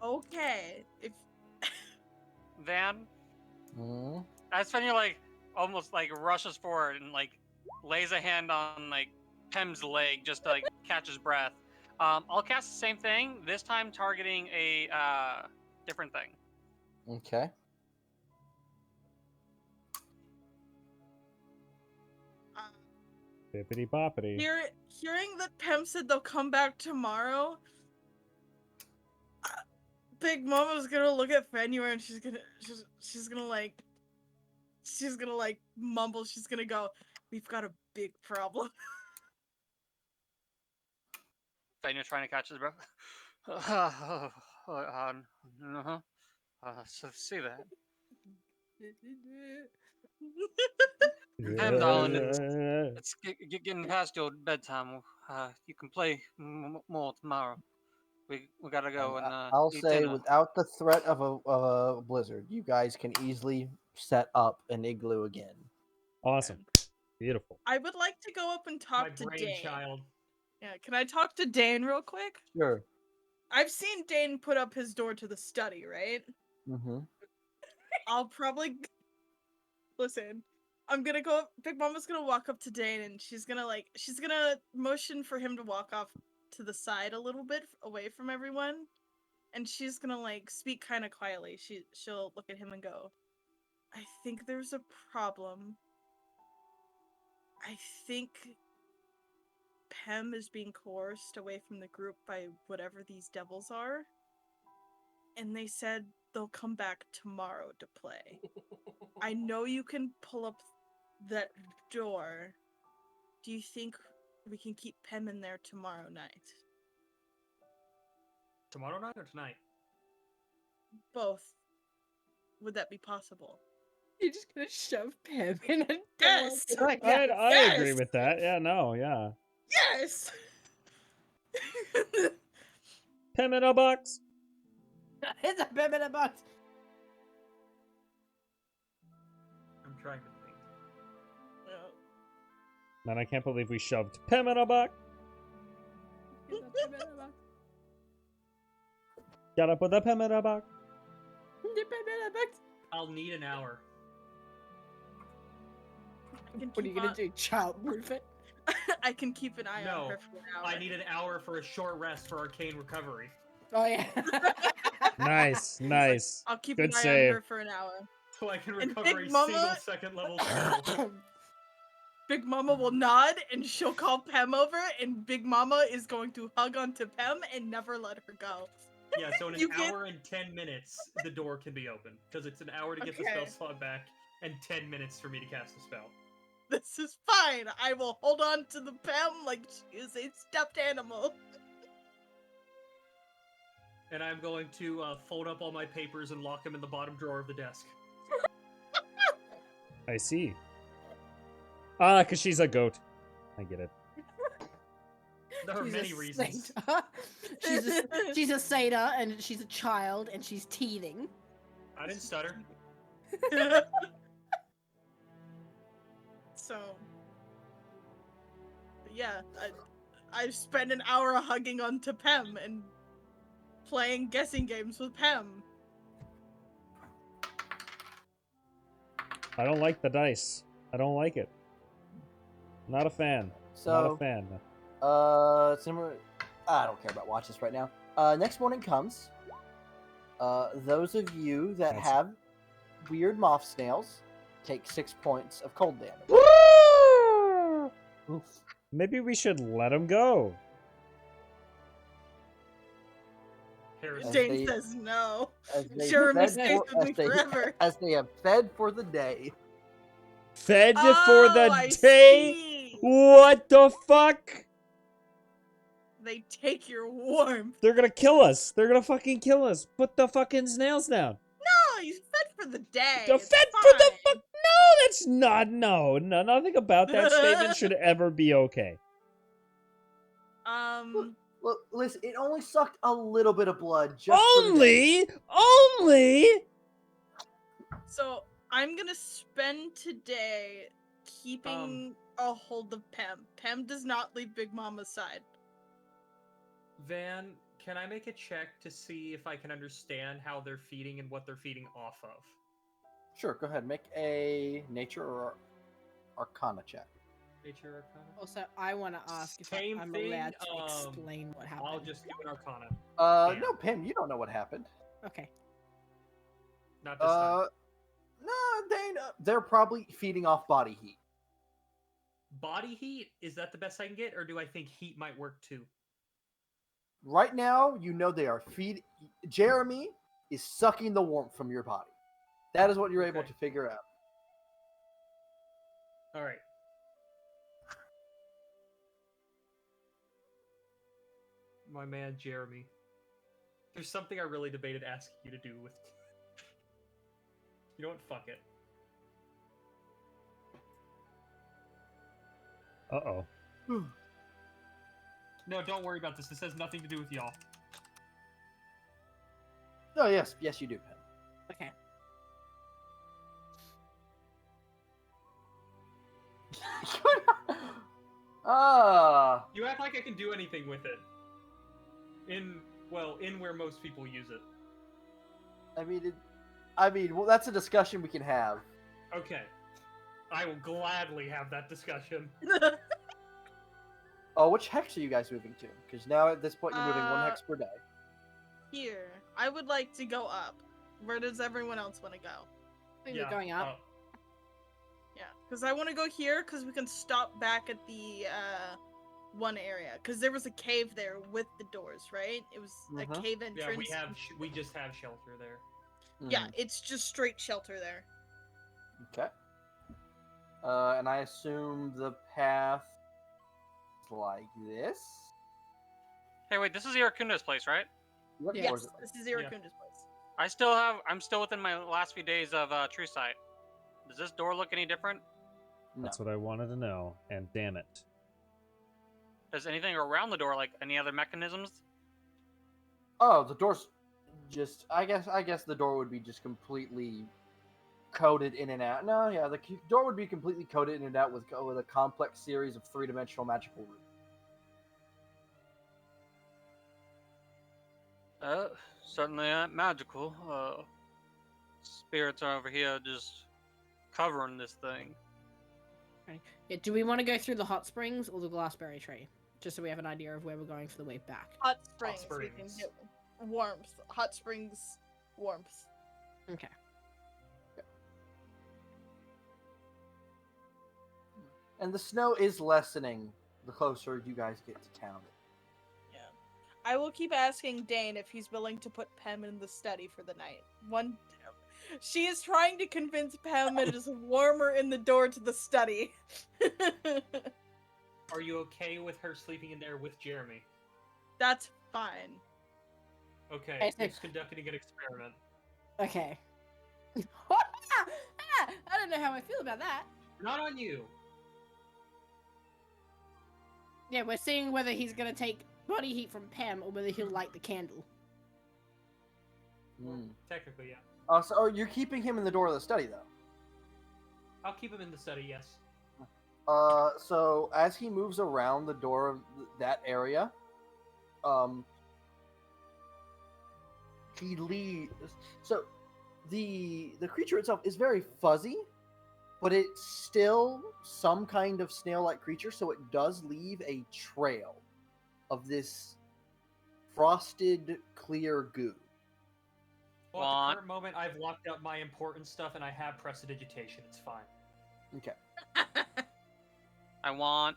Okay. If Van, Mm-hmm. as Fenrir almost rushes forward and lays a hand on Pem's leg just to catch his breath. I'll cast the same thing, this time targeting a different thing. Okay. Bippity boppity. hearing that Pem said they'll come back tomorrow, Big Mama's gonna look at Fenrir and she's gonna mumble. She's gonna go, "We've got a big problem." Fenrir trying to catch his breath. So see that. Pam, darling, it's getting past your bedtime. You can play more tomorrow. We gotta go and I'll eat say, dinner. without the threat of a blizzard, you guys can easily set up an igloo again. Awesome. Beautiful. I would like to go up and talk My to brain Dane. child. Yeah, can I talk to Dane real quick? Sure. I've seen Dane put up his door to the study, right? Mm-hmm. I'll probably listen. I'm gonna go up. Big Mama's gonna walk up to Dane and she's gonna motion for him to walk off to the side a little bit away from everyone. And she's gonna speak kind of quietly. She'll look at him and go, I think there's a problem. I think Pem is being coerced away from the group by whatever these devils are. And they said they'll come back tomorrow to play. I know you can pull up that door. Do you think we can keep Pem in there tomorrow night? Tomorrow night or tonight? Both. Would that be possible? You're just gonna shove Pam in a door. Yes! Like, I Yes! agree with that. Yeah, no, yeah. Yes! Pim in a box. It's a Pam in a box. I'm trying to think. Man, I can't believe we shoved Pem in a box. Gotta put the Pem in a box. I'll need an hour. What are you gonna do? Childproof it? I can keep an eye on No, her for an hour. I need an hour for a short rest for arcane recovery. Oh yeah. Nice, nice. I'll keep Good an eye save. on her for an hour. So I can And recover Big a Mama- single second level spell. Big Mama will nod and she'll call Pem over, and Big Mama is going to hug onto Pem and never let her go. Yeah, so in an You get- hour and 10 minutes, the door can be open. Because it's an hour to get the spell Okay. slot back, and 10 minutes for me to cast the spell. This is fine. I will hold on to the Pem like she is a stuffed animal. And I'm going to fold up all my papers and lock them in the bottom drawer of the desk. I see. Ah, because she's a goat. I get it. There are She's many a reasons. satyr. she's a satyr and she's a child and she's teething. I didn't stutter. So, yeah, I spent an hour hugging onto Pem and playing guessing games with Pem. I don't like the dice. I don't like it. Not a fan. Not a So, fan. similar. I don't care about watches right now. Next morning comes. Those of you that That's- have weird moth snails take 6 points of cold damage. Oof. Maybe we should let him go. Heresy. Dane they- says no. As they Jeremy fed stays for- with me as they- forever. As they have fed for the day. Fed for the I day? see. What the fuck? They take your warmth. They're gonna kill us. They're gonna fucking kill us. Put the fucking snails down. No, you fed for the day. The It's fed for the fine. fuck. No, that's not. No, nothing about that statement should ever be okay. Look, listen, it only sucked a little bit of blood. Just for the day. Only. So I'm gonna spend today keeping a hold of Pem. Pem does not leave Big Mama's side. Van, can I make a check to see if I can understand how they're feeding and what they're feeding off of? Sure, go ahead. Make a nature or arcana check. Nature Arcana? Also, I want to ask if Same I'm thing, allowed to explain what happened. I'll just do an Arcana. Yeah. No, Pim, you don't know what happened. Okay. Not this time. No, they're probably feeding off body heat. Body heat? Is that the best I can get, or do I think heat might work too? Right now, you know they are Jeremy is sucking the warmth from your body. That is what you're able Okay. to figure out. All right. My man Jeremy. There's something I really debated asking you to do with. You know what? Fuck it. Uh-oh. No, don't worry about this. This has nothing to do with y'all. Oh, yes, you do, Pim. Okay. You act like I can do anything with it. In where most people use it. Well, that's a discussion we can have. Okay. I will gladly have that discussion. Oh, which hex are you guys moving to? Because now at this point you're moving one hex per day. Here, I would like to go up. Where does everyone else want to go? I think we're going up. Yeah, because I want to go here because we can stop back at the one area. Because there was a cave there with the doors, right? It was a cave entrance. Yeah, we just have shelter there. Yeah, it's just straight shelter there. Okay. And I assume the path is like this. Hey, wait, this is Irakunda's place, right? What Yes, or is it like- this is Irakunda's place. I'm still within my last few days of True Sight. Does this door look any different? No. That's what I wanted to know. And damn it. Does anything around the door, like any other mechanisms? Oh, the door's just. I guess the door would be just completely coated in and out. No, yeah, the door would be completely coated in and out with a complex series of three-dimensional magical runes. Certainly ain't magical. Spirits are over here just covering this thing. Okay. Yeah, do we want to go through the hot springs or the glassberry tree? Just so we have an idea of where we're going for the way back. Hot springs. We can springs. get warmth. Hot springs, warmth. Okay. And the snow is lessening the closer you guys get to town. Yeah. I will keep asking Dane if he's willing to put Pem in the study for the night. She is trying to convince Pem it is warmer in the door to the study. Are you okay with her sleeping in there with Jeremy? That's fine. Okay, it's conducting an experiment. Okay. I don't know how I feel about that. Not on you. Yeah, we're seeing whether he's gonna take body heat from Pam or whether he'll light the candle. Technically, yeah. So you're keeping him in the door of the study, though? I'll keep him in the study, yes. So as he moves around the door of that area, he leaves. So the creature itself is very fuzzy, but it's still some kind of snail-like creature, so it does leave a trail of this frosted, clear goo. Well, at the current moment, I've locked up my important stuff and I have prestidigitation. It's fine. Okay. I want.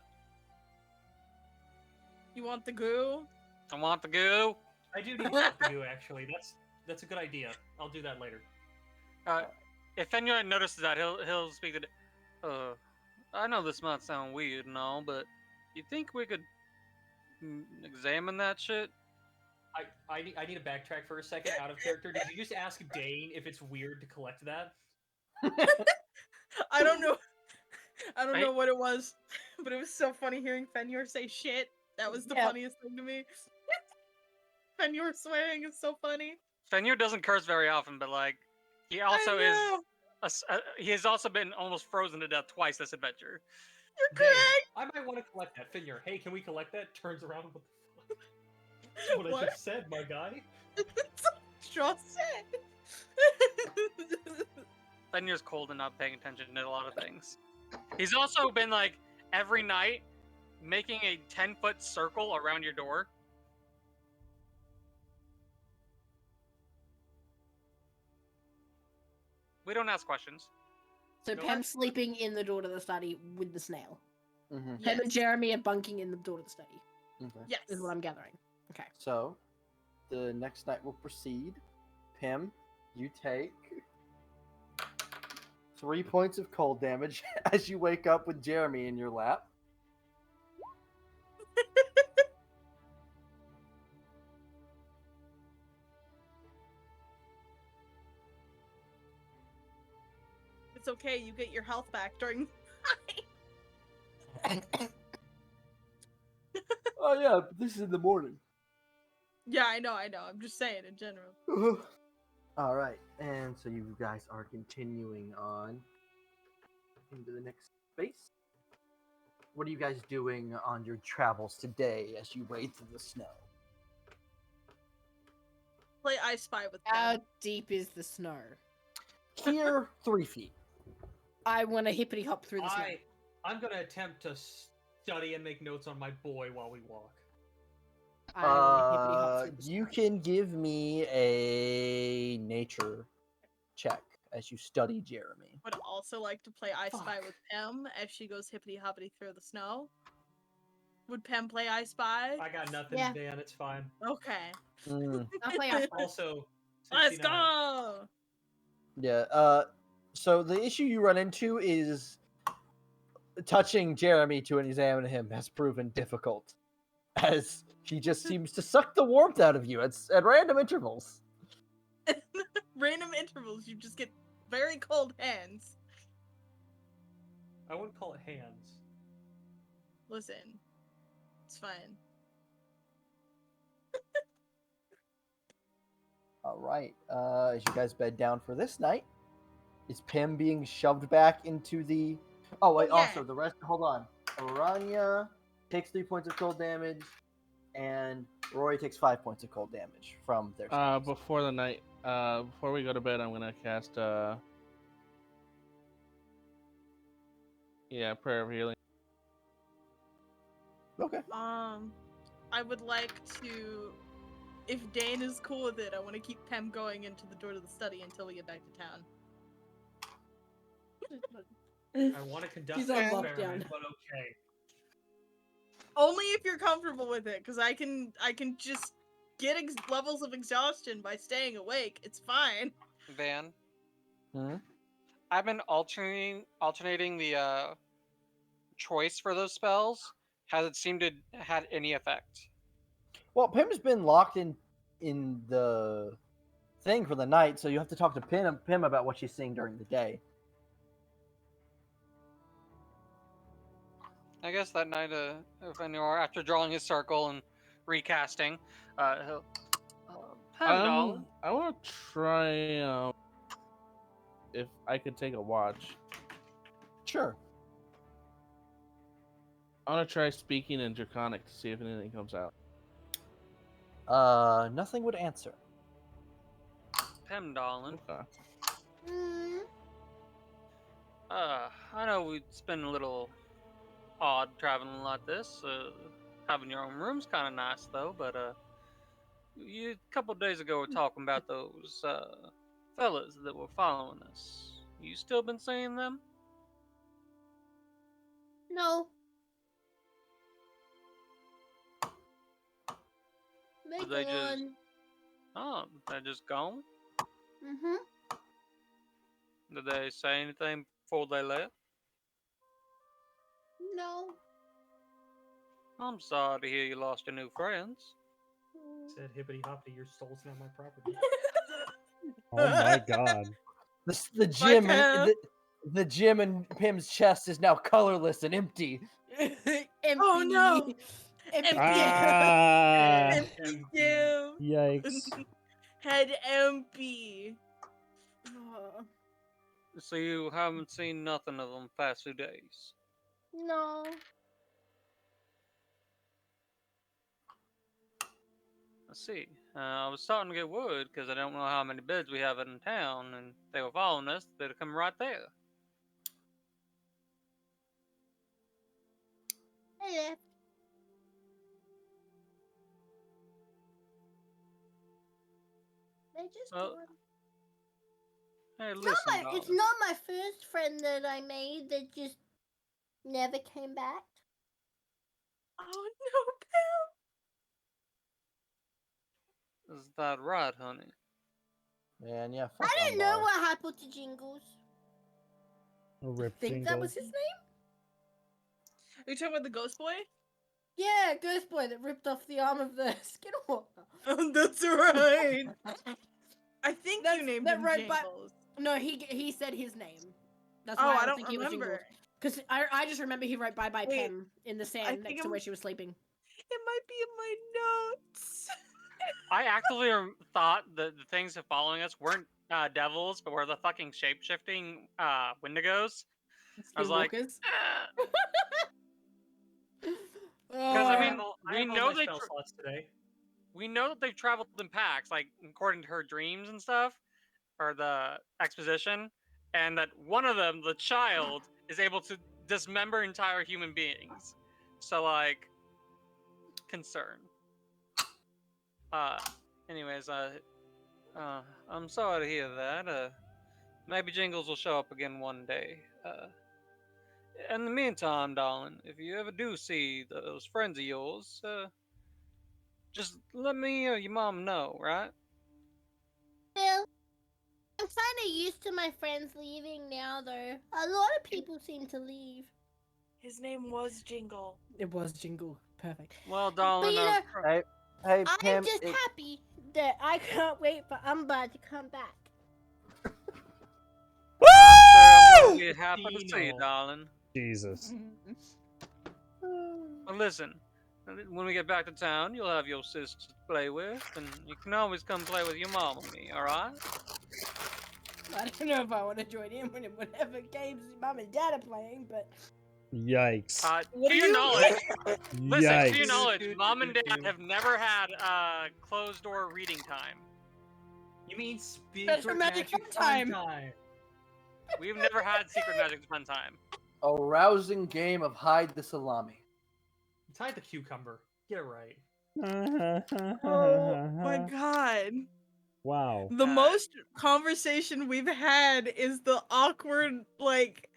You want the goo? I want the goo. I do need the goo, actually. That's a good idea. I'll do that later. If Fenrir notices that, he'll speak to. I know this might sound weird and all, but you think we could examine that shit? I need to backtrack for a second out of character. Did you just ask Dane if it's weird to collect that? I don't know. I don't know what it was, but it was so funny hearing Fenrir say shit. That was the funniest thing to me. Fenrir swearing is so funny. Fenrir doesn't curse very often, but like, he also he has also been almost frozen to death twice this adventure. You're correct. I might want to collect that. Fenrir, hey, can we collect that? Turns around. What the fuck? That's what I just said, my guy. Just said. Fenrir's cold and not paying attention to a lot of things. He's also been like every night making a 10-foot circle around your door. We don't ask questions. So Pam's sleeping in the door to the study with the snail. Mm-hmm. Pam and Jeremy are bunking in the door to the study. Okay. Yes. Is what I'm gathering. Okay. So, the next night will proceed. Pim, you take 3 points of cold damage as you wake up with Jeremy in your lap. It's okay, you get your health back during Oh yeah, but this is in the morning. Yeah, I know. I'm just saying in general. Alright, and so you guys are continuing on into the next space. What are you guys doing on your travels today as you wade through the snow? Play I Spy with How Pam. deep is the snow? Here, 3 feet. I want to hippity hop through the snow. I'm gonna attempt to study and make notes on my boy while we walk. You can give me a nature check as you study Jeremy. Would also like to play I Spy with Pam as she goes hippity hoppity through the snow. Would Pam play I Spy? I got nothing, Yeah. Dan. It's fine. Okay. I'll play I Spy. Also, Let's 69. go! Yeah, so the issue you run into is touching Jeremy to examine him has proven difficult, as he just seems to suck the warmth out of you at random intervals. Random intervals, you just get very cold hands. I wouldn't call it hands. Listen, it's fine. All right, as you guys bed down for this night, Is Pim being shoved back into the? Oh wait. Yeah. Also, the rest. Hold on. Aranya takes 3 points of cold damage, and Rory takes 5 points of cold damage from their. Before the night, before we go to bed, I'm gonna cast prayer of healing. Okay. I would like to, if Dane is cool with it, I want to keep Pem going into the door to the study until we get back to town. I want to conduct He's an on experiment, lockdown. but okay. Only if you're comfortable with it, because I can just get levels of exhaustion by staying awake. It's fine. Van. Hmm? I've been alternating the choice for those spells. Has it seemed to had any effect? Well, Pim's been locked in the thing for the night, so you have to talk to Pim about what she's seeing during the day. I guess that night, if I know, after drawing his circle and recasting, he'll. Pendle. I want to try if I could take a watch. Sure. I want to try speaking in Draconic to see if anything comes out. Nothing would answer. Darling. Okay. I know it's been a little odd traveling like this. Having your own room's kind of nice though, but you a couple days ago were talking about those fellas that were following us. You still been seeing them? No. Did they just? Oh, they're just gone. Mm-hmm. Did they say anything before they left? No. I'm sorry to hear you lost your new friends. Said hippity hoppity, your soul's not my property. Oh my god. The gym, the gym in Pim's chest is now colorless and empty. Empty. Oh no! Empty. Empty gym. Yikes. Head empty. So you haven't seen nothing of them past 2 days? No. I see. I was starting to get worried because I don't know how many beds we have in town, and they were following us. They'd come right there. I left. They just gone. Hey, listen, It's not my first friend that I made that just never came back. Oh no, Pam! Is that right, honey? Man, yeah. I don't know what happened to Jingles. Rip Think Jingles. that was his name? Are you talking about the ghost boy? Yeah, Ghost Boy that ripped off the arm of the Skinwalker. That's right. I think you named him right, Jingles. No, he said his name. That's Oh, why I don't think he was remember. Because I just remember he wrote bye-bye Wait, Pim in the sand next to where she was sleeping. It might be in my notes. I actively thought that the things following us weren't devils, but were the fucking shape-shifting Wendigos. I was like, because I mean, we know they today. We know that they've traveled in packs, like according to her dreams and stuff, or the exposition, and that one of them, the child, is able to dismember entire human beings. So, like, concern. Anyways, I'm sorry to hear that. Maybe Jingles will show up again one day. In the meantime, darling, if you ever do see those friends of yours, just let me or your mom know, right? Well, I'm kind of used to my friends leaving now, though. A lot of people seem to leave. His name was Jingle. It was Jingle. Perfect. Well, darling, hey, I'm Pam, just happy that I can't wait for Umbar to come back. I'm sure I'm happy to see you, darling. Jesus. Well, listen, when we get back to town, you'll have your sister to play with, and you can always come play with your mom and me, alright? I don't know if I want to join in with whatever games mum and dad are playing, but Yikes. To your knowledge, listen, to your Yikes. knowledge, mom and dad have never had closed door reading time. You mean Special secret magic magic fun fun time? We've never had secret magic fun time. A rousing game of hide the salami. It's hide the cucumber. Get it right. Oh my god. Wow. The most conversation we've had is the awkward, like,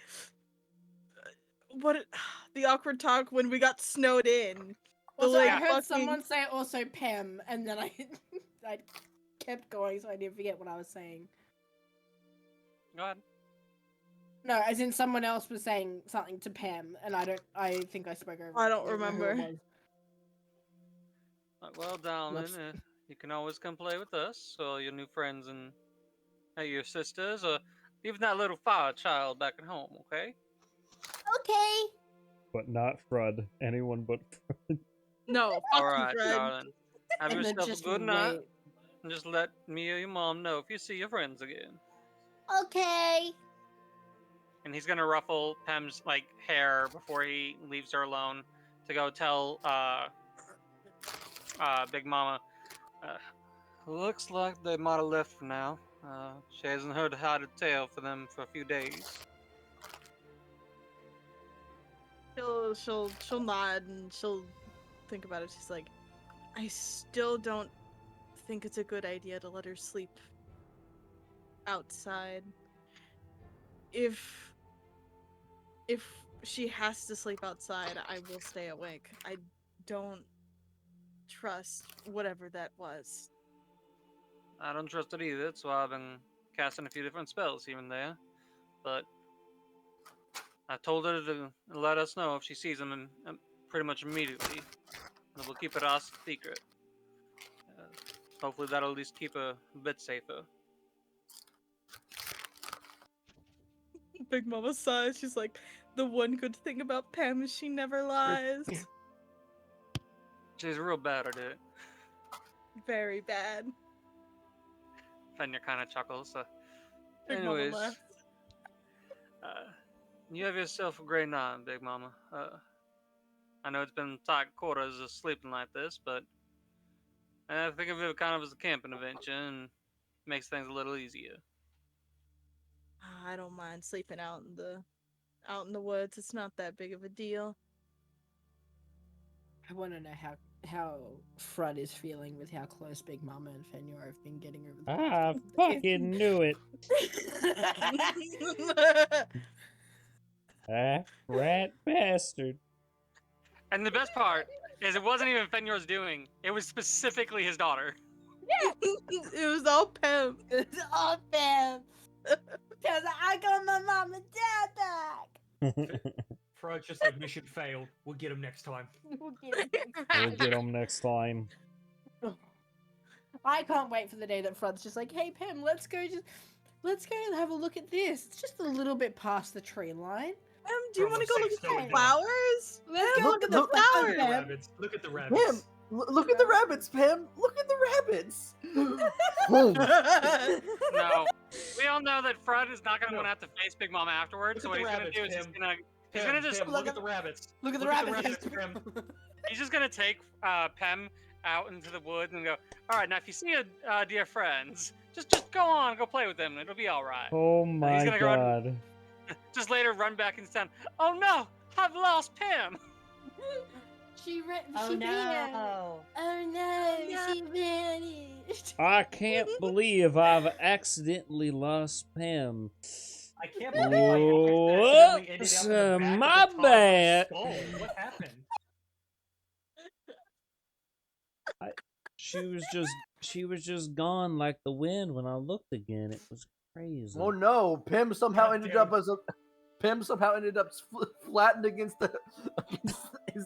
the awkward talk when we got snowed in. also, like, I heard fucking- someone say also Pam, and then I kept going, so I didn't forget what I was saying. Go ahead. No, as in someone else was saying something to Pam, and I think I spoke over. I don't know who it remember. was. Well, darling, Whoops. you can always come play with us, or your new friends and your sisters, or even that little fire child back at home, okay? Okay. But not Frud. Anyone but Frud. No, fuck All you, right, Fred. darling. Have And then yourself a just good night, wait. and just let me or your mom know if you see your friends again. Okay. And he's gonna ruffle Pem's hair before he leaves her alone to go tell Big Mama. Looks like they might have left for now. She hasn't heard how to tale for them for a few days. She'll nod and she'll think about it. She's like, I still don't think it's a good idea to let her sleep outside. If she has to sleep outside, I will stay awake. I don't trust whatever that was. I don't trust it either, so I've been casting a few different spells here and there. But I told her to let us know if she sees them pretty much immediately. And we'll keep it our secret. Hopefully that'll at least keep her a bit safer. Big Mama sighs. She's like, the one good thing about Pam is she never lies. She's real bad at it. Very bad. Fenrir kind of chuckles. Big Mama Anyways, laughs. you have yourself a great night, Big Mama. I know it's been tight quarters of sleeping like this, but I think of it kind of as a camping adventure and makes things a little easier. I don't mind sleeping out in the woods. It's not that big of a deal. I want to know how Frud is feeling with how close Big Mama and Fenrir have been getting over the past I couple days. fucking knew it. Rat bastard. And the best part is it wasn't even Fenrir's doing. It was specifically his daughter. It was all Pam. It's all Pam. Because I got my mom and dad back. Frod's just like, mission failed. We'll get him next time. We'll get We'll get them next time. I can't wait for the day that Frod's just like, hey Pam, let's go and have a look at this. It's just a little bit past the tree line. Do you want to go look at the flowers? Let's go look at the Look flowers. at the Rabbits. Look at the rabbits. Pam, look at the rabbits, Pam. Look at the rabbits. No. We all know that Fred is not going to want to have to face Big Mama afterwards, so Look what at he's the going to do is rabbits, he's going to just... Pam, look at the rabbits. Look at the Look at the rabbits. Pam. He's just going to take Pem out into the woods and go, all right, now if you see a dear friends, just go on, go play with them. It'll be all right. Oh my gonna go on- god. Just later run back into town. Oh no, I've lost Pam. She vanished. Oh no. Oh no, she vanished. I can't believe I've accidentally lost Pam. I can't believe I accidentally ended Whoops, up in the back my of the bad. skull. What happened? She was just gone like the wind when I looked again. It was crazy. Oh no, Pim somehow ended Goddamn. up flattened against the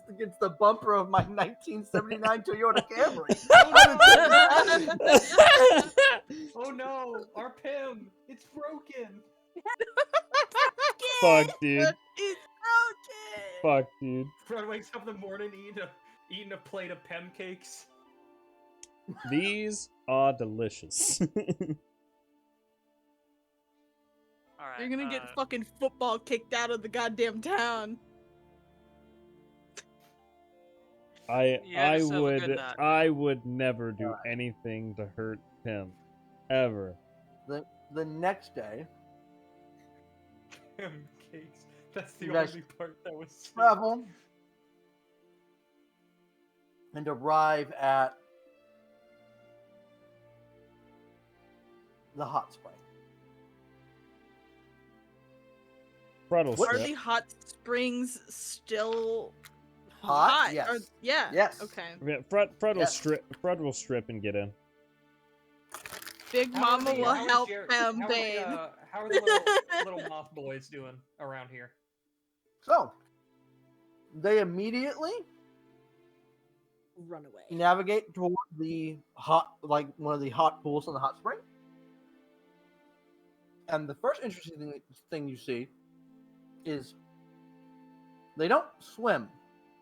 against the bumper of my 1979 Toyota Camry. Oh no, our Pim, it's broken. Fuck, dude. It's broken. Fuck, dude. Fred wakes up in the morning eating a plate of Pem cakes. These are delicious. All right. You're gonna get fucking football kicked out of the goddamn town. You had yourself a good night. I would never do anything to hurt him, ever. The next day, Cakes. That's the You guys only part that was sweet. travel and arrive at the hot spring. Fred will Are strip. the hot springs still Hot? Yes. Or, yeah. Yes. Okay. Yeah, Fred will Yes. strip. Fred will strip and get in. Big How are Mama the- will how is help Jer- him how are the, bathe. How are the little moth boys doing around here? So, they immediately Run away. navigate toward the one of the hot pools in the hot spring. And the first interesting thing you see is they don't swim,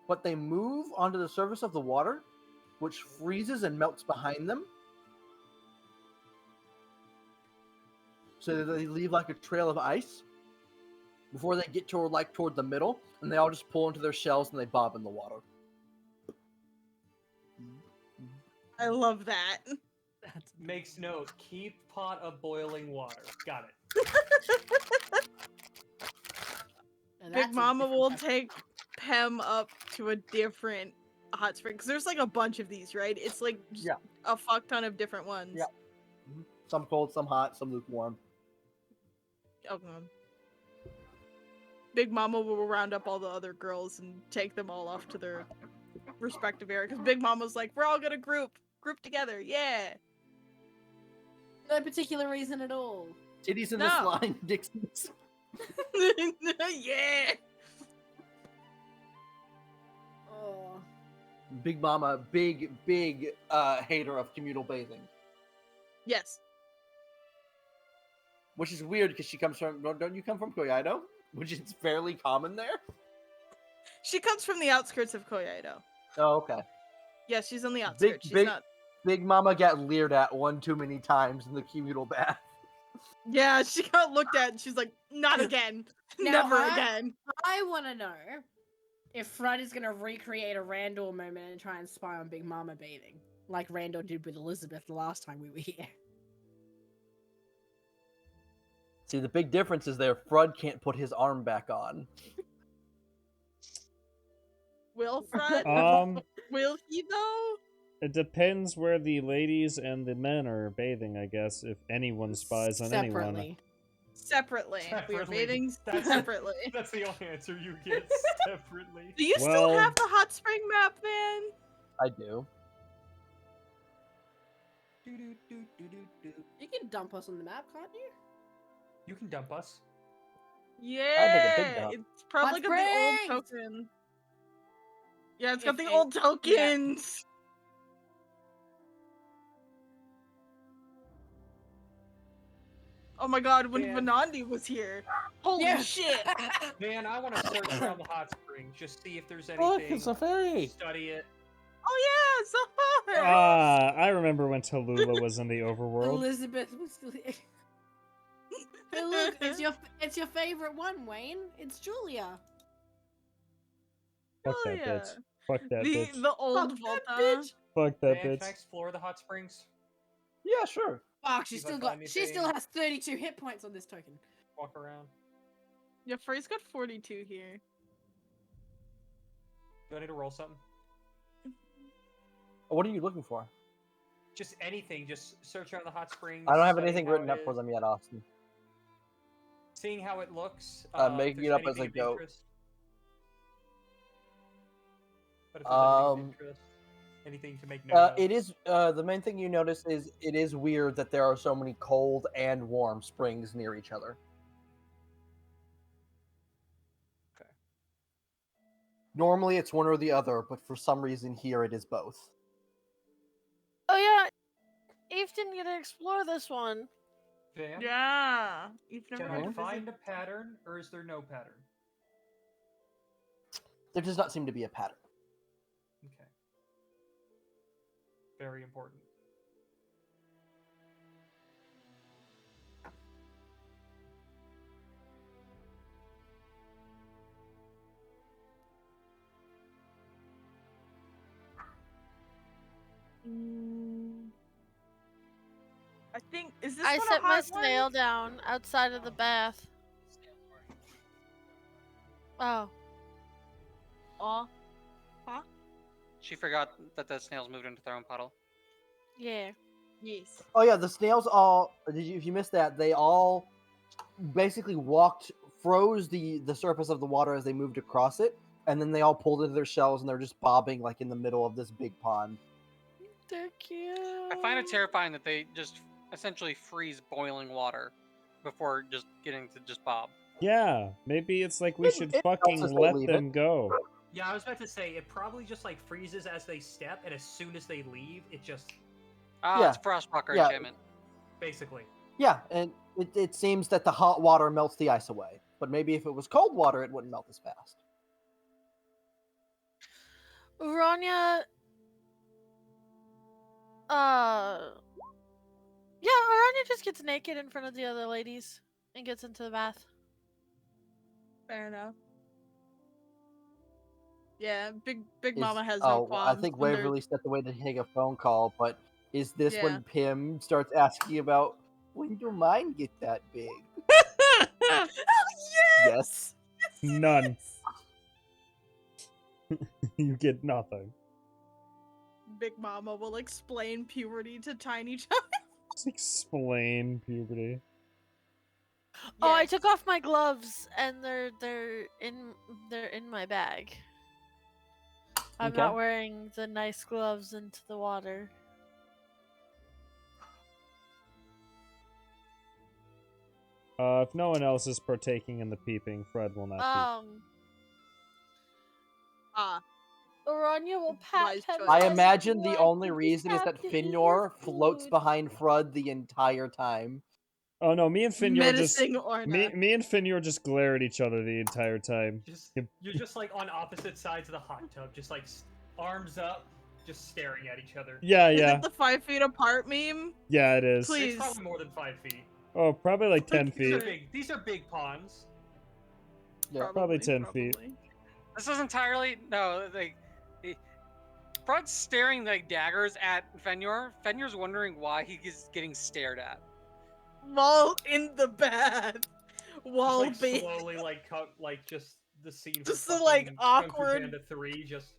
but they move onto the surface of the water, which freezes and melts behind them. So they leave like a trail of ice before they get toward the middle, and they all just pull into their shells and they bob in the water. I love that. That makes note. Keep pot of boiling water. Got it. Now Big that's a Mama different will type of- take Pem up to a different hot spring because there's like a bunch of these, right? It's like just Yeah. a fuck ton of different ones. Yeah. Some cold, some hot, some lukewarm. Okay. Big Mama will round up all the other girls and take them all off to their respective area because Big Mama's like, we're all gonna group together, yeah. No particular reason at all. Titties in No. this line, Dixons. Yeah. Oh. Big Mama, big hater of communal bathing. Yes. Which is weird because she comes from. Don't you come from Koyaido? Which is fairly common there. She comes from the outskirts of Koyaido. Oh, okay. Yeah, she's on the outskirts. She's not. Big Mama got leered at one too many times in the communal bath. Yeah, she got looked at and she's like, not again. Now, Never I- again. I want to know if Fred is going to recreate a Randall moment and try and spy on Big Mama bathing, like Randall did with Elizabeth the last time we were here. See, the big difference is there. Frud can't put his arm back on. Will Fred? Will he though? It depends where the ladies and the men are bathing, I guess, if anyone spies on anyone. Separately. We are bathing separately. That's the only answer you get. Separately. Do you still have the hot spring map, man? I do. You can dump us on the map, can't you? You can dump us. Yeah, it's probably Hot got the old springs! token. Yeah, it's got If the it- old tokens. Oh my god, when Yeah. Vanandi was here. Holy Yeah. shit. Man, I want to search around the hot springs, just see if there's Look, anything. it's a fairy. Study it. Oh yeah, so I remember when Tallulah was in the overworld. Elizabeth was still here. Hey, look, it's your favorite one, Wayne. It's Julia. Fuck that Julia. bitch. Fuck that the bitch. the old Fuck Volta. that bitch. Fuck that Man, can I bitch. explore the hot springs? Yeah, sure. Fuck, See if I find she still anything. has 32 hit points on this token. Walk around. Yeah, Frey's got 42 here. Do I need to roll something? What are you looking for? Just anything. Just search around the hot springs. I don't have studying anything how written it up for is, them yet, Austin. Seeing how it looks. Making if it up there's as I anything of go. interest. But if there's anything of interest, anything to make note of. It is the main thing you notice is it is weird that there are so many cold and warm springs near each other. Okay. Normally it's one or the other, but for some reason here it is both. Oh yeah, Eve didn't get to explore this one. Van, Yeah. You've never can had I to find visit. a pattern, or is there no pattern? There does not seem to be a pattern. Okay. Very important. I think is this I one set a my hot snail one? down outside of the bath. Oh. Oh. Huh? She forgot that the snails moved into their own puddle. Yeah. Yes. Oh yeah, the snails all. If you missed that, they all basically froze the surface of the water as they moved across it, and then they all pulled into their shells and they're just bobbing like in the middle of this big pond. They're cute. I find it terrifying that they just essentially freeze boiling water before just getting to just bob. Yeah, maybe it's like we should It melts fucking as they let leave them it. go. Yeah, I was about to say it probably just like freezes as they step, and as soon as they leave, it just Ah, Yeah. it's Frostwalker Yeah. enchantment. basically. Yeah, and it seems that the hot water melts the ice away. But maybe if it was cold water, it wouldn't melt as fast. Urania. Yeah, Urania just gets naked in front of the other ladies and gets into the bath. Fair enough. Yeah, Big Is- Mama has no I qualms. think when they're- Waverly stepped away to take a phone call, but is this Yeah. when Pim starts asking about when do mine get that big? Oh, Yes. None. You get nothing. Big Mama will explain puberty to Tiny Child. Just explain puberty. Oh, I Yes. took off my gloves and they're in my bag. I'm Okay. not wearing the nice gloves into the water. If no one else is partaking in the peeping, Fred will not peep. Urania will pat Wise him. choice. I and imagine the let only him reason is have that to eat his Finyor floats food. behind Frud the entire time. Oh no, me and Finyor just Menacing Orna. me and Finyor just glare at each other the entire time. You're just like on opposite sides of the hot tub, just like arms up, just staring at each other. Yeah, Is yeah. it the 5 feet apart meme? Yeah, it is. Please. It's probably more than 5 feet. Oh, probably like 10 feet. These are big ponds. Yeah, probably 10 feet. This is entirely Fred's staring like daggers at Fenyor. Fenyor's wondering why he is getting stared at. While in the bath. While Just, like, slowly cut just the scene. Just from the, like, fucking Kung Fu awkward- Panda 3. Just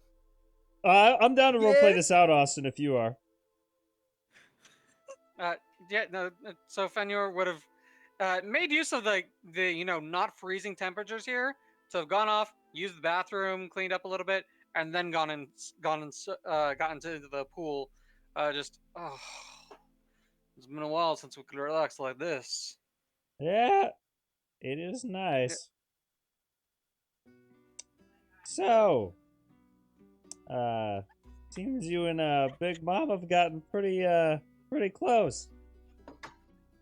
I'm down to roleplay Yeah. this out, Austin, if you are. So Fenyor would have made use of the not freezing temperatures here to have gone off, used the bathroom, cleaned up a little bit, and then got into the pool. It's been a while since we could relax like this. Yeah, it is nice. So, seems you and Big Mom have gotten pretty close.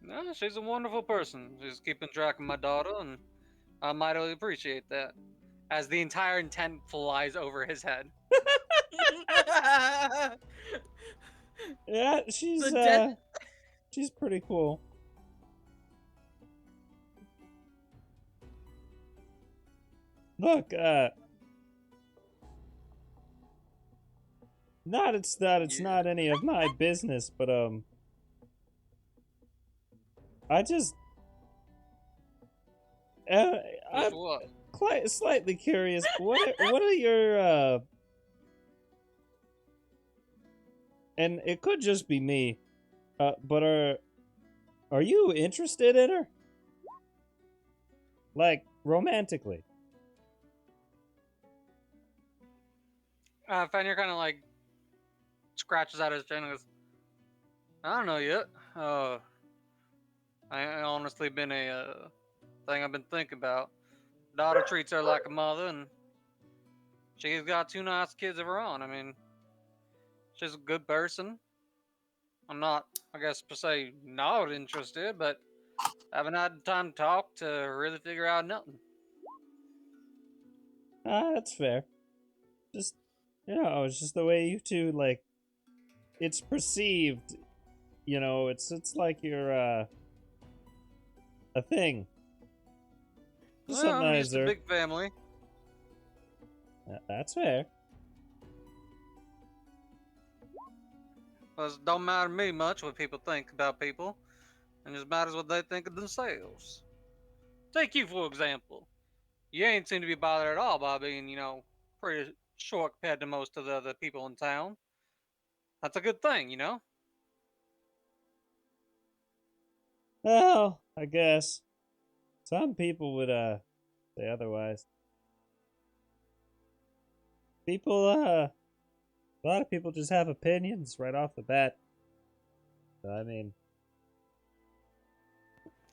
No, she's a wonderful person. She's keeping track of my daughter, and I mightily appreciate that. As the entire intent flies over his head. Yeah, she's she's pretty cool. Look, it's not any of my business, but I just I'm quite slightly curious. What are your and it could just be me, but are you interested in her? Like romantically? Fenrir kind of like scratches out his chin and goes, I don't know yet. I honestly been a thing I've been thinking about. Daughter treats her like a mother, and she's got 2 nice kids of her own. I mean, she's a good person. I'm not, I guess, per se, not interested, but haven't had time to talk to really figure out nothing. That's fair. Just, it's just the way you two, like, it's perceived, it's like you're, a thing. Just Well, something I'm nice used to there. big family. That's fair. Well, it don't matter to me much what people think about people. And it just matters what they think of themselves. Take you, for example. You ain't seem to be bothered at all by being, pretty short compared to most of the other people in town. That's a good thing, you know? Well, I guess some people would say otherwise. People a lot of people just have opinions right off the bat. So, I mean,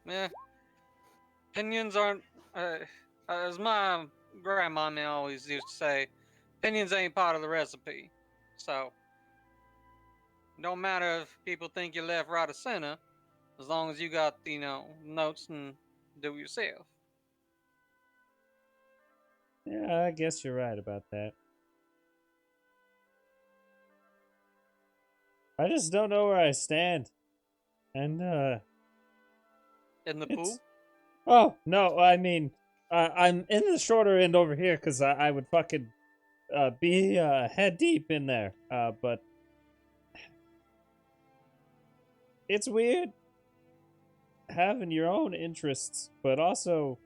Yeah. Opinions aren't, as my grandmama always used to say, opinions ain't part of the recipe. So, don't matter if people think you're left, right, or center, as long as you got, notes and do it yourself. yeah, I guess you're right about that. I just don't know where I stand. And In the pool? Oh, no, I mean, I'm in the shorter end over here because I would fucking be head deep in there. But it's weird having your own interests, but also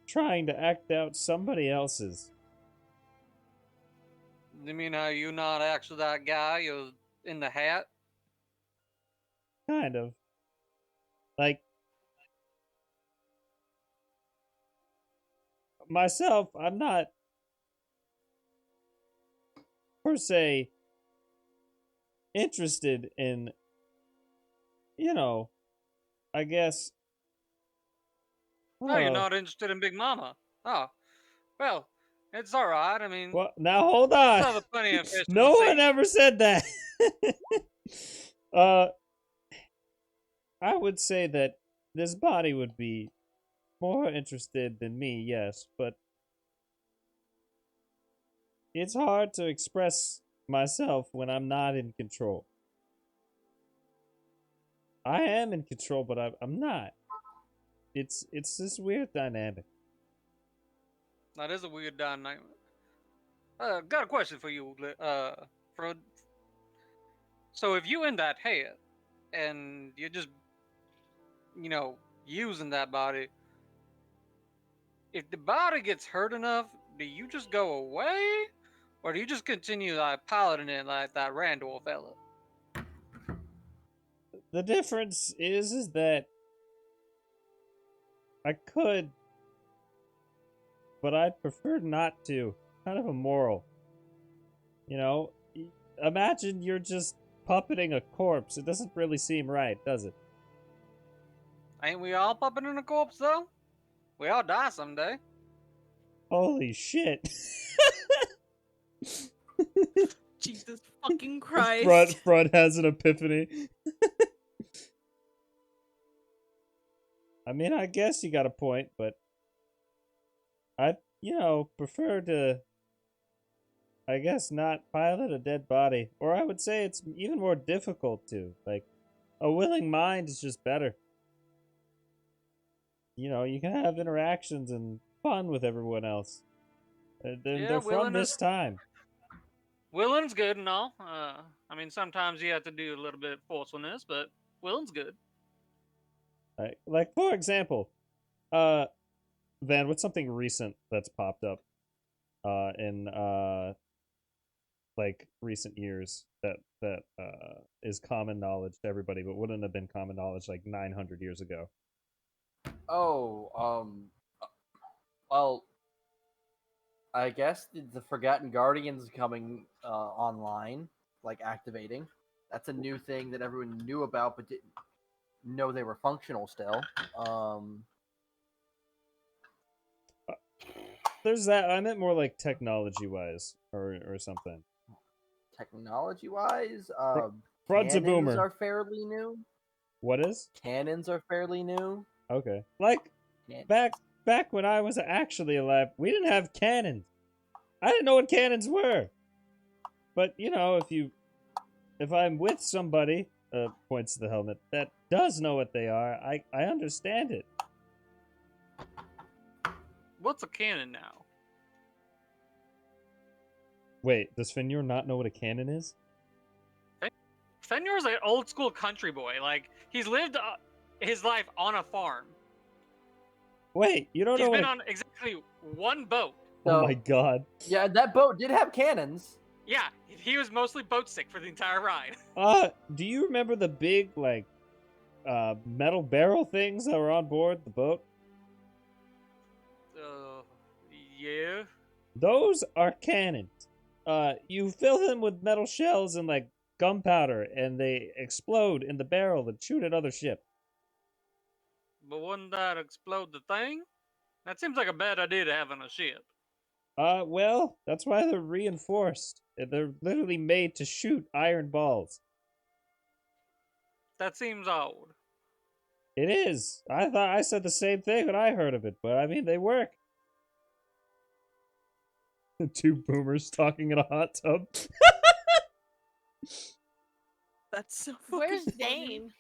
trying to act out somebody else's. You mean how you not actually that guy? You're in the hat? Kind of. Like, myself, I'm not per se interested in, I guess. No, you're not interested in Big Mama. Oh, well, it's all right. I mean, Well, now hold on. still have plenty of fish in No the one sea. ever said that. I would say that this body would be more interested than me, yes, but it's hard to express myself when I'm not in control. I am in control, but I'm not. It's this weird dynamic. That is a weird dynamic. Got a question for you, Fred. So if you in that head and you're just, using that body, if the body gets hurt enough, do you just go away, or do you just continue like piloting it like that Randall fella? The difference is that I could, but I'd prefer not to. Kind of immoral. Imagine you're just puppeting a corpse. It doesn't really seem right, does it? Ain't we all puppeting a corpse though? We all die someday. Holy shit. Jesus fucking Christ. Front has an epiphany. I mean, I guess you got a point, but I, prefer to, I guess, not pilot a dead body. Or I would say it's even more difficult to. Like, a willing mind is just better. You can have interactions and fun with everyone else. They're from this time. Willing's good and all. I mean, sometimes you have to do a little bit of forcefulness, but willing's good. Like, for example, Van, what's something recent that's popped up in like recent years that is common knowledge to everybody, but wouldn't have been common knowledge like 900 years ago? Oh, well, I guess the Forgotten Guardians coming online, like activating. That's a new thing that everyone knew about, but didn't know they were functional still. There's that. I meant more like technology-wise, or something. Technology-wise, Frod's a boomer. cannons are fairly new. What is? Cannons are fairly new. Okay. Like, back when I was actually alive, we didn't have cannons. I didn't know what cannons were. But, if I'm with somebody, points to the helmet, that does know what they are, I understand it. What's a cannon now? Wait, does Finyor not know what a cannon is? Fenyor's an old school country boy. Like, he's lived his life on a farm. Wait, you don't He's know been what? on exactly one boat. Oh So- my god. Yeah, that boat did have cannons. Yeah, he was mostly boat sick for the entire ride. Do you remember the big like metal barrel things that were on board the boat? Yeah. Those are cannons. You fill them with metal shells and like gunpowder, and they explode in the barrel and shoot at other ships. But wouldn't that explode the thing? That seems like a bad idea to have on a ship. Well, that's why they're reinforced. They're literally made to shoot iron balls. That seems odd. It is. I thought I said the same thing when I heard of it, but I mean, they work. Two boomers talking in a hot tub. That's so Where's fucking funny. Dane?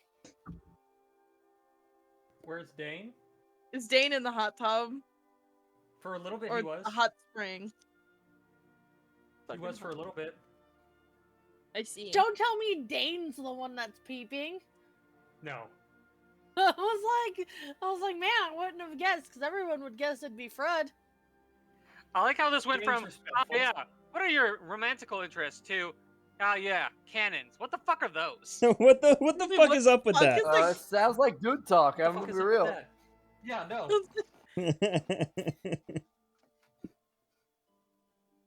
Where's Dane? Is Dane in the hot tub? For a little bit, Or he was. the hot spring? He was for a little bit. I see. Don't tell me Dane's the one that's peeping. No. I was like, man, I wouldn't have guessed because everyone would guess it'd be Fred. I like how this went Dane's from, respectful. yeah, what are your romantical interests, to, yeah, cannons. What the fuck are those? What the fuck what is up with fuck that? is like- Sounds like dude talk. I'm What gonna the be fuck is up with real. that? Yeah, no.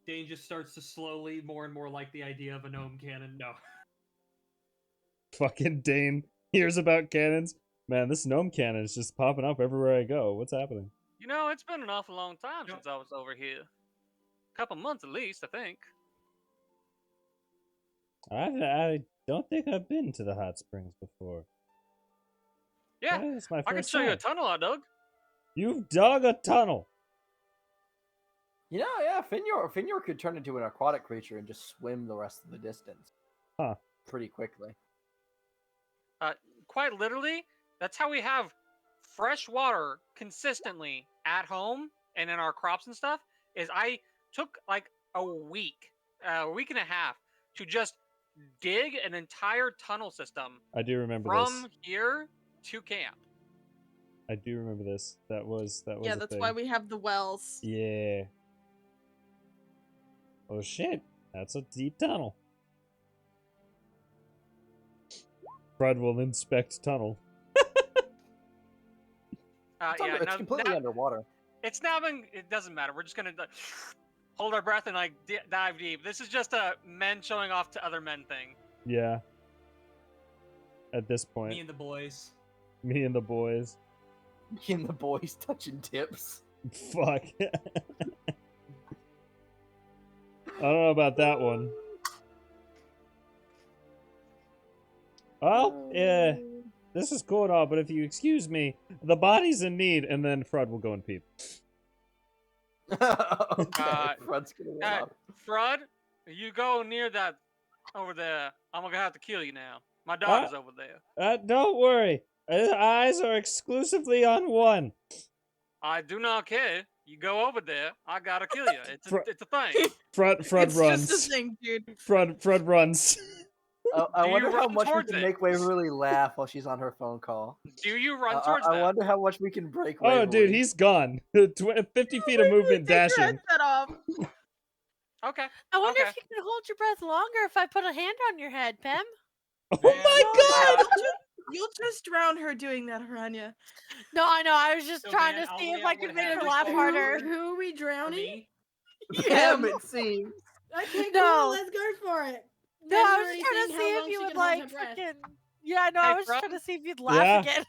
Dane just starts to slowly, more and more like the idea of a gnome cannon. No. Fucking Dane hears about cannons. Man, this gnome cannon is just popping up everywhere I go. What's happening? You know, it's been an awful long time since I was over here. Couple months at least, I think. I don't think I've been to the hot springs before. Yeah, It's my I can first show you a time. tunnel I dug. You've dug a tunnel. You know, yeah, Finyor could turn into an aquatic creature and just swim the rest of the distance. Huh. Pretty quickly. Quite literally, that's how we have fresh water consistently at home and in our crops and stuff. Is I took like a week and a half to just dig an entire tunnel system I do remember from this. here to camp. I do remember this. That was Yeah, a that's thing. why we have the wells. Yeah. Oh shit. That's a deep tunnel. Fred will inspect tunnel. It's completely underwater. It's now been. It doesn't matter. We're just gonna hold our breath and like dive deep. This is just a men showing off to other men thing. Yeah. At this point. Me and the boys. Me and the boys. Me and the boys touching tips. Fuck. I don't know about that one. Well, yeah, this is cool and all, but if you excuse me, the body's in need, and then Fred will go and peep. Okay, Fred's gonna run up. Fred, you go near that over there. I'm gonna have to kill you now. My dog is over there. Don't worry. Eyes are exclusively on one. I do not care. You go over there. I gotta kill you. It's a thing. Fred It's runs. just a thing, dude. Fred runs. I Do you wonder how run much we towards can it? make Waverly laugh while she's on her phone call. Do you run towards I them? wonder how much we can break Oh, Waverly. dude, he's gone. 50 feet of movement Take your dashing. headset off. Okay. I wonder Okay. if you can hold your breath longer if I put a hand on your head, Pem. Oh my god! You'll just drown her doing that, Haranya. No, I know. I was just So, trying man, to I'll see lay if I out could what make her happened laugh for harder. Who are we For drowning? me, Damn, it seems. Okay, cool. No. Let's go for it. No, I was February just trying to thing, see how if long you she would can hold like her breath. freaking. Yeah, no, Hey, I was Fred? trying to see if you'd laugh Yeah. again.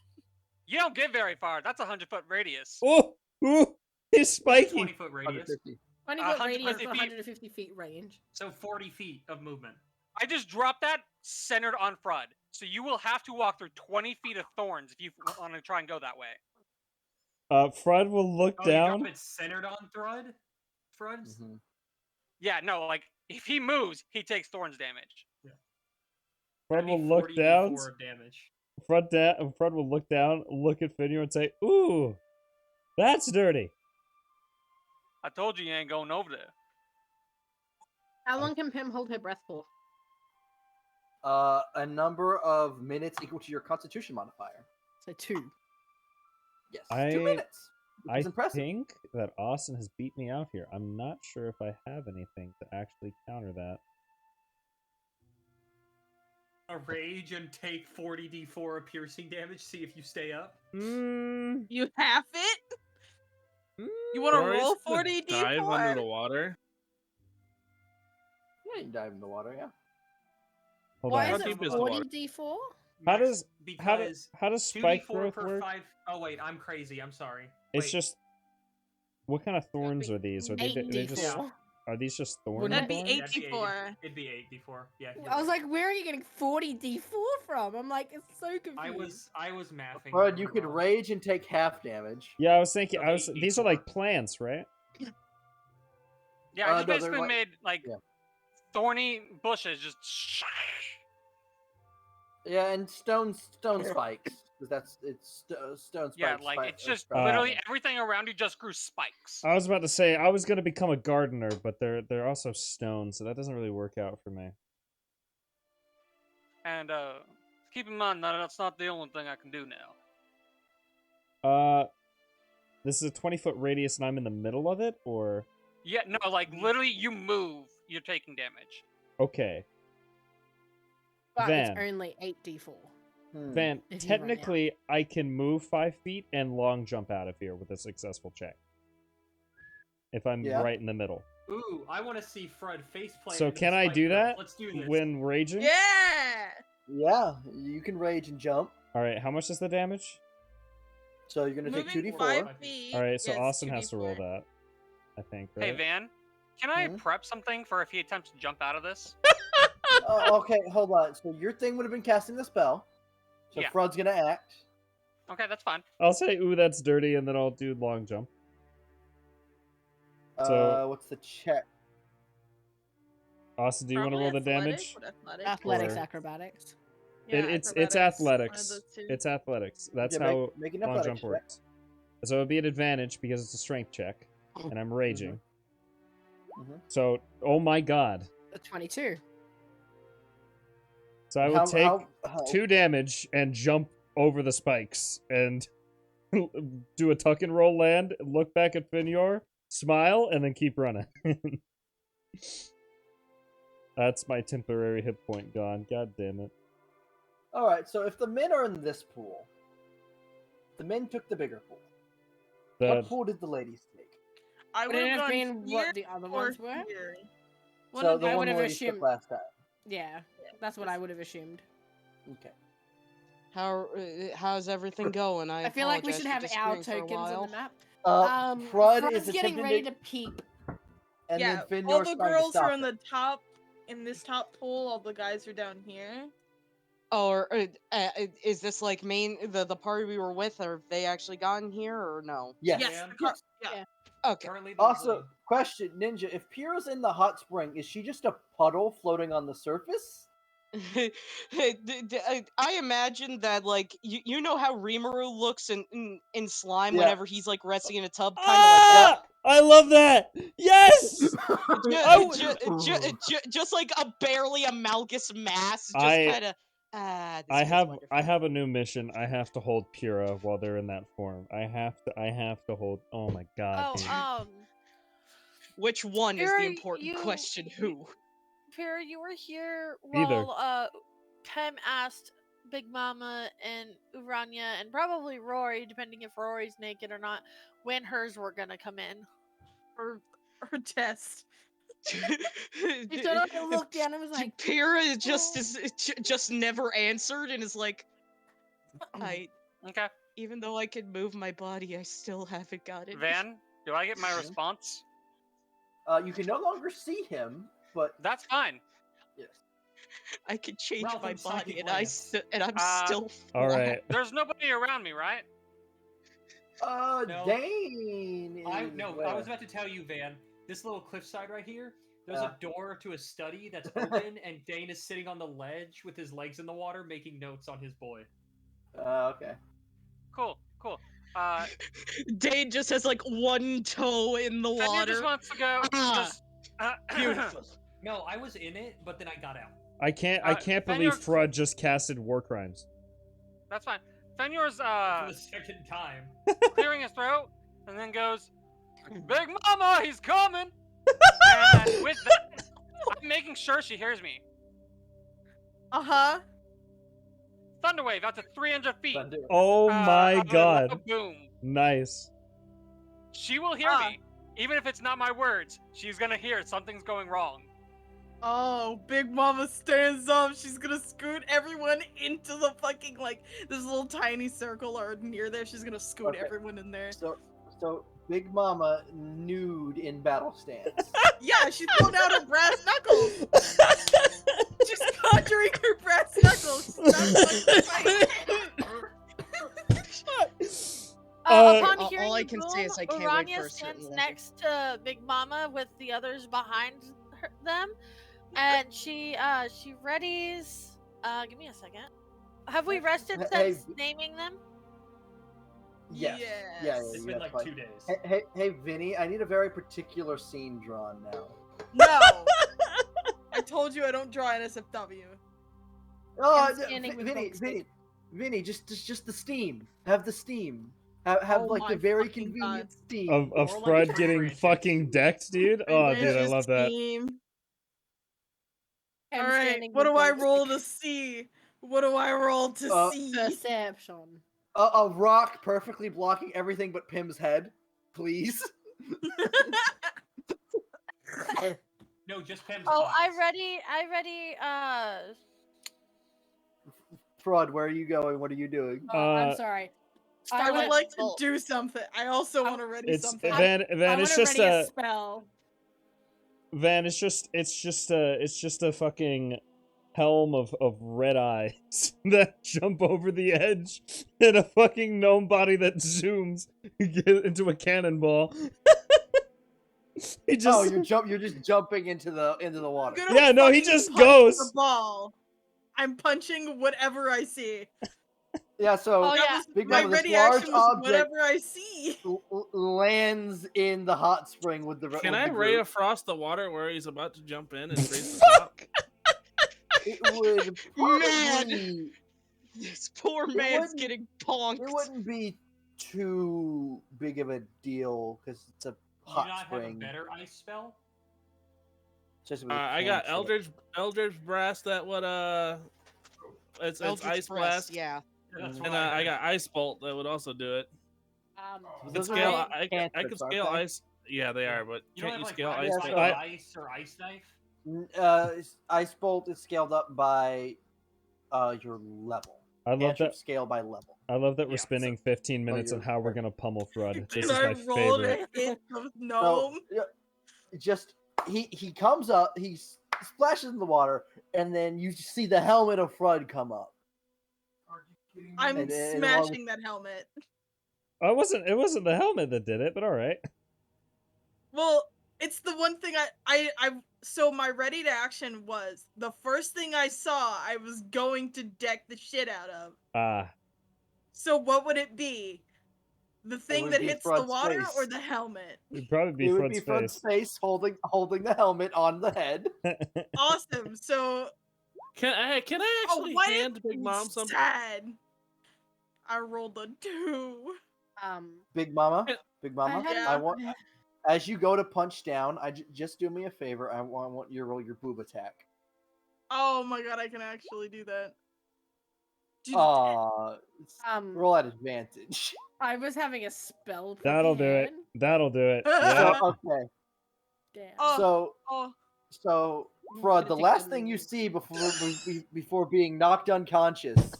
You don't get very far. That's a 100-foot radius. Oh, ooh, he's spiky. 20-foot radius. 150. 20-foot 120 radius, feet. 150 feet range. So 40 feet of movement. I just dropped that centered on Fred. So you will have to walk through 20 feet of thorns if you want to try and go that way. Fred will look Oh, you down. drop it centered on Thrud? Fred's? Mm-hmm. Yeah, no, like, if he moves, he takes thorns damage. Fred That'd will be look 40 down. D4 of damage. Fred will look down, look at Finnear, and say, "Ooh, that's dirty." I told you ain't going over there. How long can Pim hold her breath for? A number of minutes equal to your Constitution modifier. So 2. Yes, I- 2 minutes. Which I is impressive. think that Austin has beat me out here. I'm not sure if I have anything to actually counter that. A rage and take 40d4 of piercing damage. See if you stay up. You have it? You want to Rory's roll gonna 40d4? dive under the water. Yeah, you can dive in the water, yeah. Hold Why on. is How it deep is the water? 40d4? How Max, does because how does spike 2d4 growth per work? 5. Oh wait, I'm crazy. I'm sorry. It's Wait, just what kind of thorns are these? Are they 8d4. just are these just thorn That'd be thorns? 8 that'd be d4. It'd be 8d4. Yeah. you're I was right. like, where are you getting 40d4 from? I'm like, it's so confused. I was mathing. Fred, you really could well. rage and take half damage. Yeah, I was thinking. Of These are 8d4. like plants, right? Yeah, I No, just they're basically like- made like yeah. thorny bushes just. Yeah, and stone spikes. Because it's stone spikes. Yeah, like spike- it's just spike- literally everything around you just grew spikes. I was about to say I was gonna become a gardener, but they're also stone, so that doesn't really work out for me. And keep in mind that that's not the only thing I can do now. This is a 20-foot radius, and I'm in the middle of it, or Yeah, no, like literally, you move, you're taking damage. okay. But Van. it's only 8d4. Van, If you run out. technically, I can move 5 feet and long jump out of here with a successful check. If I'm Yeah. right in the middle. Ooh, I want to see Fred faceplant. So into can the I spike do growth. that Let's do this. when raging? Yeah! Yeah, you can rage and jump. All right, how much is the damage? So you're gonna take Moving 2d4. 5 feet. All right, so is Austin has to roll 2d4. that. I think, right? Hey, Van, can I Mhm. prep something for if he attempts to jump out of this? Okay, hold on. So your thing would have been casting the spell. So Yeah. Fred's gonna act. Okay, that's fine. I'll say, ooh, that's dirty, and then I'll do long jump. So- What's the check? Austin, do you want to Probably roll the athletic? damage? What athletic? Athletics, Or- acrobatics. Yeah, It's acrobatics, one of athletics. those two. It's athletics. That's Yeah, how make an long athletics jump check. works. So it'd be an advantage because it's a strength check, and I'm raging. Mhm. So, oh my god. A 22. So I will take 2 damage and jump over the spikes and do a tuck and roll land, look back at Finyor, smile, and then keep running. That's my temporary hit point gone. God damn it. All right. So if the men are in this pool, the men took the bigger pool. What pool did the ladies take? I Would would it have have gone been here what the other or ones were? here. One So of the I one would have ladies took assumed- last time. Yeah, that's what I would have assumed. Okay. How's everything going? I feel like we should have apologize for our disappearing for a tokens on while. the map. Fred Fred's is getting attempting ready to, to peep. and yeah, then all Finyor's the trying to girls stop are in it. the top, in this top pool. All the guys are down here. Or is this like the party we were with? Or have they actually gotten here or no? Yes. Yes, Man. the car- yeah. Okay. Currently, there's Also, like- question, Ninja: if Pyrrha's in the hot spring, is she just a puddle floating on the surface? I imagine that like you know how Rimuru looks in slime Yeah. whenever he's like resting in a tub, kind of like that. I love that! Yes! Just like a barely amalgamous mass, just I- kind of. This I feels have wonderful. a new mission. I have to hold Pyrrha while they're in that form. I have to hold. Oh my god. dude. Which one is the Fury, important question? Who? Pyrrha, you were here Either. while Pem asked Big Mama and Urania and probably Rory, depending if Rory's naked or not, when hers were gonna come in. Or test. He sort of looked down and was like, Pyrrha just never answered and is like, Okay. even though I can move my body, I still haven't got it. Van, do I get my response? You can no longer see him, but That's fine. yes. I can change Welcome, my body, psychic and lance. I'm still. All flat. right. There's nobody around me, right? No. Dane. I is no, I where? was about to tell you, Van. This little cliffside right here. There's Yeah. a door to a study that's open, and Dane is sitting on the ledge with his legs in the water, making notes on his boy. Okay. Cool. Dane just has like one toe in the Fenrir water. just wants to go. Ah, Just, Beautiful. No, I was in it, but then I got out. I can't believe Frud just casted war crimes. That's fine. Fenyor's For the second time. clearing his throat, and then goes, "Big Mama, he's coming!" And with that, I'm making sure she hears me. Uh-huh. Thunderwave out to 300 feet. Oh my a god. loud boom. Nice. She will hear me. Even if it's not my words, she's gonna hear something's going wrong. Oh, Big Mama stands up. She's gonna scoot everyone into the fucking, like, this little tiny circle or near there. She's gonna scoot everyone in there. So Big Mama nude in battle stance. Yeah, she's pulling out her brass knuckles. She's conjuring her brass knuckles. Upon hearing all I the can boom, say is I can't wait Urania for a certain stands level. next to Big Mama with the others behind them, and she readies. Give me a second. Have we rested Hey, since naming them? Yes. Yes. Yeah, It's been like fine. 2 days. Hey, Vinny, I need a very particular scene drawn now. No. I told you I don't draw NSFW. Oh, I'm standing with Vinny, just the steam. Have the steam. Have Oh like my the very fucking convenient God. steam. Of More like Frud Tree getting Branches. fucking decked, dude. Oh, dude, I love that. I'm Alright, standing what do with I both roll sticks. to see? What do I roll to see? Perception. A rock perfectly blocking everything but Pim's head, please. No, just Pam's Oh, eyes. I ready. Frud, where are you going? What are you doing? Oh, I'm sorry. I would want- like to do something. I also want to ready It's something. Van. I Van. want It's to just ready a a spell. Van. It's just a fucking helm of red eyes that jump over the edge and a fucking gnome body that zooms into a cannonball. He just. Oh, you're just jumping into the water. I'm gonna Yeah, no, he fucking just punch goes. The ball. I'm punching whatever I see. Yeah, so Oh, yeah. Big My Mama, this ready large action was object whatever I see. lands in the hot spring with the. Can with I the ray group. of frost the water where he's about to jump in and freeze the top? It would probably. This poor It man's wouldn't- getting ponked. It wouldn't be too big of a deal because it's a Do you hot not have a spring. better ice spell? Just with I got cantrip. Eldritch Blast that would it's Eldritch Ice Breath, Blast. yeah. That's And what I got Ice Bolt that would also do it. Those Can are scale. both I can cantrips, aren't scale they? ice. Yeah, they are, but You don't can't have you like scale rapid ice? fire Bolt? ice or ice knife? Ice Bolt is scaled up by your level. I love Cantrip that. scale by level. I love that we're Yeah, so- spending 15 minutes on you're how we're right. gonna pummel Frud. This Can is I my roll favorite. to hit the So gnome? yeah, just he comes up, he splashes in the water, and then you see the helmet of Frud come up. I'm and smashing that helmet. It wasn't the helmet that did it, but all right. Well, it's the one thing I so my ready to action was the first thing I saw I was going to deck the shit out of. Ah, So what would it be? The thing would that be hits the Frod's water face. or the helmet? it'd probably be It would Frod's be Frod's face. face holding the helmet on the head. Awesome. So Can I actually what hand Big Mom something? sad. I rolled a 2. Big Mama, Yeah. I want as you go to punch down, just do me a favor. I want you to roll your boob attack. Oh my god, I can actually do that. Roll at advantage. I was having a spell. That'll do it. prepared. That'll do it. Yeah. Okay. Damn. So Frud, the last thing you see before being knocked unconscious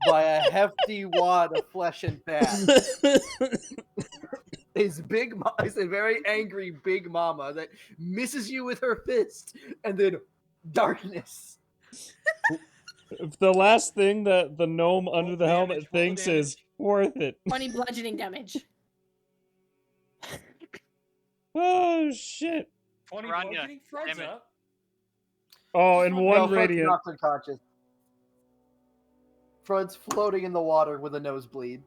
by a hefty wad of flesh and fat is a very angry Big Mama that misses you with her fist, and then darkness. If the last thing that the gnome under the helmet roll thinks is worth it. 20 bludgeoning damage. Oh shit. 20 Ranya, bludgeoning Frod's damn it. up. Oh, and No, one Frod's radiant. knocked unconscious. Frod's floating in the water with a nosebleed.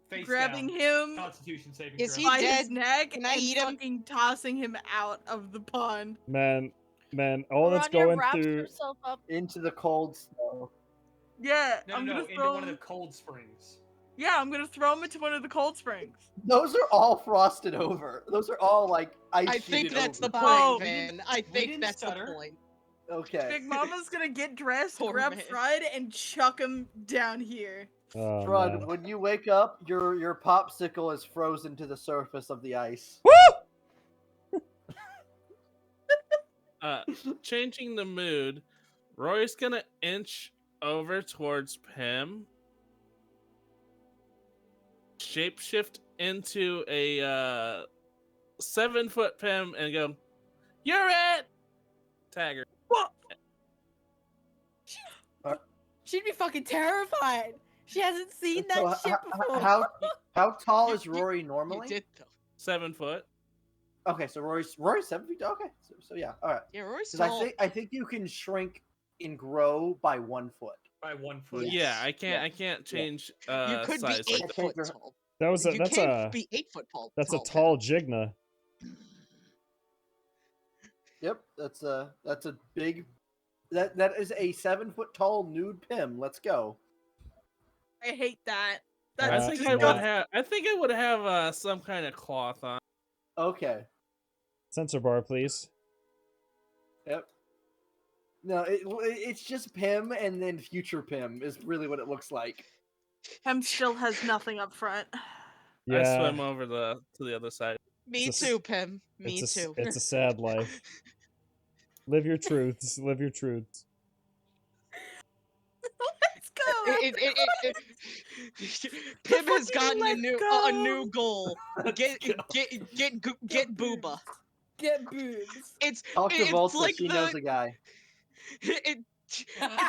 Face Grabbing down. him Constitution saving Is throw. he by dead? his neck Can I and eat him? fucking tossing him out of the pond. Man, Man, all that's Rania going wraps through. herself up. Into the cold snow. Yeah, No, I'm no, gonna into throw one of the him. cold springs. Yeah, I'm gonna throw him into one of the cold springs. Those are all frosted over. Those are all like ice I think sheeted that's the over. point, Oh, Van. I think that's the stutter. point. Okay. Big Mama's gonna get dressed, Poor grab man. Fried, and chuck him down here. Oh, Frud, man. when you wake up, your popsicle is frozen to the surface of the ice. Changing the mood, Roy's gonna inch over towards Pim, shapeshift into a 7-foot Pim, and go, "You're it!" Tag her. What? She'd be fucking terrified. She hasn't seen that So, shit before. how tall is Rory normally? You did though. 7 foot. Okay, so Rory's 7 feet. Okay, so yeah, all right. Yeah, Rory's 'Cause tall. I think you can shrink and grow by 1 foot. By 1 foot. Yes. Yeah, I can't. Yeah. I can't change. You could be size 8 like that. foot Change tall. That's You can't a be 8 foot tall. that's a tall Jigna. Yep, that's a big. That is a 7-foot tall nude Pim. Let's go. I hate that. I That's think just I no. would have. I think I would have some kind of cloth on. Okay. Sensor bar, please. Yep. No, it's just Pim and then future Pim is really what it looks like. Hem still has nothing up front. Yeah. I swim over to the other side. Me It's a- too, Pim. Me too. It's a sad life. Live your truths. Live your truths. Let's go. Pim has gotten a Let's new goal. Get booba. Get boobs. It's Talk to it's Volta, like she the knows a guy. it's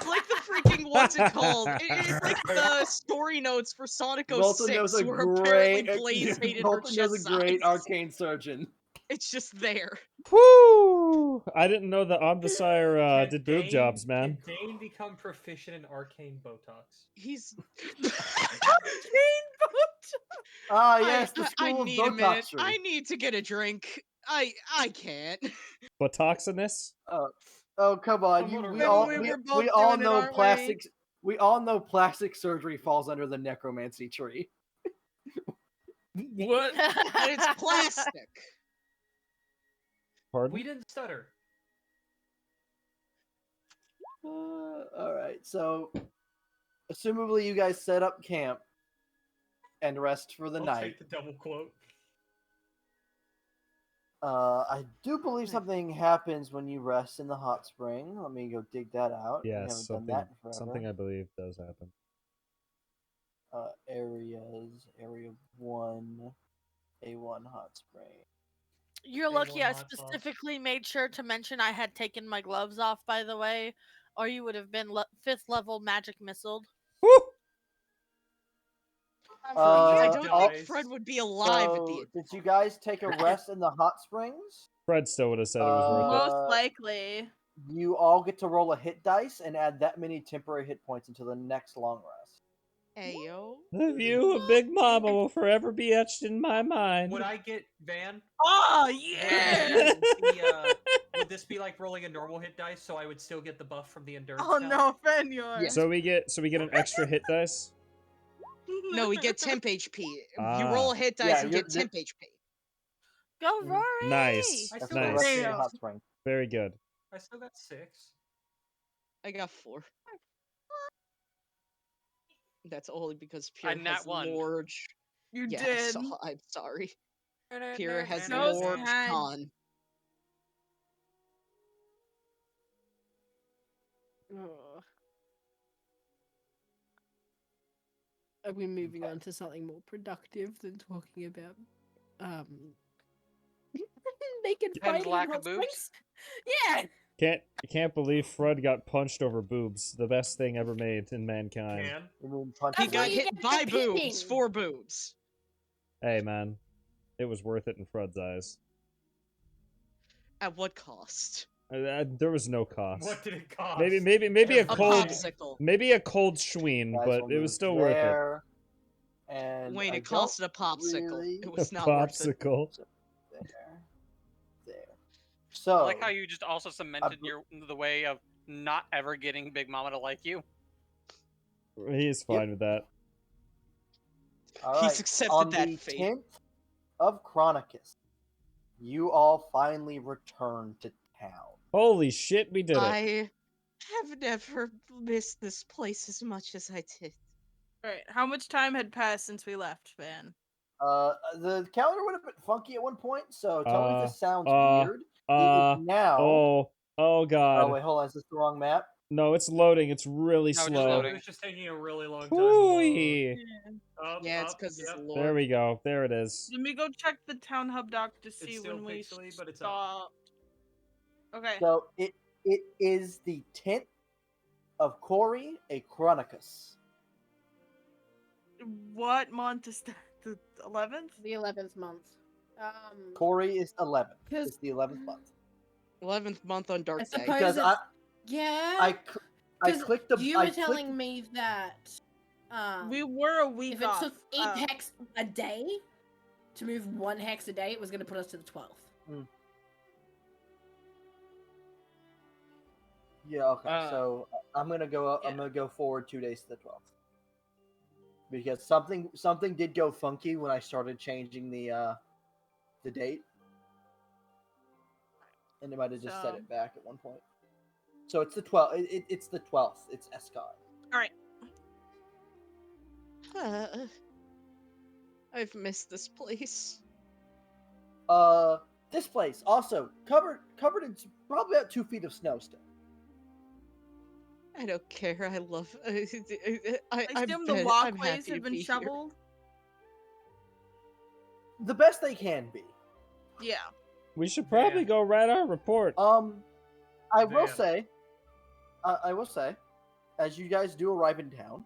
like the freaking what's it called? It's like the story notes for Sonic Volta 06 knows a where apparently great. Blaze hated her Volta knows chest a great size. arcane surgeon. It's just there. Whoo! I didn't know that Omnisire did boob jobs, man. Can Dane become proficient in arcane Botox? He's Ah, yes, the I school of need a minute. Botoxery. I need to get a drink. I can't. Botoxinous? Oh, come on! Someone We already all did we, it. we all know aren't we? plastics. We all know plastic surgery falls under the necromancy tree. What? But it's plastic. Pardon? We didn't stutter. All right, so assumably you guys set up camp and rest for the I'll night. take the double quote. I do believe something happens when you rest in the hot spring. Let me go dig that out. We haven't Yes, done that in forever. something I believe does happen. Areas, area 1, A1 hot spring. You're Day lucky one I hot sauce. specifically made sure to mention I had taken my gloves off, by the way, or you would have been 5th level magic missiled. Woo! I don't think Dies. Fred would be alive at the So, end. did you guys take a rest in the hot springs? Fred still would have said it was worth it. Most likely. You all get to roll a hit dice and add that many temporary hit points until the next long rest. Ayo. The view of Big Mama will forever be etched in my mind. Would I get Van? Oh Yeah. Would this be like rolling a normal hit dice, so I would still get the buff from the endurance? Oh now? no, Fenyor. Yeah. So we get an extra hit dice. No, we get temp HP. Ah. You roll a hit dice Yeah, and you're- get temp HP. Go Rory! Nice. I That's still the got rest in six. the Damn. hot spring. Very good. I still got 6. I got 4. That's only because I Pierre nat has one. large. You Yeah, did. so I'm sorry. Pierre has No, it's large fine. con. Ugh. Are we moving on to something more productive than talking about making Depends fighting in lack hot of boobs. springs? Yeah. Can't believe Fred got punched over boobs. The best thing ever made in mankind. Can. You mean punch He That's the why got you hit get by the boobs. peeping. 4 boobs. Hey man, it was worth it in Fred's eyes. At what cost? There was no cost. What did it cost? Maybe a A cold, popsicle. maybe a cold schween, Guys but will it was move still worth it. there, And Wayne, I it costed a don't popsicle. really- It A was not worth it. popsicle. There. So I like how you just also cemented the way of not ever getting Big Mama to like you. He's fine with that. all He's right, accepted on that the fate. 10th of Chronicus, you all finally return to town. Holy shit, we did it. I have never missed this place as much as I did. Alright, how much time had passed since we left, Van? The calendar would have been funky at one point, so tell me if this sounds weird. It is now. Oh god. Oh wait, hold on. Is this the wrong map? No, it's loading. It's really No, just slow. loading. It was just taking a really long time. to load. Hooey. Yeah, it's because it's Lord. There we go. There it is. Let me go check the town hub doc to see It's still when we pixely, but it's up. stopped. Okay. So it is the 10th of Cori, a Chronicus. What month is that? The 11th? The 11th month. Cori is 11th. Because- It's the 11th month. 11th month on Dark I Day. suppose Because it's... Yeah. I clicked the. You were telling me that We were a week if it off. took 8 hex a day to move 1 hex a day, it was going to put us to the 12th. Yeah. Okay. So I'm gonna go. I'm gonna go forward 2 days to the 12th. Because something did go funky when I started changing the date, and it might have just set it back at one point. So it's the 12th. It's the 12th. It's Escott. All right. I've missed this place. This place also covered in probably about 2 feet of snow still. I don't care. I love. I I'm assume the I'm walkways happy have to been be here. shoveled. The best they can be. Yeah. We should probably go write our report. I will say, as you guys do arrive in town,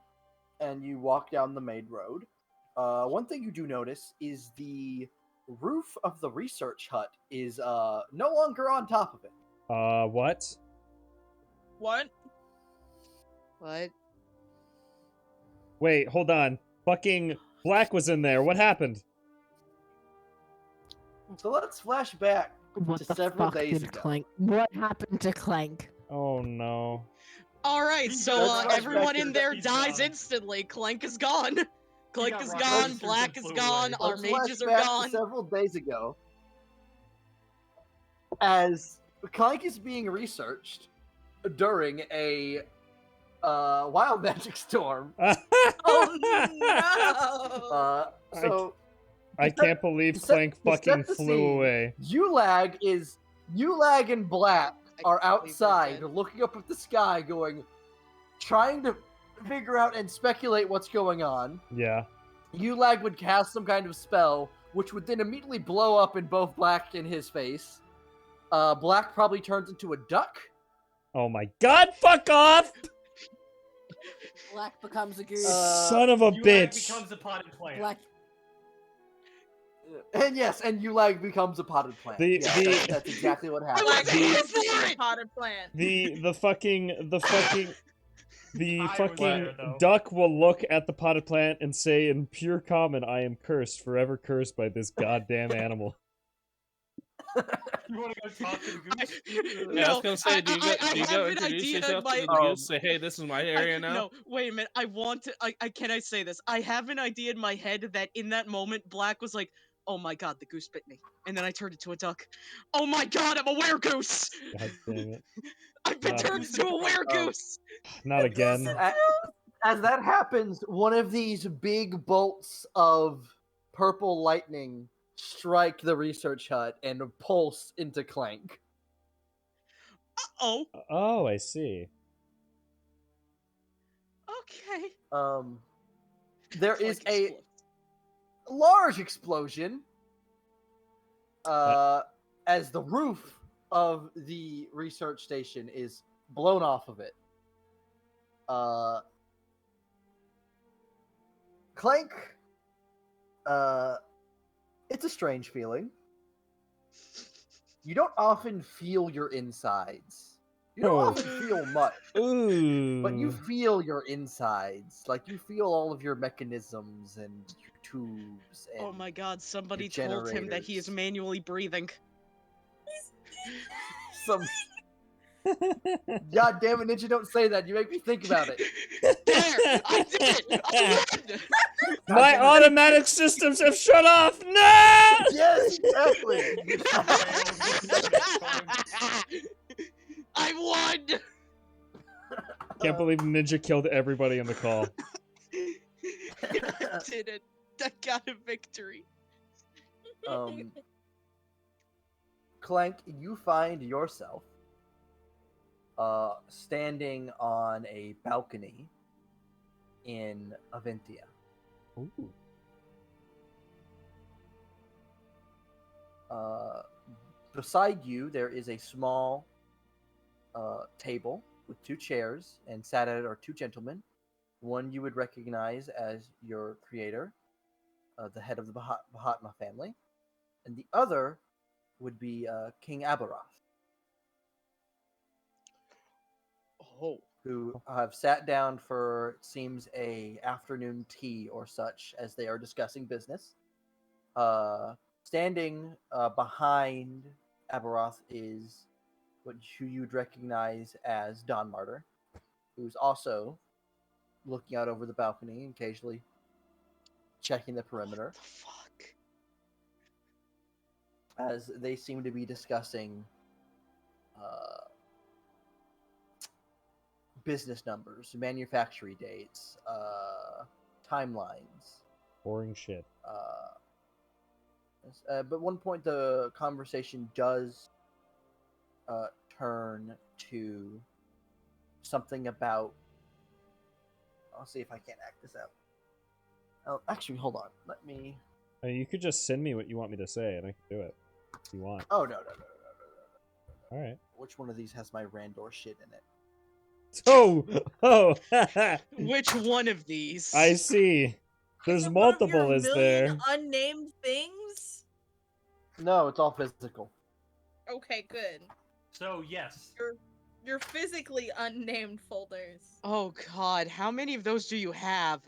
and you walk down the main road, one thing you do notice is the roof of the research hut is no longer on top of it. What? What? What? Wait, hold on. Fucking Black was in there. What happened? So let's flash back to several days ago. Clank? What happened to Clank? Oh no. All right, so Let's flash everyone back to in the- there He's dies gone. instantly. Clank is gone. Clank got is rocked gone. by Black and is flew gone. away. Our Let's mages flash are back to gone. several days ago, as Clank is being researched during a wild magic storm. Oh no! So I can't believe to set- Clank to set fucking the flew scene, away. Ulag and Black are can't believe they're outside dead. looking up at the sky, trying to figure out and speculate what's going on. Yeah. Ulag would cast some kind of spell, which would then immediately blow up in both Black and his face. Black probably turns into a duck. Oh my god, fuck off! Black becomes a goose. Son of a Ulag bitch. becomes a potted plant. Black. And yes, and Ulag becomes a potted plant. That's exactly what happened. Like, The- it's a potted plant. The fucking I was there, though. duck will look at the potted plant and say in pure common, I am cursed, forever cursed by this goddamn animal. You want to go talk to the goose? Yeah, I was gonna say, do you go have an introduce idea yourself in my- to the goose? Say, hey, this is my area now. No, wait a minute. I want to. Can I say this? I have an idea in my head that in that moment, Black was like, "Oh my god, the goose bit me," and then I turned into a duck. Oh my god, I'm a weregoose! God damn it. I've been Not- turned into a weregoose. Not again. As that happens, one of these big bolts of purple lightning strike the research hut and pulse into Clank. Oh, Oh, I see. okay. There is Clank a explodes. large explosion as the roof of the research station is blown off of it. Clank, it's a strange feeling. You don't often feel your insides. You don't often feel much, Ooh. but you feel your insides. Like you feel all of your mechanisms and your tubes. And Oh my god, somebody your told him that he is generators. manually breathing. awesome. God damn it, Ninja, don't say that. You make me think about it. There! I did it! I win! My automatic systems have shut off. No! Yes, exactly. I won! Can't believe Ninja killed everybody in the call. I did it. I got a victory. Clank, you find yourself standing on a balcony in Aventia. Ooh. Beside you, there is a small table with 2 chairs, and sat at it are 2 gentlemen. One you would recognize as your creator, the head of the Mahatma family, and the other would be King Avaralos, who have sat down for, it seems, a afternoon tea or such as they are discussing business. Standing behind Avaralos is who you'd recognize as Don Martyr, who's also looking out over the balcony, occasionally checking the perimeter. What the fuck? As they seem to be discussing business numbers, manufacturing dates, timelines. Boring shit. But at one point, the conversation does turn to something about. I'll see if I can't act this out. Oh, actually, hold on. Let me. I mean, you could just send me what you want me to say, and I can do it if you want. Oh no. All right. Which one of these has my Randor shit in it? Oh. Which one of these? I see. There's Is it one of multiple, your is million there? unnamed things? No, it's all physical. Okay, good. So yes. You're physically unnamed folders. Oh god, how many of those do you have?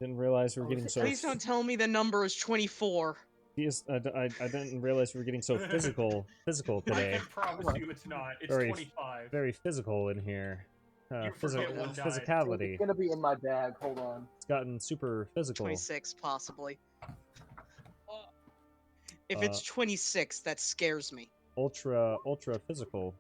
Didn't realize we were getting so. Please don't tell me the number is 24. I didn't realize we were getting so physical today. I can promise you it's not. It's Very 25. Very physical in here. You forget one died. Physicality. It's gonna be in my bag. Hold on. It's gotten super physical. 26, possibly. If it's 26, that scares me. Ultra physical.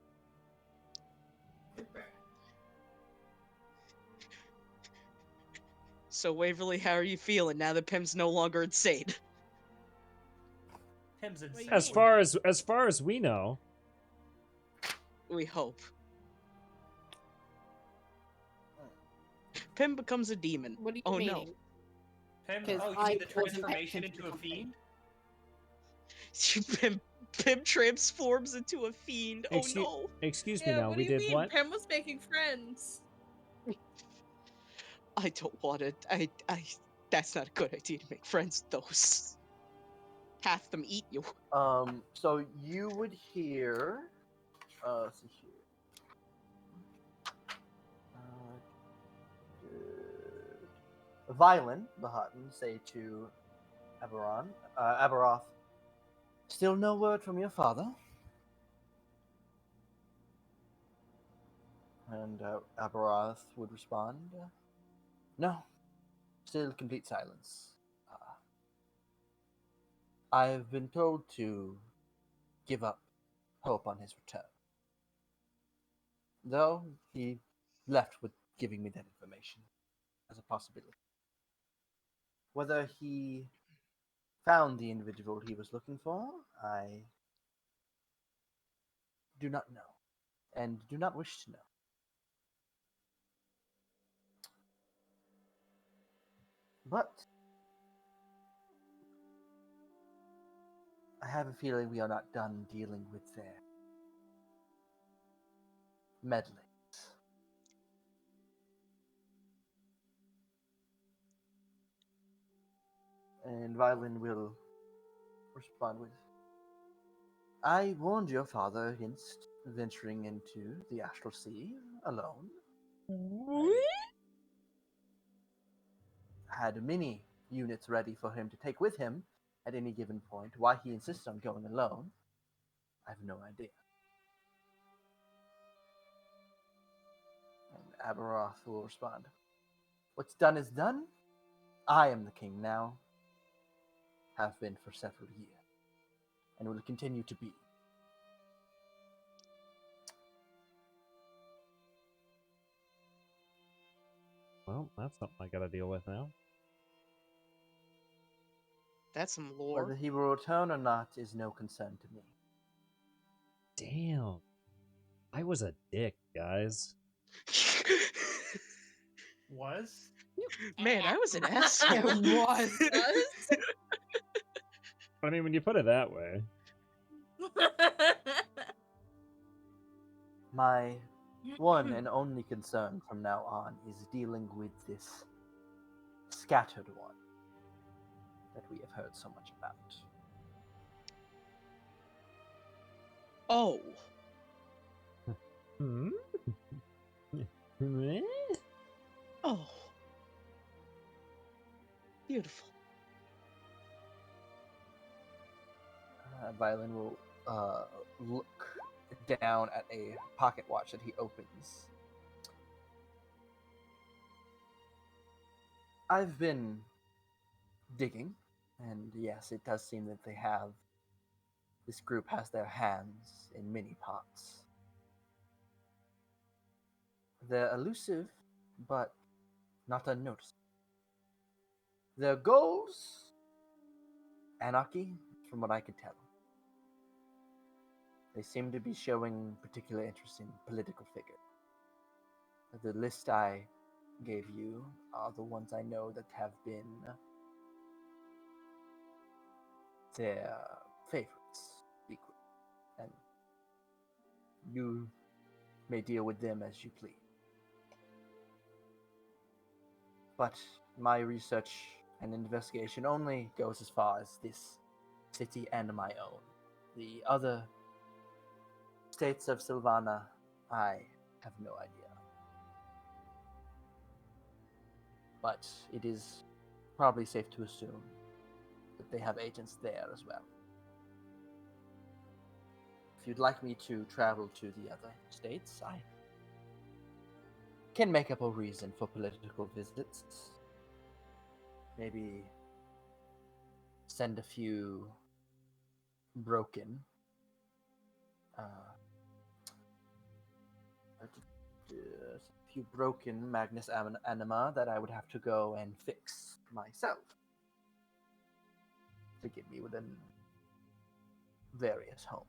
So Waverly, how are you feeling now that Pim's no longer insane? Pim's insane. As far as we know. We hope. Pim becomes a demon. What do you oh mean? no. Pim, Because you I mean the wasn't paying transformation attention into a to fiend? Pim transforms into a fiend. Oh no. Excuse me Yeah, now, what we do you did mean? what? Pim was making friends. I don't want to. I. That's not a good idea to make friends with those. Half them eat you. So you would hear. Let's see here. Violin, the Hutton, say to Avaroth, still no word from your father? And Avaroth would respond, no, still complete silence. I've been told to give up hope on his return. Though he left with giving me that information as a possibility. Whether he found the individual he was looking for, I do not know, and do not wish to know. But I have a feeling we are not done dealing with their meddling. And Violin will respond with, I warned your father against venturing into the Astral Sea alone. Had many units ready for him to take with him at any given point. Why he insists on going alone, I have no idea. And Avaralos will respond. What's done is done. I am the king now. Have been for several years. And will continue to be. Well, that's something I gotta deal with now. That's some lore. Whether he will return or not is no concern to me. Damn. I was a dick, guys. Was? Man, I was an asshole. It was. I mean, when you put it that way. My one and only concern from now on is dealing with this scattered one that we have heard so much about. Oh. Hmm? Oh. Beautiful. Violin will look down at a pocket watch that he opens. I've been digging, and yes, it does seem that this group has their hands in many pots. They're elusive, but not unnoticed. Their goals? Anarchy, from what I could tell. They seem to be showing particular interest in political figures. The list I gave you are the ones I know that have been their favorites, equally. And you may deal with them as you please. But my research and investigation only goes as far as this city and my own. The other states of Sylvana, I have no idea. But it is probably safe to assume that they have agents there as well. If you'd like me to travel to the other states, I can make up a reason for political visits. Maybe send a few broken Magnus Anima that I would have to go and fix myself to get me within various homes.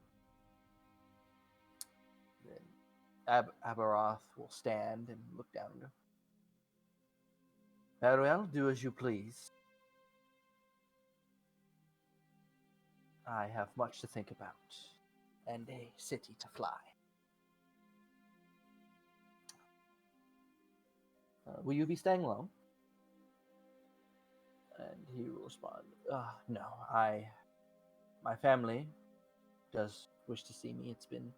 Then Abaroth will stand and look down and go, very well, do as you please. I have much to think about, and a city to fly. Will you be staying long? And he will respond, no, my family does wish to see me. It's been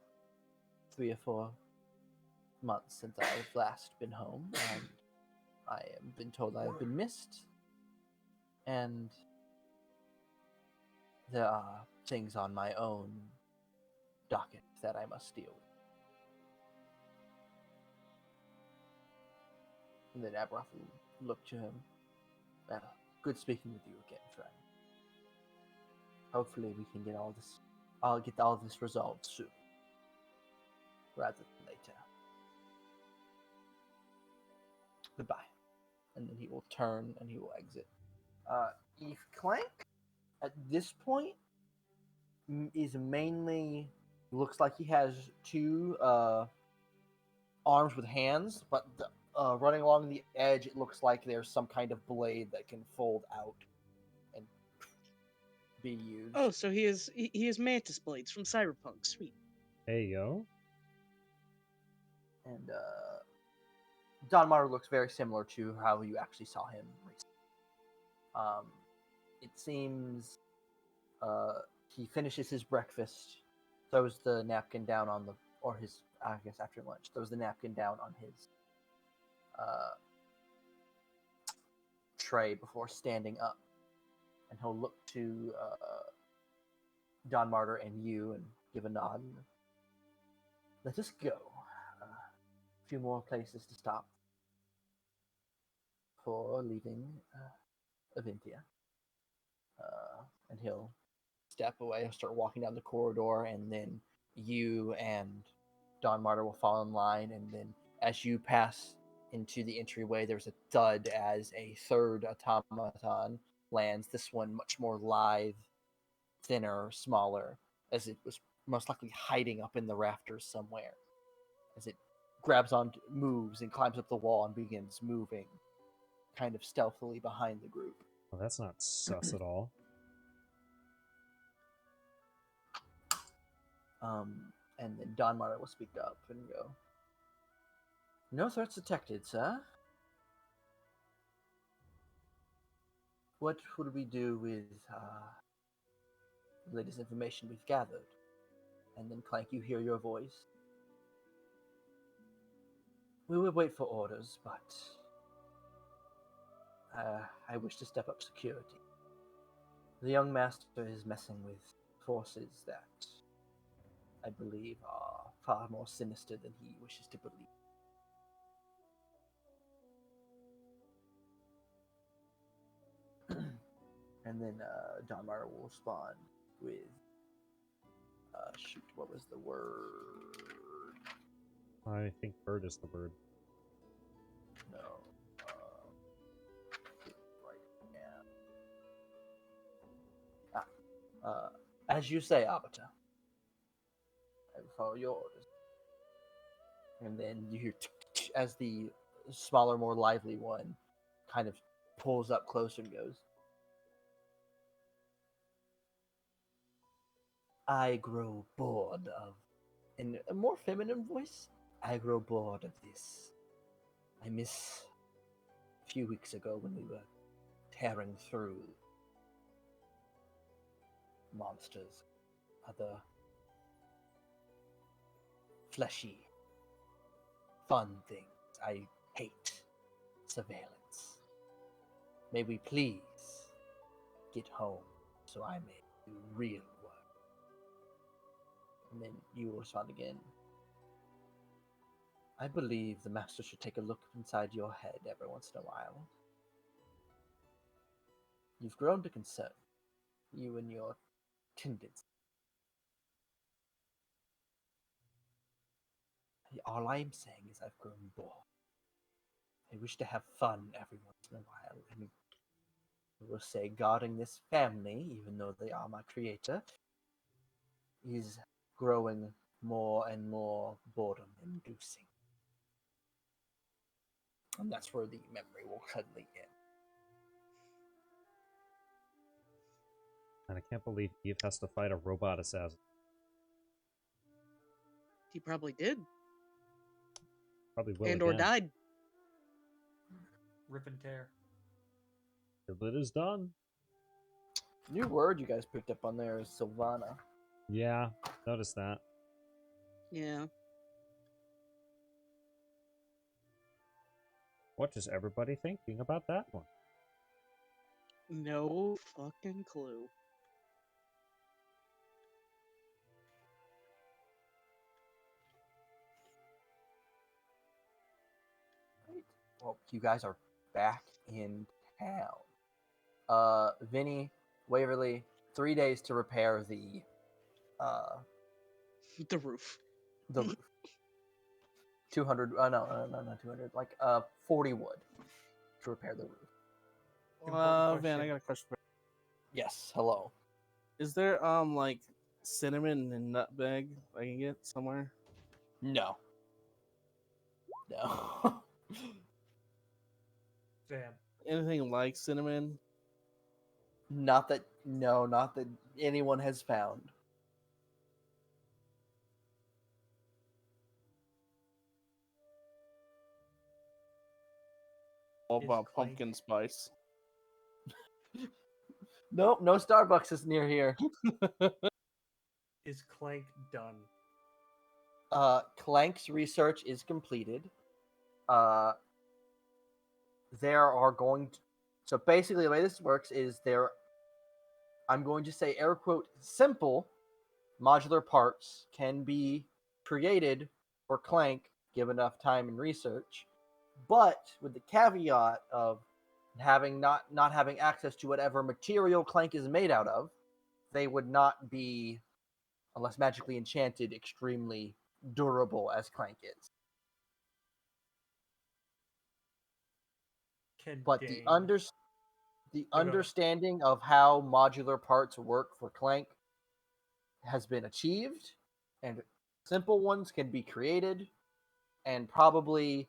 3 or 4 months since I've last been home, and I have been told I've been missed, and there are things on my own docket that I must deal with. And then Abrath will look to him. Well, good speaking with you again, friend. Hopefully we can get all this resolved soon, rather than later. Goodbye. And then he will turn and he will exit. Eve Clank, at this point, is mainly looks like he has 2 arms with hands, but running along the edge, it looks like there's some kind of blade that can fold out and be used. Oh, so he has mantis blades from Cyberpunk. Sweet. Hey, yo. And Don Maru looks very similar to how you actually saw him recently. It seems he finishes his breakfast, throws the napkin down on the, or his, I guess after lunch, throws the napkin down on his tray before standing up. And he'll look to Don Martyr and you and give a nod. Let us go. A few more places to stop before leaving Avintia. And he'll step away, he'll start walking down the corridor, and then you and Don Martyr will fall in line, and then as you pass into the entryway, there's a thud as a third automaton lands, this one much more lithe, thinner, smaller, as it was most likely hiding up in the rafters somewhere. As it grabs on, moves, and climbs up the wall and begins moving kind of stealthily behind the group. Well, that's not sus at all. And then Don Martyr will speak up and go, "No threats detected, sir. What would we do with the latest information we've gathered?" And then, Clank, you hear your voice. "We will wait for orders, but I wish to step up security. The young master is messing with forces that I believe are far more sinister than he wishes to believe." And then Don Martyr will respond with, shoot, what was the word? I think bird is the word. No. Right now. As you say, Abata. I will follow your orders. And then you hear as the smaller, more lively one kind of pulls up closer and goes, "I grow bored of," in a more feminine voice, "I grow bored of this. I miss a few weeks ago when we were tearing through monsters, other fleshy, fun things. I hate surveillance. May we please get home so I may do real work?" And then you will respond again, "I believe the master should take a look inside your head every once in a while. You've grown to concern, you and your tendencies. All I'm saying is I've grown bored. I wish to have fun every once in a while, and I will say guarding this family, even though they are my creator, is growing more and more boredom-inducing." And that's where the memory will suddenly end. And I can't believe Eve has to fight a robot assassin. He probably did. Probably will and again. or died. Rip and tear. It is done. New word you guys picked up on there is Sylvana. Yeah, notice that. Yeah. What is everybody thinking about that one? No fucking clue. Well, you guys are back in town. Vinny, Waverly, 3 days to repair the roof. The roof. 200. No, not 200. Like 40 wood to repair the roof. Van, I got a question. Yes. Hello. Is there like cinnamon and nutmeg I can get somewhere? No. No. Damn. Anything like cinnamon? Not that anyone has found. All about pumpkin spice. Nope, no Starbucks is near here. Is Clank done? Clank's research is completed. There are going to... So basically, the way this works is I'm going to say air quote simple modular parts can be created for Clank given enough time and research, but with the caveat of not having access to whatever material Clank is made out of, they would not be, unless magically enchanted, extremely durable as Clank is. But the understanding of how modular parts work for Clank has been achieved, and simple ones can be created, and probably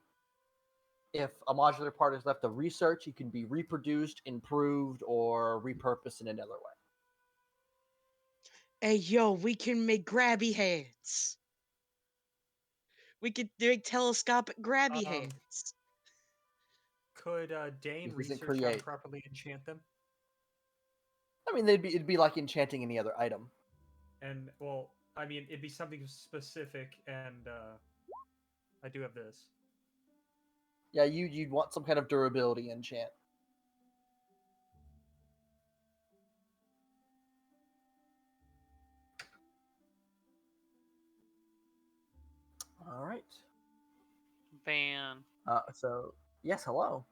if a modular part is left to research, it can be reproduced, improved, or repurposed in another way. Hey, yo, we can make grabby hands. We could make telescopic grabby hands. Could Dane If we can research how to create. properly enchant them? I mean, it'd be like enchanting any other item. And, well, I mean, it'd be something specific, and I do have this. Yeah, you'd want some kind of durability enchant. All right. Van. So yes, hello.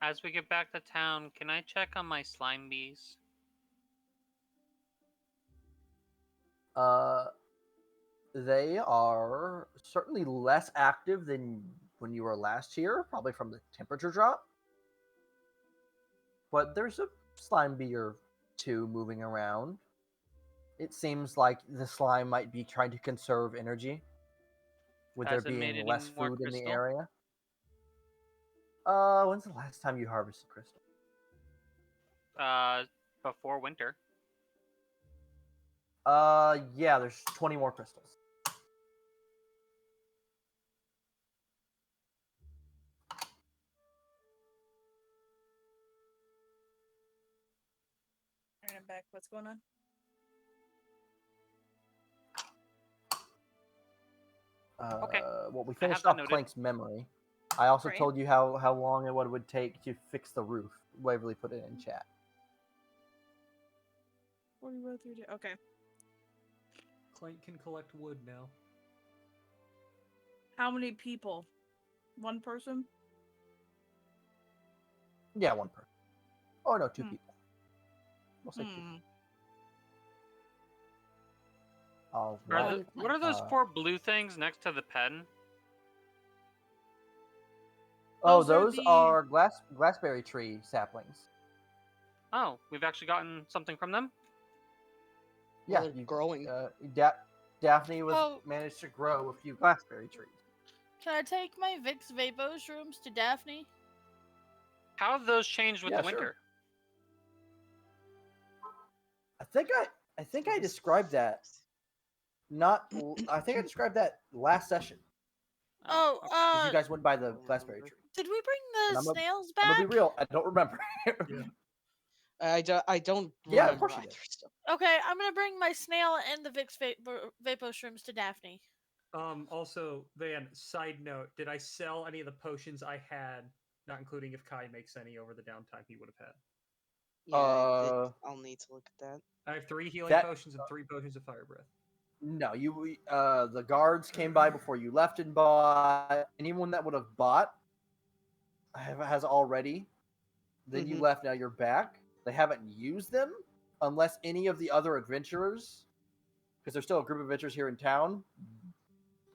As we get back to town, can I check on my slime bees? They are certainly less active than when you were last here, probably from the temperature drop. But there's a slime bee or two moving around. It seems like the slime might be trying to conserve energy, with Has there it made being any less more food in the crystal? area. When's the last time you harvested crystal? Before winter. Yeah, there's 20 more crystals. Alright, I'm back. What's going on? Okay. Well, we I have finished that off noted. Clank's memory. I also Right. told you how long it would take to fix the roof. Waverly put it in chat. 40 row through. Okay. Clank can collect wood now. How many people? One person? Yeah, one person. Oh no, two people. We'll say two. All right. What are those four blue things next to the pen? Oh, Those those are are glassberry tree saplings. Oh, we've actually gotten something from them? Yeah, They're growing. Daphne was Oh. managed to grow a few glassberry trees. Can I take my Vic's Vapos rooms to Daphne? How have those changed with Yeah, the sure. winter? I think I described that. I think I described that last session. Oh, If you guys went by the glassberry tree. did we bring And the I'm snails I'm back? gonna be real. I don't remember. I don't Yeah, of remember course you either. did. So. Okay, I'm gonna bring my snail and the Vic's Vapos shrooms to Daphne. Also, Van, side note, did I sell any of the potions I had, not including if Kai makes any over the downtime he would have had? Yeah, I'll need to look at that. I have 3 healing potions and 3 potions of fire breath. No, the guards came by before you left and bought. Anyone that would have bought has already. Then you left, now you're back. They haven't used them unless any of the other adventurers, because there's still a group of adventurers here in town,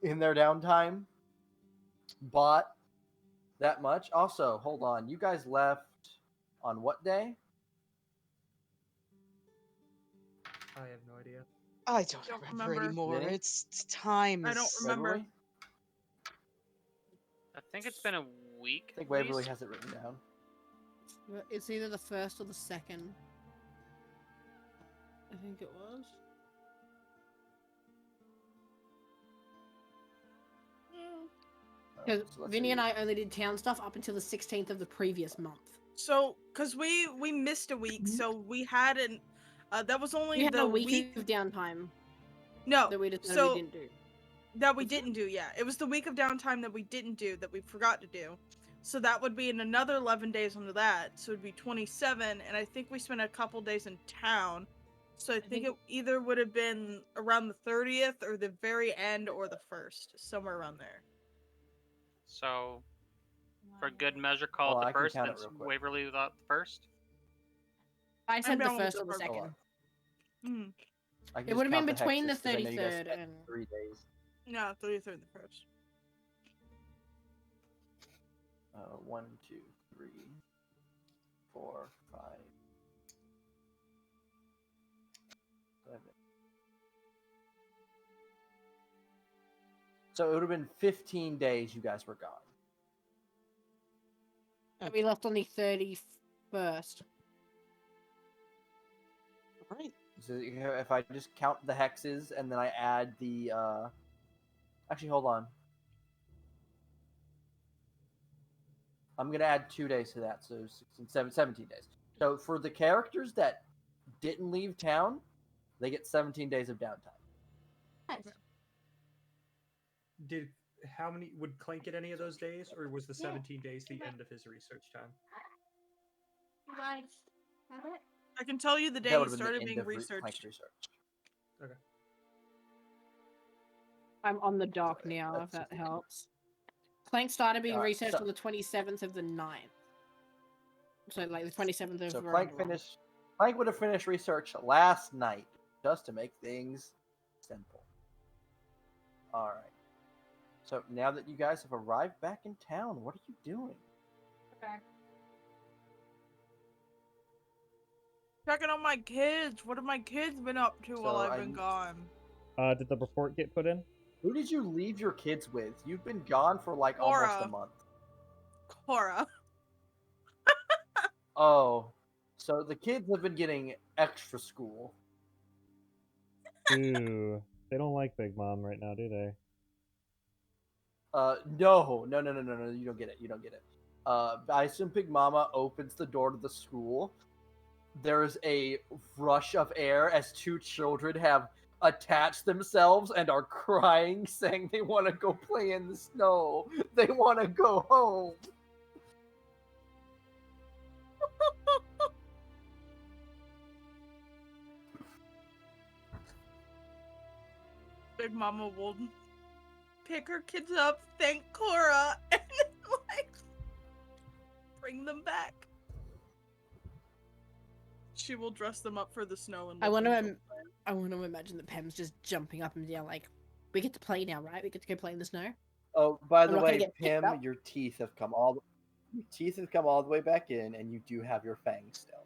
in their downtime, bought that much. Also, hold on. You guys left on what day? I have no idea. I don't remember anymore. Vinny? It's time. I don't remember. Waverly? I think it's been a week. I think at Waverly least. has it written down. It's either the first or the second. I think it was. Because Vinny and I only did town stuff up until the 16th of the previous month. So, because we missed a week, so we hadn't. That was only We had the a week of downtime. No, that we decided so we didn't do. that we didn't do. Yeah, it was the week of downtime that we didn't do, that we forgot to do. So that would be in another 11 days under that. So it'd be 27, and I think we spent a couple days in town. So I think it either would have been around the 30th or the very end or the 1st, somewhere around there. So, for good measure, call Oh, it I the can first, count it since real quick. Waverly thought the first. I said the down with first the or the first. second. Mm. I can It just would have been count the between the hexes, 'cause I know you guys 33rd spent and 3 days. No, 33rd and the 1st. 1, 2, 3, 4, 5, 7. So it would have been 15 days you guys were gone. we left on the 31st. Right. So if I just count the hexes and then I add the actually hold on. I'm gonna add 2 days to that, so 16, 17 days. So for the characters that didn't leave town, they get 17 days of downtime. Nice. How many would Clank get any of those days, or was the 17 days the end of his research time? I can tell you the day That he would have been started the end being of researched. Clank's research. Okay. I'm on the dock now, if that helps. Clank started being Alright, researched so- on the 27th of the 9th. So, like, the 27th of So November. Clank would have finished research last night, just to make things simple. Alright. So now that you guys have arrived back in town, what are you doing? Checking on my kids. What have my kids been up to while So I've been gone? Did the report get put in? Who did you leave your kids with? You've been gone for like almost a Cora. month. Cora. Oh, so the kids have been getting extra school. Ooh, they don't like Big Mom right now, do they? No, you don't get it. You don't get it. I assume Big Mama opens the door to the school. There's a rush of air as 2 children have attached themselves and are crying, saying they want to go play in the snow. They want to go home. Big Mama will pick her kids up, thank Cora, and then, like, bring them back. She will dress them up for the snow and I want let them to imagine the Pem's just jumping up and down, like, we get to play now, right? We get to go play in the snow. Oh, by I'm the not gonna way, get picked Pim, up. your teeth have come all the way back in, and you do have your fangs still.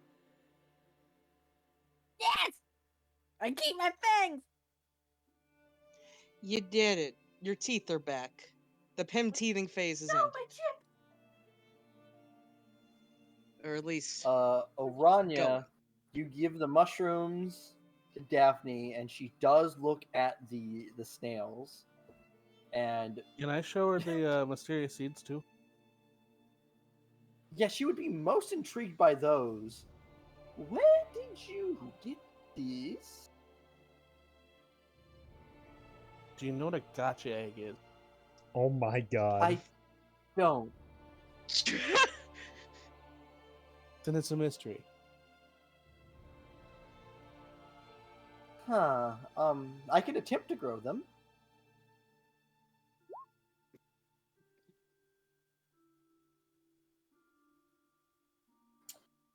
Yes! I keep my fangs! You did it. Your teeth are back. The Pim teething phase is ended. my chip! Or at least Orania, Go. you give the mushrooms to Daphne, and she does look at the snails. And Can I show her the mysterious seeds too? yeah, she would be most intrigued by those. Where did you get these? Do you know what a gotcha egg is? Oh my god. I don't. Then it's a mystery. Huh. I could attempt to grow them.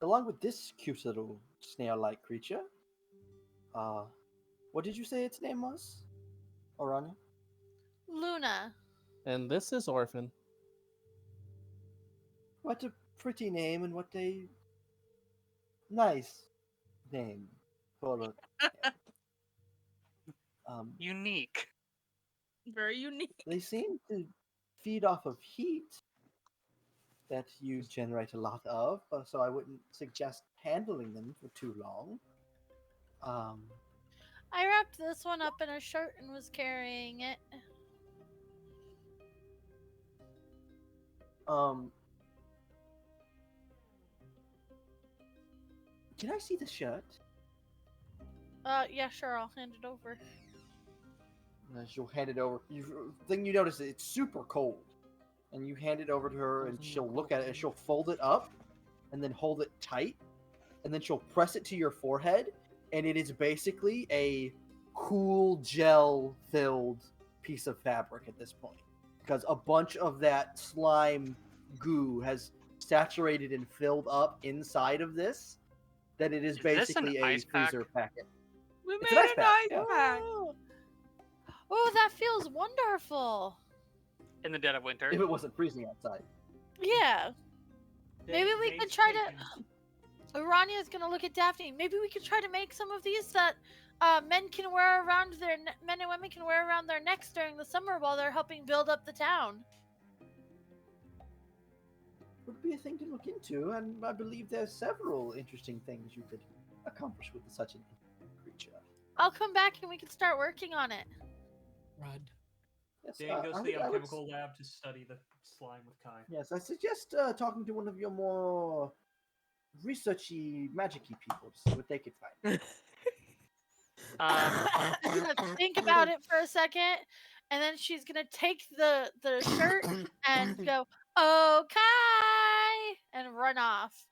Along with this cute little snail-like creature. What did you say its name was? Orania? Luna. And this is Orphan. What a pretty name and what a nice name for a Unique. Very unique. They seem to feed off of heat that you generate a lot of, so I wouldn't suggest handling them for too long. I wrapped this one up in a shirt and was carrying it. Can I see the shirt? Yeah, sure, I'll hand it over. As you'll hand it over, then you notice it's super cold, and you hand it over to her, and she'll look at it, and she'll fold it up, and then hold it tight, and then she'll press it to your forehead, and it is basically a cool gel-filled piece of fabric at this point, because a bunch of that slime goo has saturated and filled up inside of this, that it is Is this an basically a ice pack? freezer packet. We It's made an ice an pack, ice yeah. pack. Oh, that feels wonderful. In the dead of winter. If it wasn't freezing outside. Yeah. Maybe we could try to. to. Ranya's gonna look at Daphne. Maybe we could try to make some of these that men can wear around men and women can wear around their necks during the summer while they're helping build up the town. Would be a thing to look into, and I believe there's several interesting things you could accomplish with such an creature. I'll come back and we can start working on it. Run. Yes, Dan goes I to the would- I would alchemical lab to study the slime with Kai. Yes, I suggest talking to one of your more researchy, magic-y people to see what they could find. She's gonna think about it for a second, and then she's gonna take the shirt and go, "Okay," and run off.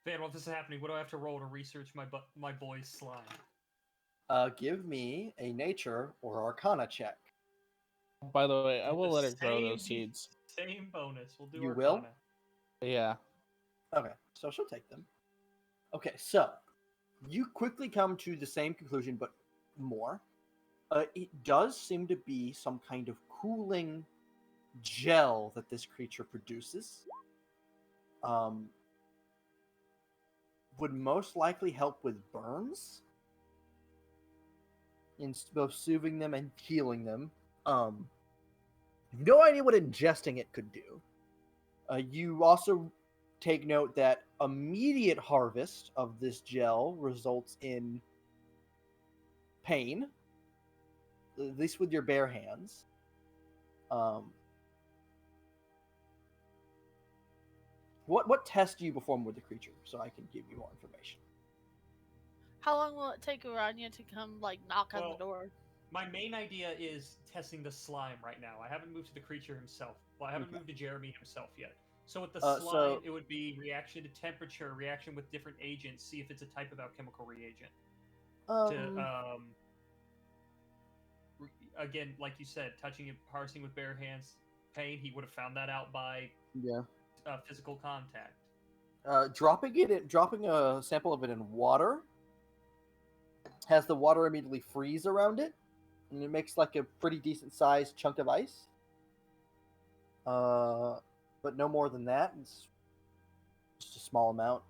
Van, while this is happening, what do I have to roll to research my boy's slime? Give me a nature or arcana check. By the way, I With will the let her grow those same- seeds. Same bonus. We'll do You Arcana. will? Yeah. Okay, so she'll take them. Okay, so you quickly come to the same conclusion, but more. It does seem to be some kind of cooling gel that this creature produces. Would most likely help with burns, in both soothing them and healing them. No idea what ingesting it could do. You also take note that immediate harvest of this gel results in pain, at least with your bare hands. What test do you perform with the creature, so I can give you more information? How long will it take Aranya to come, like, knock on the Well, door? My main idea is testing the slime right now. I haven't moved to the creature himself. Well, I haven't Okay. moved to Jeremy himself yet. So with the So- slime, it would be reaction to temperature, reaction with different agents, see if it's a type of alchemical reagent. Again, like you said, touching it, parsing with bare hands, pain. He would have found that out by yeah. physical contact. Dropping a sample of it in water has the water immediately freeze around it, and it makes like a pretty decent sized chunk of ice. But no more than that. It's just a small amount.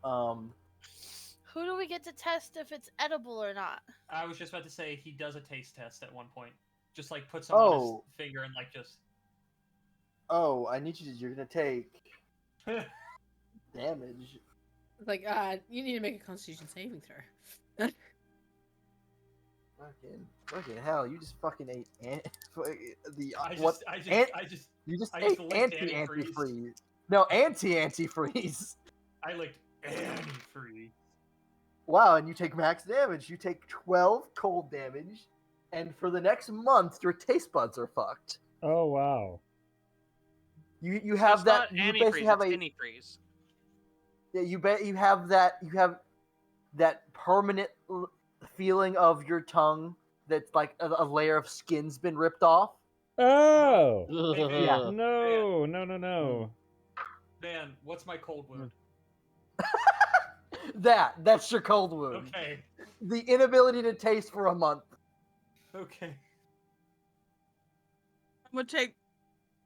Who do we get to test if it's edible or not? I was just about to say he does a taste test at one point. Just like put some on his finger and like just. Oh, I need you. You're gonna take damage. Like, you need to make a Constitution saving throw. Fucking hell! You just fucking ate you just I ate licked antifreeze. No, antifreeze. I licked antifreeze. Wow, and you take max damage. You take 12 cold damage, and for the next month, your taste buds are fucked. Oh wow! You So have it's that. not You antifreeze, basically have it's a. antifreeze. Yeah, you have that. You have that permanent feeling of your tongue that's like a layer of skin's been ripped off. Oh Yeah. no! Man, what's my cold wound? That's your cold wound. Okay. The inability to taste for a month. Okay. I'm gonna take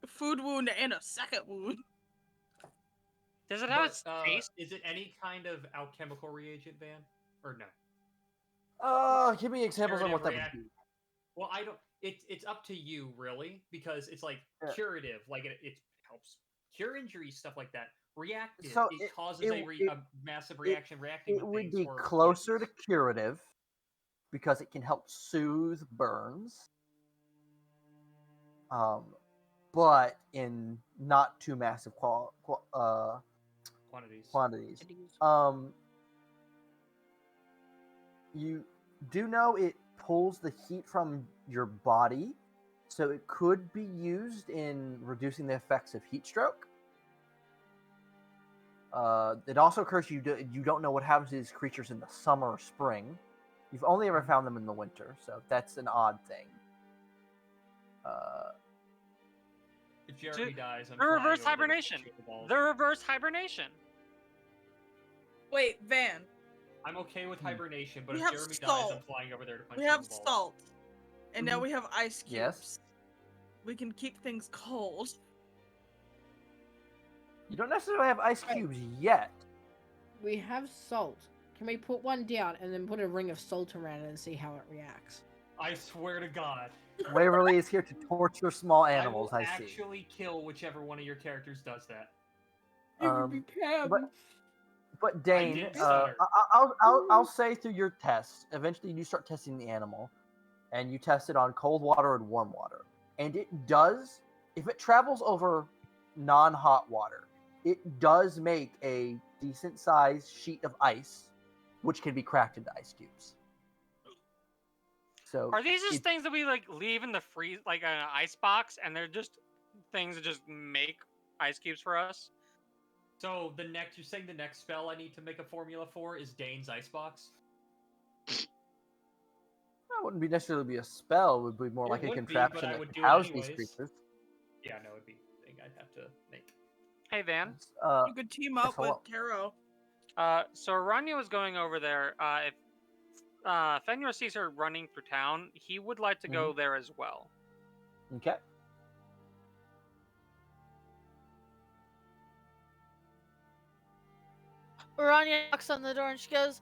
a food wound and a second wound. Does it have But, a taste? Is it any kind of alchemical reagent, Van? Or no? Give me examples on what that Curative would be. Well, I don't. It's up to you, really, because it's like Yeah. curative. Like it helps cure injuries, stuff like that. Reactive. So it causes it- a massive reaction reacting It with would things. be or closer to poisons. curative because it can help soothe burns. But in not too massive quantities. You do know it pulls the heat from your body, so it could be used in reducing the effects of heat stroke. It also occurs to you you don't know what happens to these creatures in the summer or spring. You've only ever found them in the winter, so that's an odd thing. If Jeremy dies, I'm The flying reverse over there with hibernation. shaker balls. The reverse hibernation. Wait, Van. I'm okay with hibernation, but We if have Jeremy dies, salt. I'm flying over there to punch We him have in the balls. salt. And now we have ice cubes. Yes. We can keep things cold. You don't necessarily have ice cubes yet. We have salt. Can we put one down and then put a ring of salt around it and see how it reacts? I swear to God. Waverly is here to torture small animals, I will I see. actually kill whichever one of your characters does that. But Dane, did stutter. I'll say through your tests, eventually you start testing the animal, and you test it on cold water and warm water, and it does. If it travels over non-hot water, it does make a decent-sized sheet of ice, which can be cracked into ice cubes. So Are these just things that we like leave in the freeze, like an ice box, and they're just things that just make ice cubes for us? So you're saying the next spell I need to make a formula for is Dane's Icebox? That wouldn't be necessarily be a spell. It would be more It like a would be, contraption but I that would could do it house these anyways. creatures. Yeah, no, it'd be a thing I'd have to make. Hey, Van. You could team up with Taro. So Rania was going over there. If Fenrir sees her running through town, he would like to go there as well. Okay. Rania knocks on the door and she goes,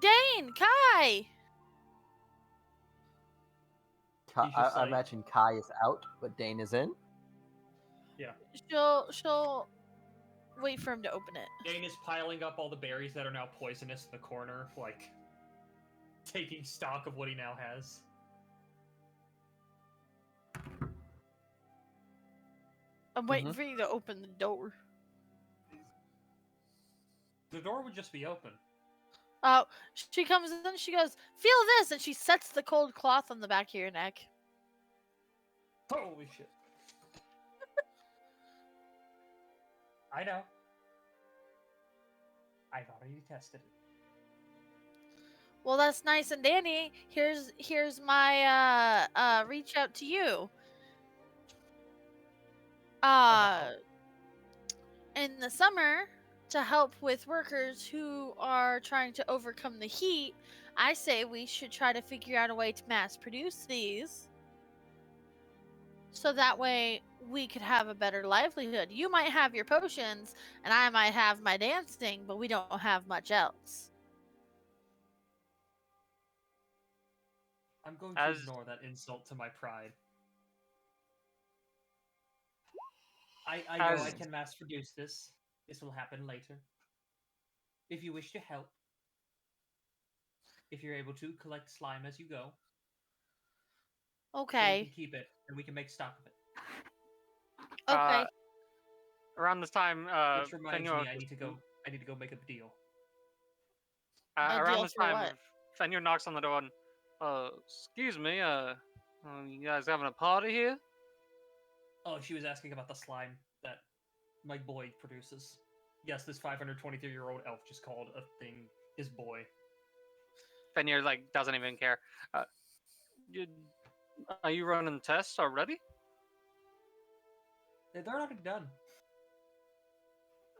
Dane, Kai! I imagine Kai is out, but Dane is in. Yeah. She'll wait for him to open it. Dane is piling up all the berries that are now poisonous in the corner, like taking stock of what he now has. I'm waiting for you to open the door. The door would just be open. Oh, she comes in, she goes, feel this, and she sets the cold cloth on the back of your neck. Holy shit. I know. I've already tested it. Well, that's nice and dandy. Here's my reach out to you. In the summer, to help with workers who are trying to overcome the heat, I say we should try to figure out a way to mass produce these. So that way we could have a better livelihood. You might have your potions and I might have my dancing, but we don't have much else. I'm going to ignore that insult to my pride. I know I can mass produce this. This will happen later. If you wish to help, if you're able to collect slime as you go, okay, so we can keep it and we can make stock of it. Okay. Around this time, which reminds me, I need to go make a deal. Around this time, Fenrir knocks on the door and, excuse me, you guys having a party here? Oh, she was asking about the slime that my boy produces. Yes, this 523-year-old elf just called a thing his boy. Fenrir, doesn't even care. Are you running tests already? They're already done.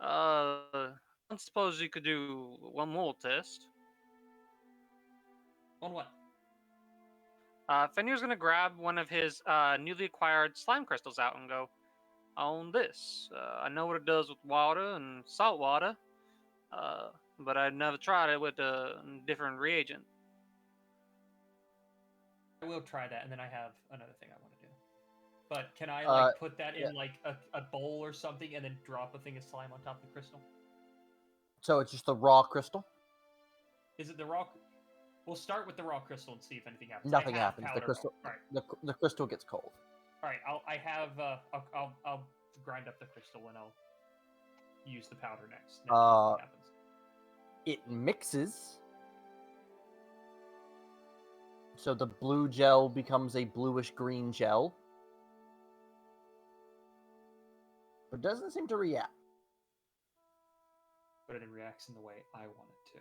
I suppose you could do one more test. On what? Fenrir's gonna grab one of his newly acquired slime crystals out and go, on this. I know what it does with water and salt water, but I've never tried it with a different reagent. I will try that, and then I have another thing I want to do. But can I put that in a bowl or something, and then drop a thing of slime on top of the crystal? So it's just the raw crystal? Is it the raw? We'll start with the raw crystal and see if anything happens. Nothing happens. The crystal, the crystal gets cold. All right, I'll grind up the crystal and I'll use the powder next. It mixes. So the blue gel becomes a bluish green gel. But doesn't seem to react. but it reacts in the way I want it to.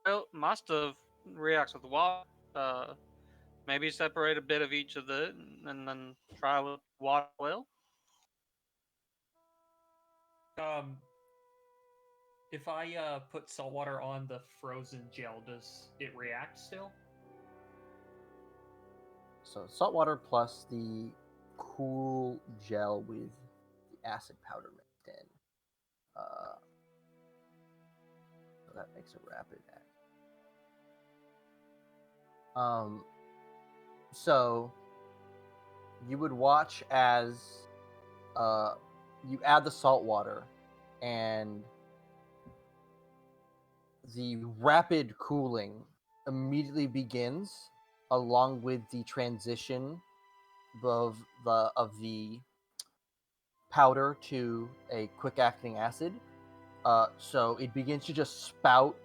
Well, must have reacts with water. Maybe separate a bit of each of it, and then try with water oil. If I put salt water on the frozen gel, does it react still? So salt water plus the cool gel with the acid powder mixed in. So that makes a rapid act. So you would watch as you add the salt water, and the rapid cooling immediately begins, along with the transition of the powder to a quick acting acid. So it begins to just spout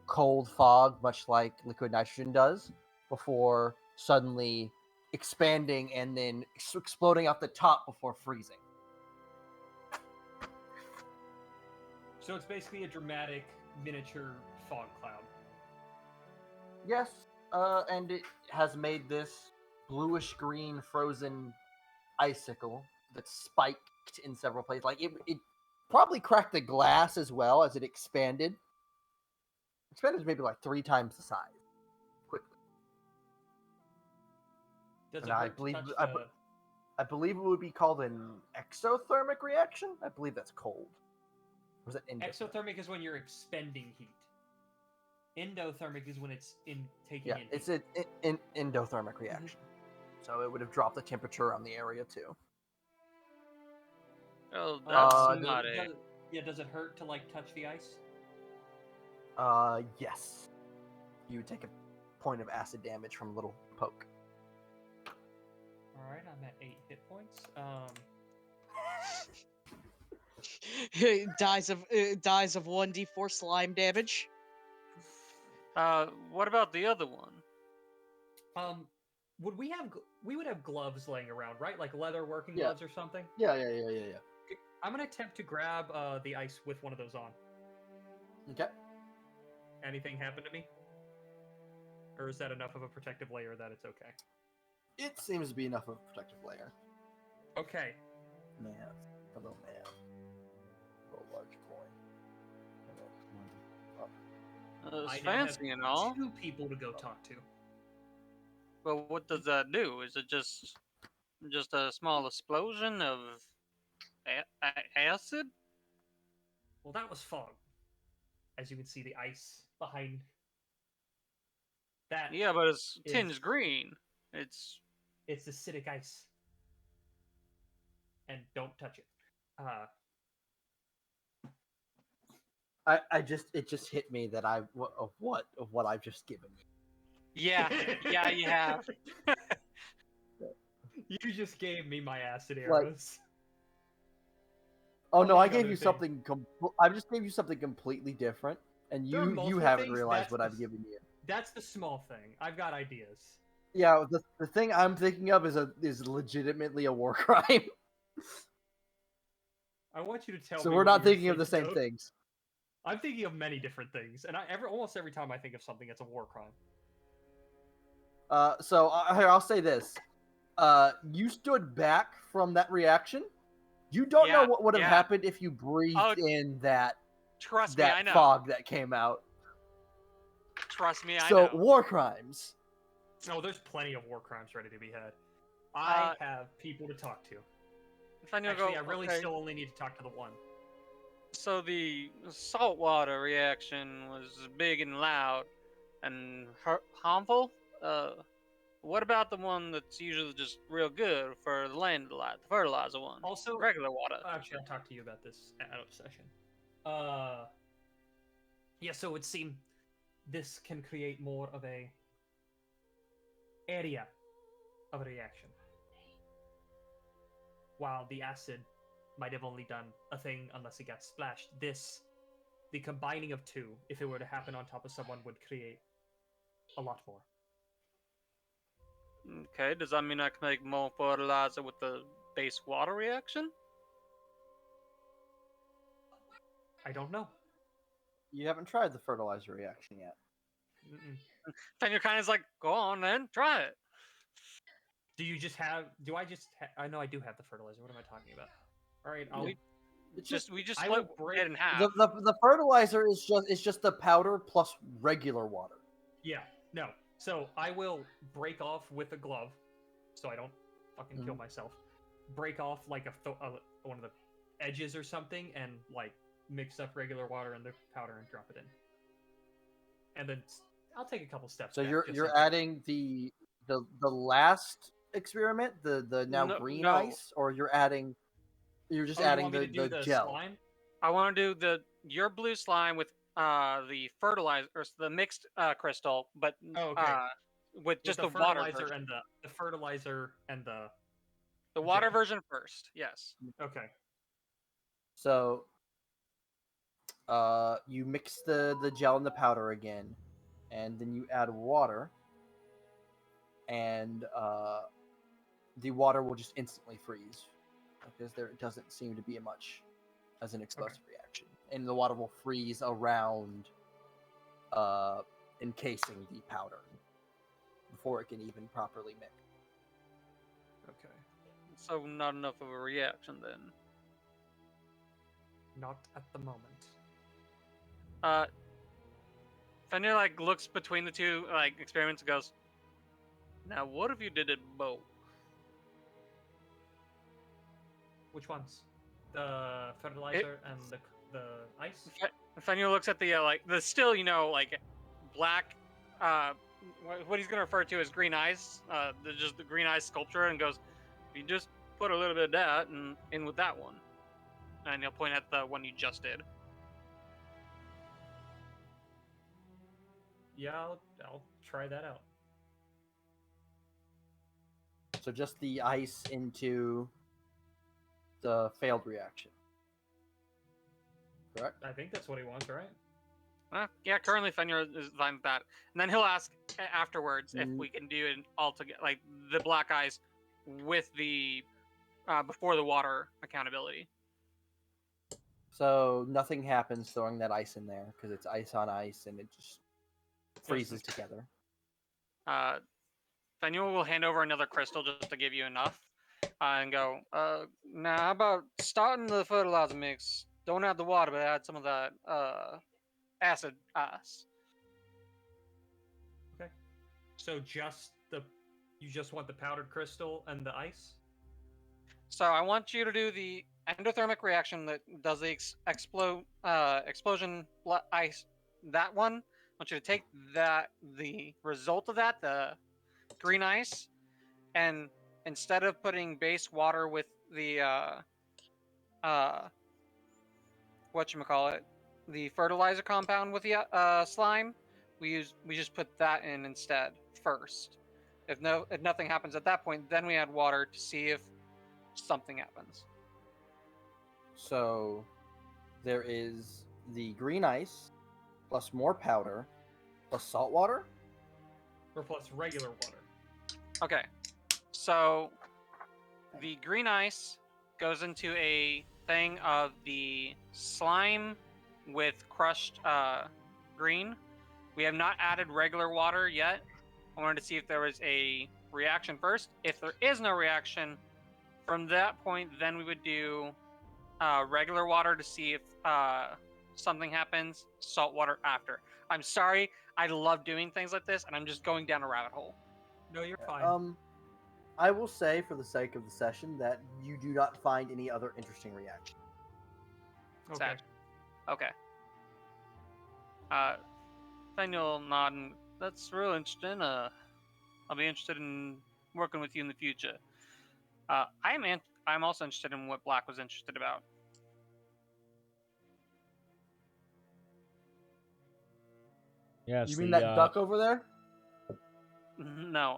cold fog, much like liquid nitrogen does, before suddenly expanding and then exploding out the top before freezing. So it's basically a dramatic miniature fog cloud. Yes, and it has made this bluish-green frozen icicle that's spiked in several places. Like it probably cracked the glass as well as it expanded. Expanded maybe like 3 times the size. Quickly. Does And it I hurt believe to touch the... I believe it would be called an exothermic reaction. I believe that's cold. Or is it endothermic? Exothermic is when you're expending heat. Endothermic is when it's taking in heat. It's an endothermic reaction. So it would have dropped the temperature on the area too. Oh, that's does it hurt to like touch the ice? Yes. You would take a point of acid damage from a little poke. Alright, I'm at 8 hit points. dies of 1d4 slime damage. What about the other one? Would we would have gloves laying around, right? Like leather working gloves or something? Yeah. I'm gonna attempt to grab the ice with one of those on. Okay. Anything happen to me? Or is that enough of a protective layer that it's okay? It seems to be enough of a protective layer. Okay. Man. Hello, man. Little large coin. It's fancy and all. 2 people to go talk to. Well, what does that do? Is it just a small explosion of acid? Well, that was fog. As you can see, the ice behind that. Yeah, but it's tinged green. It's acidic ice. And don't touch it. It just hit me that of what I've just given you. Yeah, you have. You just gave me my acid arrows. Oh no, I gave you something. I just gave you something completely different, and you haven't realized what I've given you. That's the small thing. I've got ideas. Yeah, the thing I'm thinking of is legitimately a war crime. I want you to tell me. So we're not thinking of the same things. I'm thinking of many different things, and almost every time I think of something, it's a war crime. So I'll say this: you stood back from that reaction. You don't know what would have happened if you breathed in that fog that came out. Trust me, I So know. war crimes. Oh, there's plenty of war crimes ready to be had. I have people to talk to. Actually, I really still only need to talk to the one. So the saltwater reaction was big and loud and harmful. What about the one that's usually just real good for the fertilizer one? Also, regular water. Actually, I'll talk to you about this out of session. Yeah, so it would seem this can create more of a area of a reaction. While the acid might have only done a thing unless it got splashed. The combining of 2, if it were to happen on top of someone, would create a lot more. Okay, does that mean I can make more fertilizer with the base water reaction? I don't know. You haven't tried the fertilizer reaction yet. Mm-mm. Then you're kind of like, go on then, try it. Do you just have? Do I just? I know I do have the fertilizer. What am I talking about? All right, I'll. We just I will split break it in half. The fertilizer is just the powder plus regular water. Yeah, no. So I will break off with a glove, so I don't fucking kill myself. Break off like one of the edges or something, and like mix up regular water and the powder and drop it in. And then I'll take a couple steps. So back, just you're in case. adding the last experiment, the now green ice, or you're just you adding want me to do the the gel. slime? I want to do your blue slime with the fertilizer, or the mixed crystal, but with just the water fertilizer version. and the fertilizer and the water gel. version first. Yes. Okay. So you mix the gel and the powder again, and then you add water, and the water will just instantly freeze because there doesn't seem to be much as an explosive reaction, and the water will freeze around encasing the powder before it can even properly mix. Okay. So not enough of a reaction then. Not at the moment. Fenrir like looks between the two experiments and goes, "Now what if you did it both?" Which ones? The fertilizer and the ice? Fenrir looks at the the still black what he's gonna refer to as green eyes, just the green eyes sculpture, and goes, "You just put a little bit of that in with that one," and he'll point at the one you just did. Yeah, I'll try that out. So just the ice into the failed reaction. Correct? I think that's what he wants, right? Yeah, currently Fenrir is fine with that. And then he'll ask afterwards if we can do it all together, like the black eyes with the before the water accountability. So nothing happens throwing that ice in there because it's ice on ice and it just freezes together. Fenrir will hand over another crystal just to give you enough, and go, now how about starting the fertilizer mix? Don't add the water, but add some of that acid ice. Okay. So you just want the powdered crystal and the ice? So I want you to do the endothermic reaction that does the explosion ice. That one. I want you to take the result of that, the green ice, and instead of putting base water with the the fertilizer compound with the slime, we just put that in instead first. If nothing happens at that point, then we add water to see if something happens. So there is the green ice plus more powder plus salt water, or plus regular water. Okay, so the green ice goes into a thing of the slime with crushed green. We have not added regular water yet. I wanted to see if there was a reaction first. If there is no reaction, from that point, then we would do regular water to see if something happens, salt water after. I'm sorry, I love doing things like this, and I'm just going down a rabbit hole. No, you're fine. I will say, for the sake of the session, that you do not find any other interesting reaction. Okay. Sad. Okay. Daniel nodding. That's real interesting. I'll be interested in working with you in the future. I'm also interested in what Black was interested about. Yes. You mean that duck over there? No.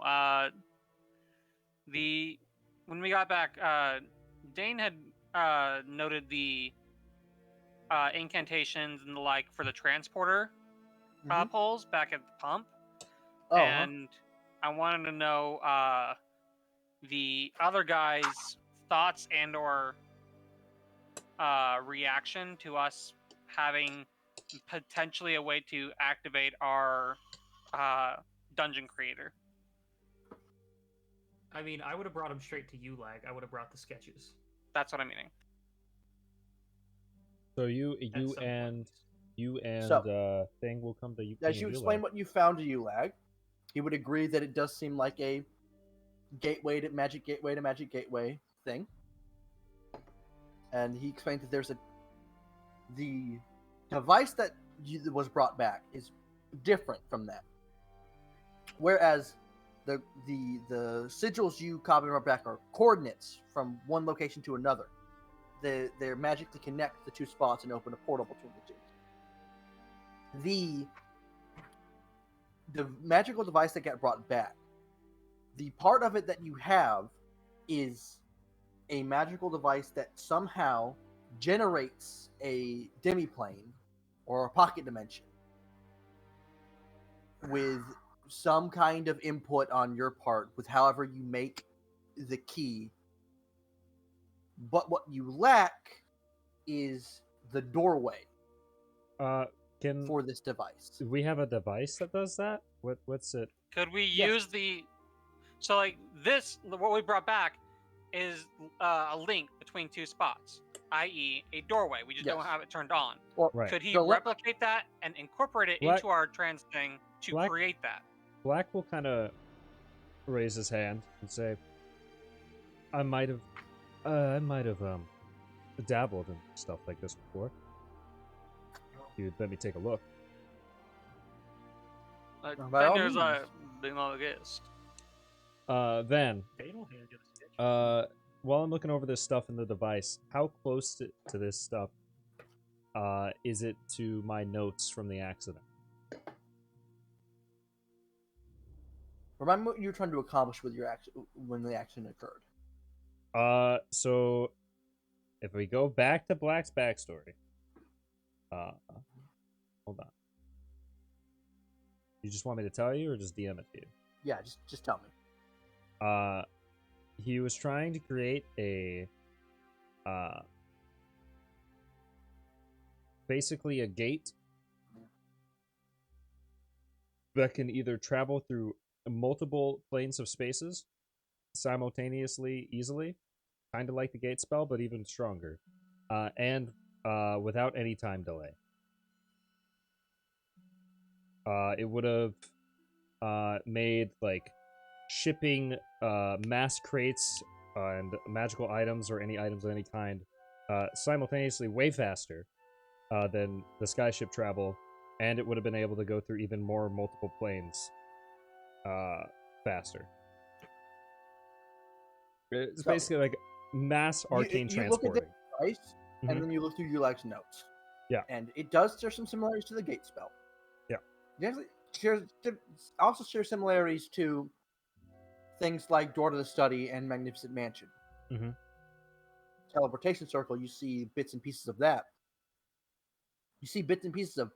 When we got back, Dane had noted the incantations and the like for the transporter poles back at the pump, and I wanted to know the other guy's thoughts and or reaction to us having potentially a way to activate our dungeon creator. I mean, I would have brought him straight to ULAG. I would have brought the sketches. That's what I'm meaning. So you and Thing will come to you. As you explain what you found to Ulag, he would agree that it does seem like a magic gateway thing. And he explained that the device that was brought back is different from that. Whereas the sigils you copied brought back are coordinates from one location to another. They're magically connect the two spots and open a portal between the two. The magical device that got brought back, the part of it that you have is a magical device that somehow generates a demiplane or a pocket dimension with some kind of input on your part with however you make the key. But what you lack is the doorway for this device. We have a device that does that? What's it? Could we use the... So, like, what we brought back is a link between two spots, i.e. a doorway. We just don't have it turned on. Well, Could he replicate that and incorporate it into our trans thing to create that? Black will kind of raise his hand and say, I might have dabbled in stuff like this before. You'd let me take a look. Fingers are being all guest. Then, while I'm looking over this stuff in the device, how close to this stuff is it to my notes from the accident? Remember what you were trying to accomplish with your action when the accident occurred. So if we go back to Black's backstory, hold on. You just want me to tell you, or just DM it to you? Yeah, just tell me. He was trying to create a, basically a gate that can either travel through multiple planes of spaces simultaneously, easily, kind of like the gate spell, but even stronger, and without any time delay. It would have made like shipping mass crates and magical items or any items of any kind simultaneously way faster than the skyship travel, and it would have been able to go through even more multiple planes faster. It's basically like mass arcane transporting. You look at the device, and then you look through Ulag's notes. Yeah. And it does share some similarities to the gate spell. Yeah. It also shares similarities to things like Door to the Study and Magnificent Mansion. Mm-hmm. Teleportation Circle, you see bits and pieces of that. You see bits and pieces of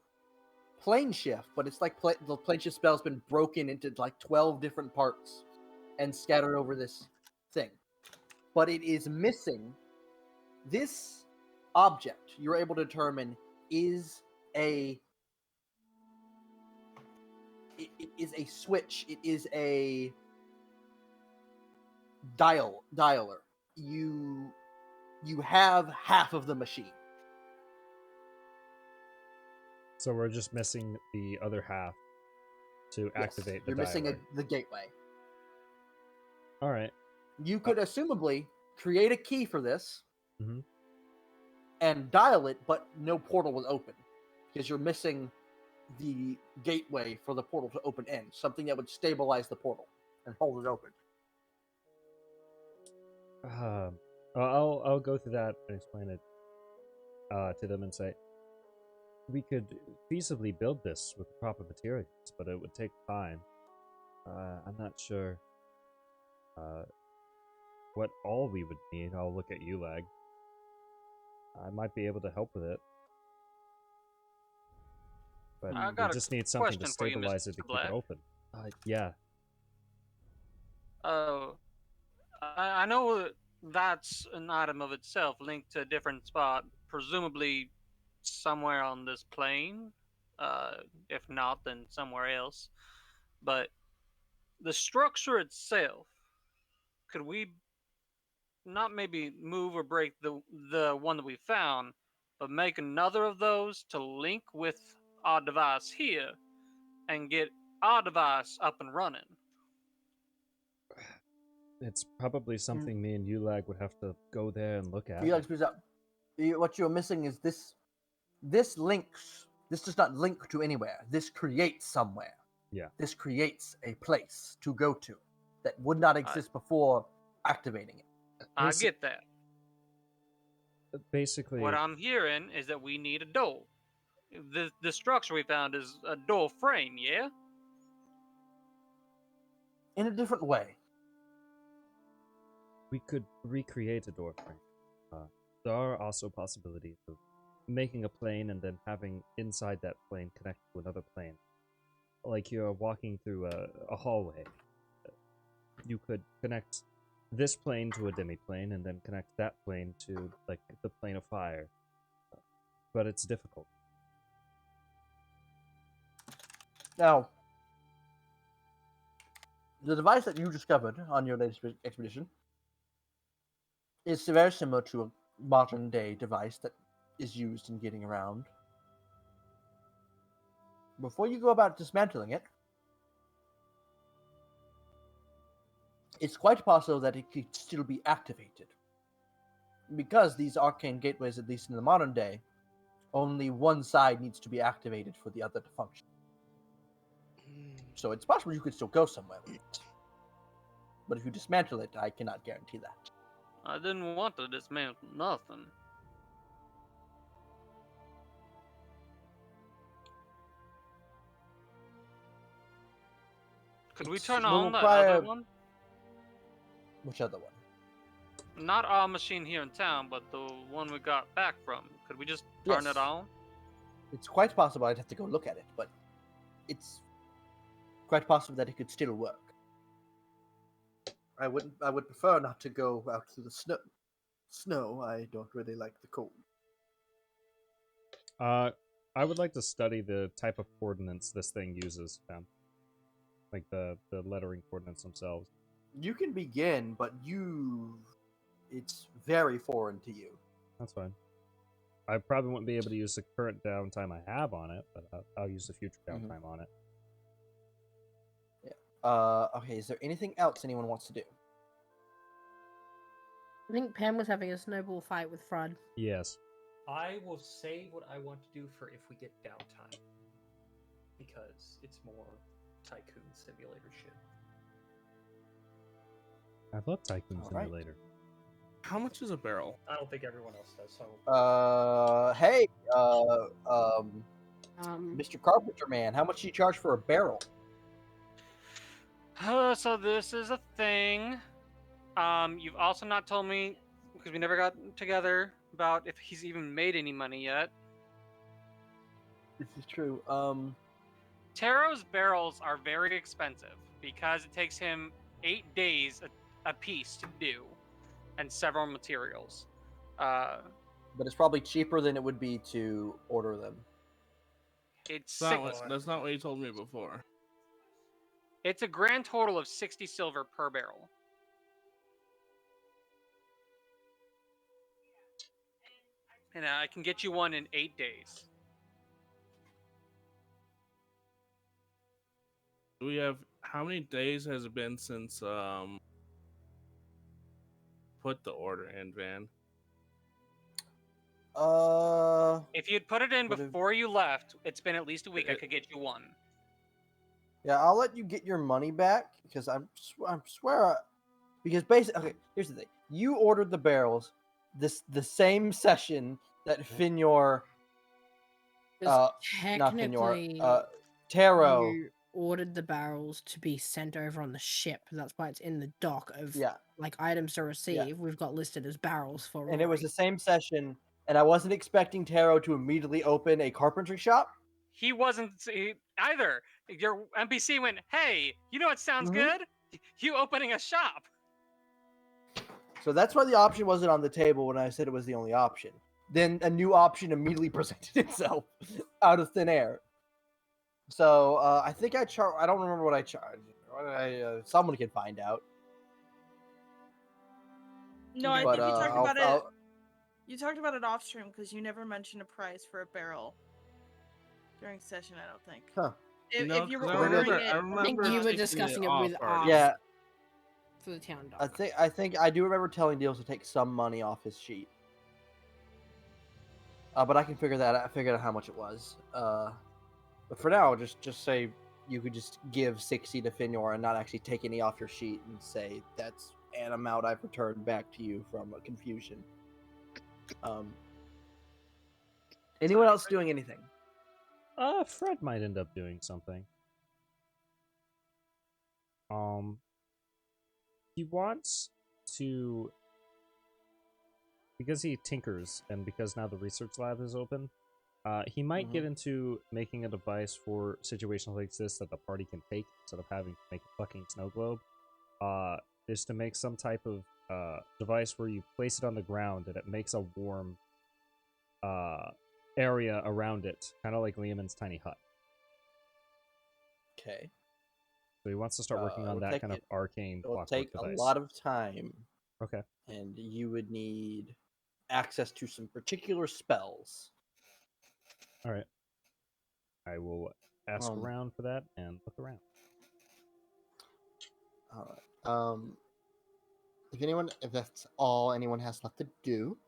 plane shift, but it's like the plane shift spell has been broken into like 12 different parts and scattered over this thing. But it is missing this object. You're able to determine is a switch. It is a dialer. You have half of the machine. So we're just missing the other half to activate the You're missing dialer. the gateway. All right. You could assumably create a key for this Mm-hmm. and dial it, but no portal will open because you're missing the gateway for the portal to open in, something that would stabilize the portal and hold it open. I'll go through that and explain it to them and say, we could feasibly build this with the proper materials, but it would take time. I'm not sure what all we would need. I'll look at Ulag. I might be able to help with it. But we just need something to stabilize it to keep it open. Yeah. Oh, I know that's an item of itself linked to a different spot, presumably somewhere on this plane. If not, then somewhere else. But the structure itself, could we not maybe move or break the one that we found, but make another of those to link with our device here and get our device up and running? It's probably something me and Ulag would have to go there and look at. What you're missing is this. This links. This does not link to anywhere. This creates somewhere. Yeah. This creates a place to go to that would not exist before activating it. I get that. Basically, what I'm hearing is that we need a door. The structure we found is a door frame, yeah? In a different way. We could recreate a door frame. There are also possibilities of making a plane and then having inside that plane connect to another plane. Like you're walking through a hallway. You could connect this plane to a demi-plane and then connect that plane to like the plane of fire. But it's difficult. Now, the device that you discovered on your latest expedition is very similar to a modern day device that is used in getting around. Before you go about dismantling it, it's quite possible that it could still be activated. Because these arcane gateways, at least in the modern day, only one side needs to be activated for the other to function. So it's possible you could still go somewhere with it. But if you dismantle it, I cannot guarantee that. I didn't want to dismantle nothing. Could we turn on that other one? Which other one? Not our machine here in town, but the one we got back from. Could we just turn it on? It's quite possible. I'd have to go look at it, but it's quite possible that it could still work. I would prefer not to go out to the snow. I don't really like the cold. I would like to study the type of coordinates this thing uses, like the lettering coordinates themselves. You can begin, but it's very foreign to you. That's fine. I probably wouldn't be able to use the current downtime I have on it, but I'll use the future downtime on it. Okay, is there anything else anyone wants to do? I think Pam was having a snowball fight with Frud. Yes. I will say what I want to do for if we get downtime. Because it's more Tycoon Simulator shit. I love Tycoon Simulator. How much is a barrel? I don't think everyone else does, so... Hey, Mr. Carpenter Man, how much do you charge for a barrel? So this is a thing. You've also not told me, because we never got together, about if he's even made any money yet. This is true. Taro's barrels are very expensive because it takes him 8 days a piece to do, and several materials. But it's probably cheaper than it would be to order them. That's not what you told me before. It's a grand total of 60 silver per barrel. And I can get you one in 8 days. We have how many days has it been since put the order in, Van? If you'd put it in before you left, it's been at least a week. I could get you one. Yeah, I'll let you get your money back because because basically, okay, here's the thing: you ordered the barrels the same session that Finyor, not Finyor, Taro. You ordered the barrels to be sent over on the ship. That's why it's in the dock of like items to receive. Yeah. We've got listed as barrels for. And it was the same session, and I wasn't expecting Taro to immediately open a carpentry shop. He wasn't either. Your NPC went, "Hey, you know what sounds good? You opening a shop." So that's why the option wasn't on the table when I said it was the only option. then a new option immediately presented itself out of thin air. So I think I charge. I don't remember what I charged. What did someone can find out. No, I But, think you talked about it. I'll- You talked about it off stream because you never mentioned a price for a barrel during session. I don't think. Huh. If you were 'cause ordering it, I think you were taking discussing it off with already. us. Yeah, For the town I dog. think I do remember telling Deals to take some money off his sheet. But I can figure that out. Figure out how much it was. But for now, just say you could just give 60 to Finor and not actually take any off your sheet and say that's an amount I've returned back to you from a confusion. Anyone else doing anything? Fred might end up doing something. He wants to, because he tinkers and because now the research lab is open, he might get into making a device for situations like this that the party can take instead of having to make a fucking snow globe. Is to make some type of device where you place it on the ground and it makes a warm area around it, kind of like Lehman's tiny hut. Okay. So he wants to start working on that kind of arcane It will clockwork take device. a lot of time. Okay. And you would need access to some particular spells. All right. I will ask around for that and look around. All right. If that's all anyone has left to do.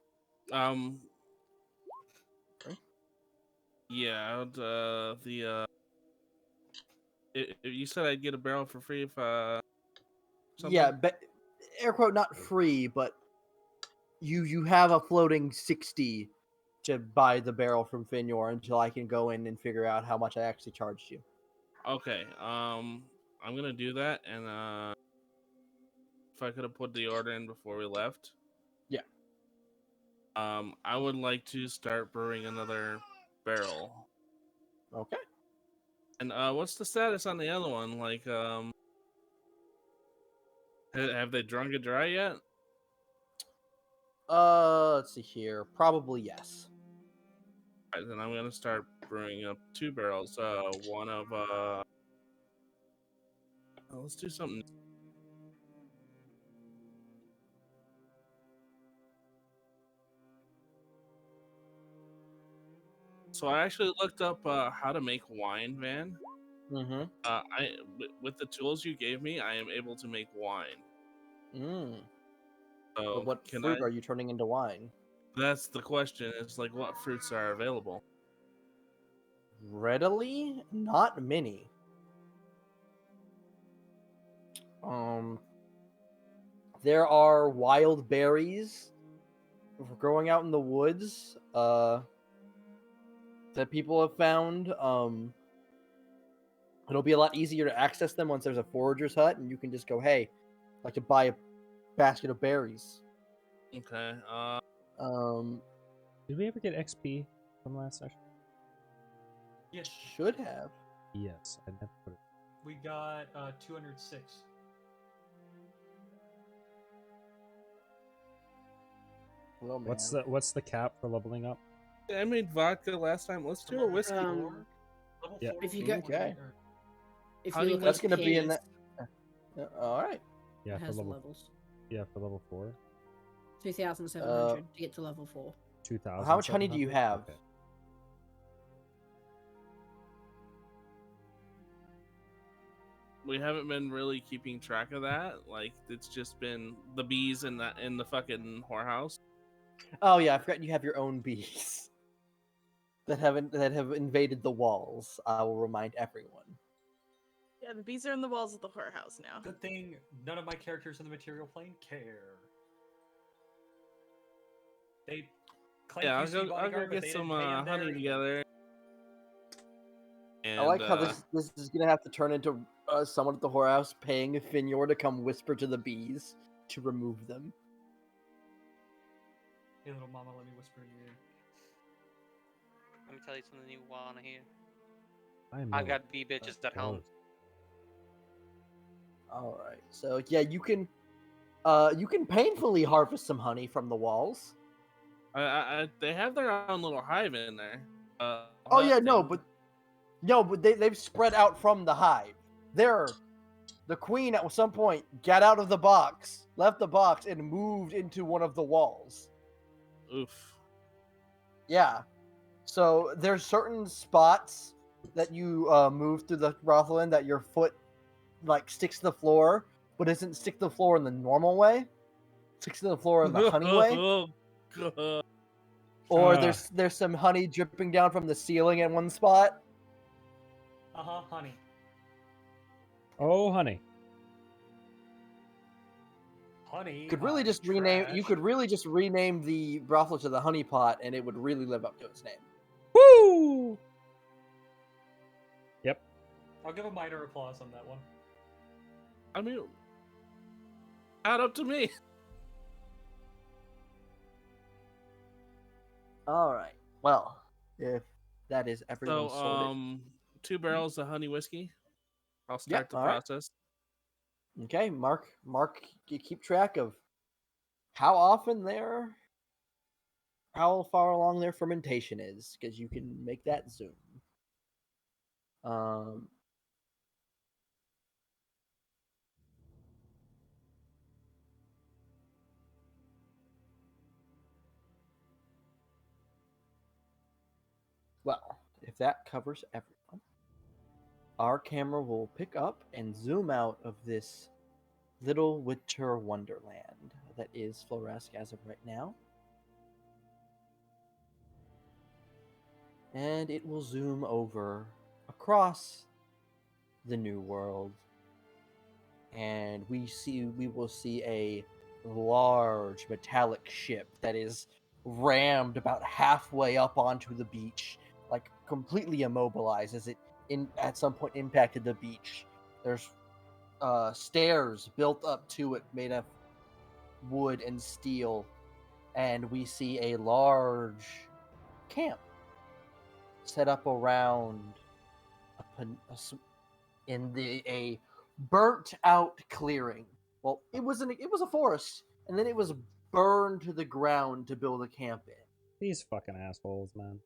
Yeah, you said I'd get a barrel for free if something? Yeah, but air quote not free, but you have a floating 60 to buy the barrel from Finor until I can go in and figure out how much I actually charged you. Okay. I'm gonna do that, and if I could have put the order in before we left. Yeah. I would like to start brewing another barrel. Okay. And what's the status on the other one? Like, have they drunk it dry yet? Let's see here. Probably yes. Alright, then I'm gonna start brewing up 2 barrels. One of let's do something. So I actually looked up how to make wine, Van. Mm-hmm. With the tools you gave me, I am able to make wine. So But what fruit are you turning into wine? That's the question. It's like, what fruits are available? Readily? Not many. There are wild berries growing out in the woods that people have found. It'll be a lot easier to access them once there's a forager's hut, and you can just go, "Hey, I'd like to buy a basket of berries." Okay. Did we ever get XP from last session? Yes. Should have. Yes, I never put it. We got 206. Well, man. What's the cap for leveling up? I made vodka last time. Let's do a whiskey. Level Yeah. 4. If you go, Okay. if How you do you- look That's at gonna be in his, that. All right. Yeah, it for has the level. levels. Yeah, for level 4. 2,700 to get to level 4. 2,000. How much honey do you have? Okay. We haven't been really keeping track of that. Like, it's just been the bees in the fucking whorehouse. Oh yeah, I forgot you have your own bees that have invaded the walls. I will remind everyone. Yeah, the bees are in the walls of the whorehouse now. Good thing none of my characters in the material plane care. They claim Yeah, QC I'll go bodyguard, but get they some didn't pay him honey there. together. And, I like how this is gonna have to turn into someone at the whorehouse paying Finor to come whisper to the bees to remove them. Hey, little mama, let me whisper in your ear. Let me tell you something you wanna hear. I I've got bee bitches at home. All right, so yeah, you can painfully harvest some honey from the walls. They have their own little hive in there. Oh yeah, hut no, thing. but they've spread out from the hive. The queen at some point got out of the box, left the box, and moved into one of the walls. Oof. Yeah. So there's certain spots that you move through the Rothlin that your foot like sticks to the floor, but doesn't stick to the floor in the normal way. Sticks to the floor in the honey way. Oh, God. Or there's some honey dripping down from the ceiling at one spot. Honey. Oh, honey. Honey. You could really just rename the brothel to the Honey Pot, and it would really live up to its name. Woo! Yep. I'll give a minor applause on that one. I mean, not up to me. All right. Well, if that is everyone's So, sorted. 2 barrels of honey whiskey. I'll start the all right. process. Okay, Mark, you keep track of how far along their fermentation is, because you can make that zoom. Well, if that covers everyone, our camera will pick up and zoom out of this little winter wonderland that is Floresk as of right now. And it will zoom over across the new world. And we will see a large metallic ship that is rammed about halfway up onto the beach, like completely immobilized as it at some point impacted the beach. There's stairs built up to it made of wood and steel, and we see a large camp set up around a burnt out clearing. Well, it was a forest, and then it was burned to the ground to build a camp in. These fucking assholes, man.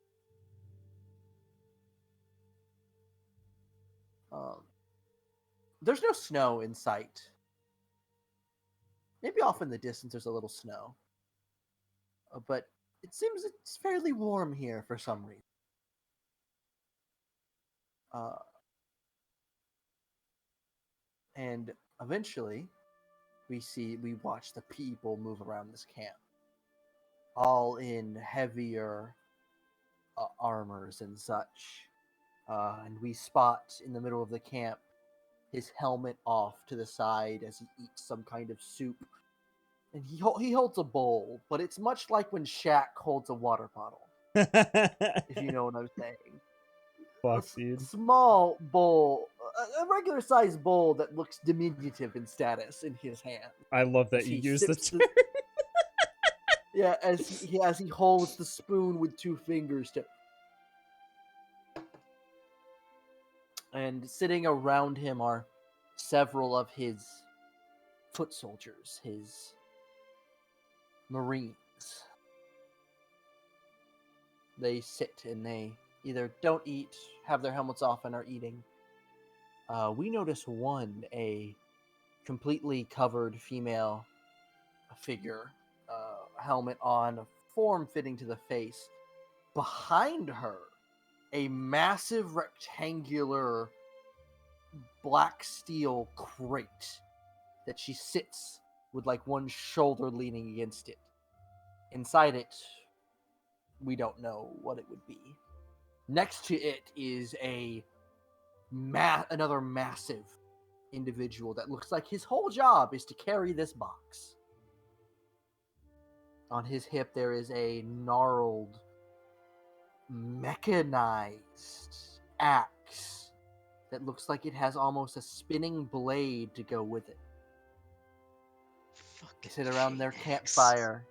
There's no snow in sight. Maybe off in the distance there's a little snow. But it seems it's fairly warm here for some reason. And eventually, we watch the people move around this camp, all in heavier armors and such. And we spot in the middle of the camp his helmet off to the side as he eats some kind of soup. And he holds a bowl, but it's much like when Shaq holds a water bottle. If you know what I'm saying. Fuck, dude. Small bowl, a regular sized bowl that looks diminutive in status in his hand. I love that you use the term. Yeah, as he holds the spoon with 2 fingers to. And sitting around him are several of his foot soldiers, his Marines. They sit and they either don't eat, have their helmets off, and are eating. We notice one, a completely covered female figure, helmet on, form fitting to the face. Behind her, a massive rectangular black steel crate that she sits with like one shoulder leaning against it. Inside it, we don't know what it would be. Next to it is another massive individual that looks like his whole job is to carry this box. On his hip there is a gnarled, mechanized axe that looks like it has almost a spinning blade to go with it. They sit around their campfire.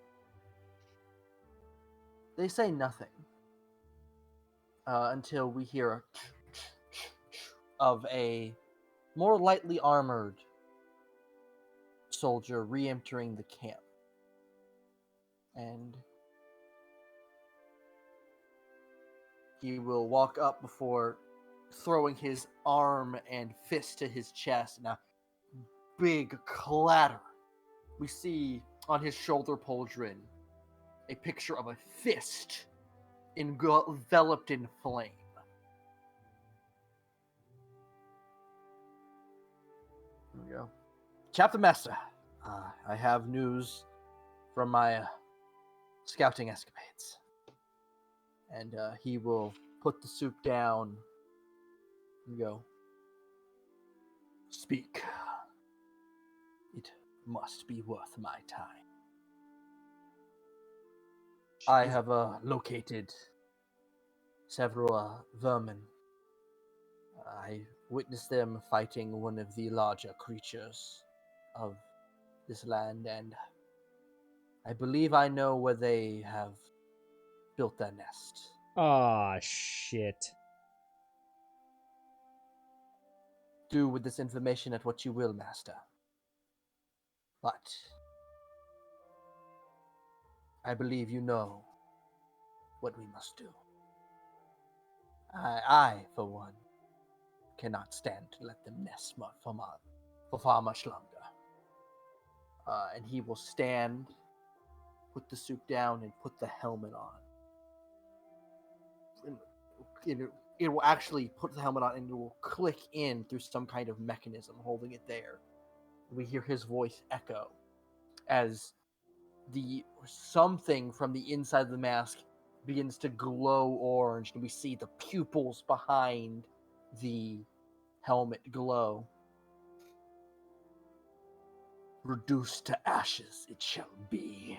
They say nothing until we hear of a more lightly armored soldier re-entering the camp. And He will walk up before throwing his arm and fist to his chest, and a big clatter. We see on his shoulder pauldron a picture of a fist enveloped in flame. There we go. Captain Master, I have news from my scouting escapades. And he will put the soup down and go, speak. It must be worth my time. I have located several vermin. I witnessed them fighting one of the larger creatures of this land, and I believe I know where they have built their nest. Aw, shit. Do with this information at what you will, Master. But I believe you know what we must do. I, for one, cannot stand to let them nest for far much longer. And he will stand, put the soup down, and put the helmet on. It will actually put the helmet on, and it will click in through some kind of mechanism holding it there. We hear his voice echo as something from the inside of the mask begins to glow orange, and we see the pupils behind the helmet glow. Reduced to ashes it shall be.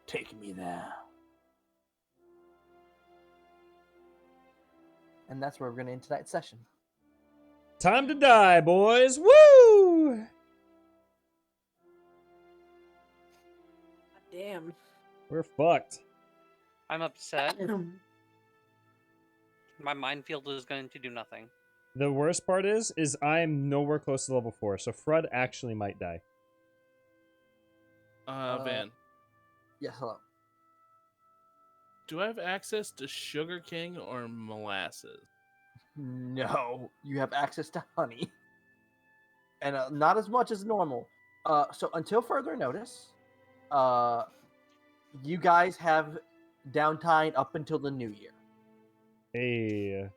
Take me there. And that's where we're going to end tonight's session. Time to die, boys. Woo! Damn. We're fucked. I'm upset. My minefield is going to do nothing. The worst part is I'm nowhere close to level 4, so Fred actually might die. Van, Yes, hello. do I have access to Sugar King or molasses? No, you have access to honey. And not as much as normal. So until further notice, you guys have downtime up until the new year. Hey.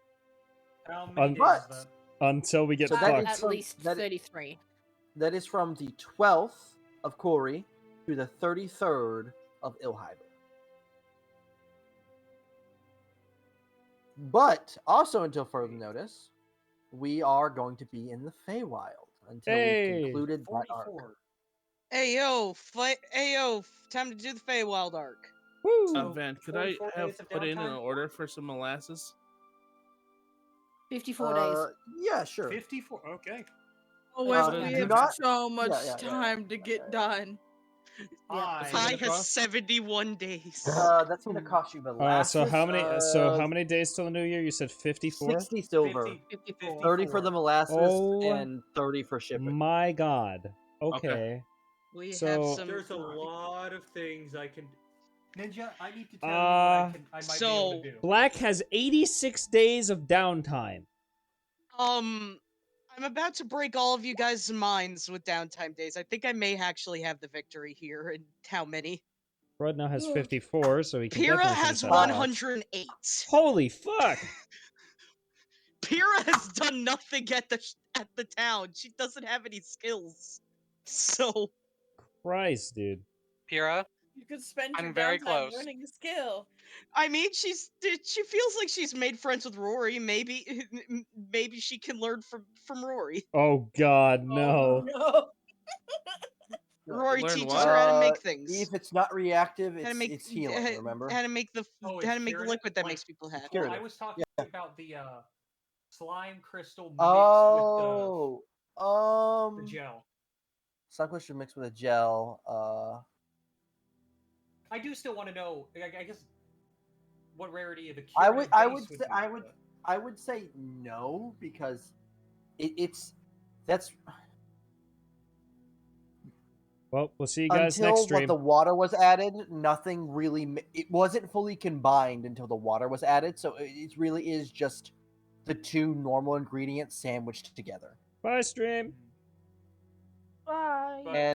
How many days is that? Until we get So that fucked. is At from- least that is- 33. That is from the 12th of Corey to the 33rd of Ilheiber. But also until further notice, we are going to be in the Feywild until Hey. we've concluded that arc. 44. Ayo, time to do the Feywild arc. Woo! So, Van, could I 44 have days of put in an downtime? order for some molasses? 54 days. Yeah, sure. 54. Okay. Oh, Uh, we do have not- so much yeah. time to get done. I Is it Pi gonna has cost? 71 days. That's going to cost you molasses. So how many days till the new year? You said 54? 60 silver. 54. 30 for the molasses Oh. and 30 for shipping. My god. Okay. We have So- some. There's a lot of things I can. Ninja, I need to tell you what I might be able to do. Black has 86 days of downtime. I'm about to break all of you guys' minds with downtime days. I think I may actually have the victory here. And how many? Fred now has 54, so he can Pyrrha definitely has finish that watch. 108. Holy fuck! Pyrrha has done nothing at the town. She doesn't have any skills. So Christ, dude. Pyrrha, You could spend I'm your very downtime close. learning a skill. I mean, she feels like she's made friends with Rory. Maybe she can learn from Rory. Oh god, Oh, no. no. Rory Learn teaches what? her how to make things. If it's not reactive, How to make it's healing, remember? how to make the Oh, how it's to make the curative? liquid that Like- makes people happy. Well, I Curative. was talking about the slime crystal mixed Oh, with the gel. Sunquist mixed with a gel. I do still want to know. I guess what rarity of the I curative would base say be, but- I would say no because it's that's Well, we'll see you guys Until next stream. the water was added, nothing really. It wasn't fully combined until the water was added, so it really is just the two normal ingredients sandwiched together. Bye, stream. Bye. And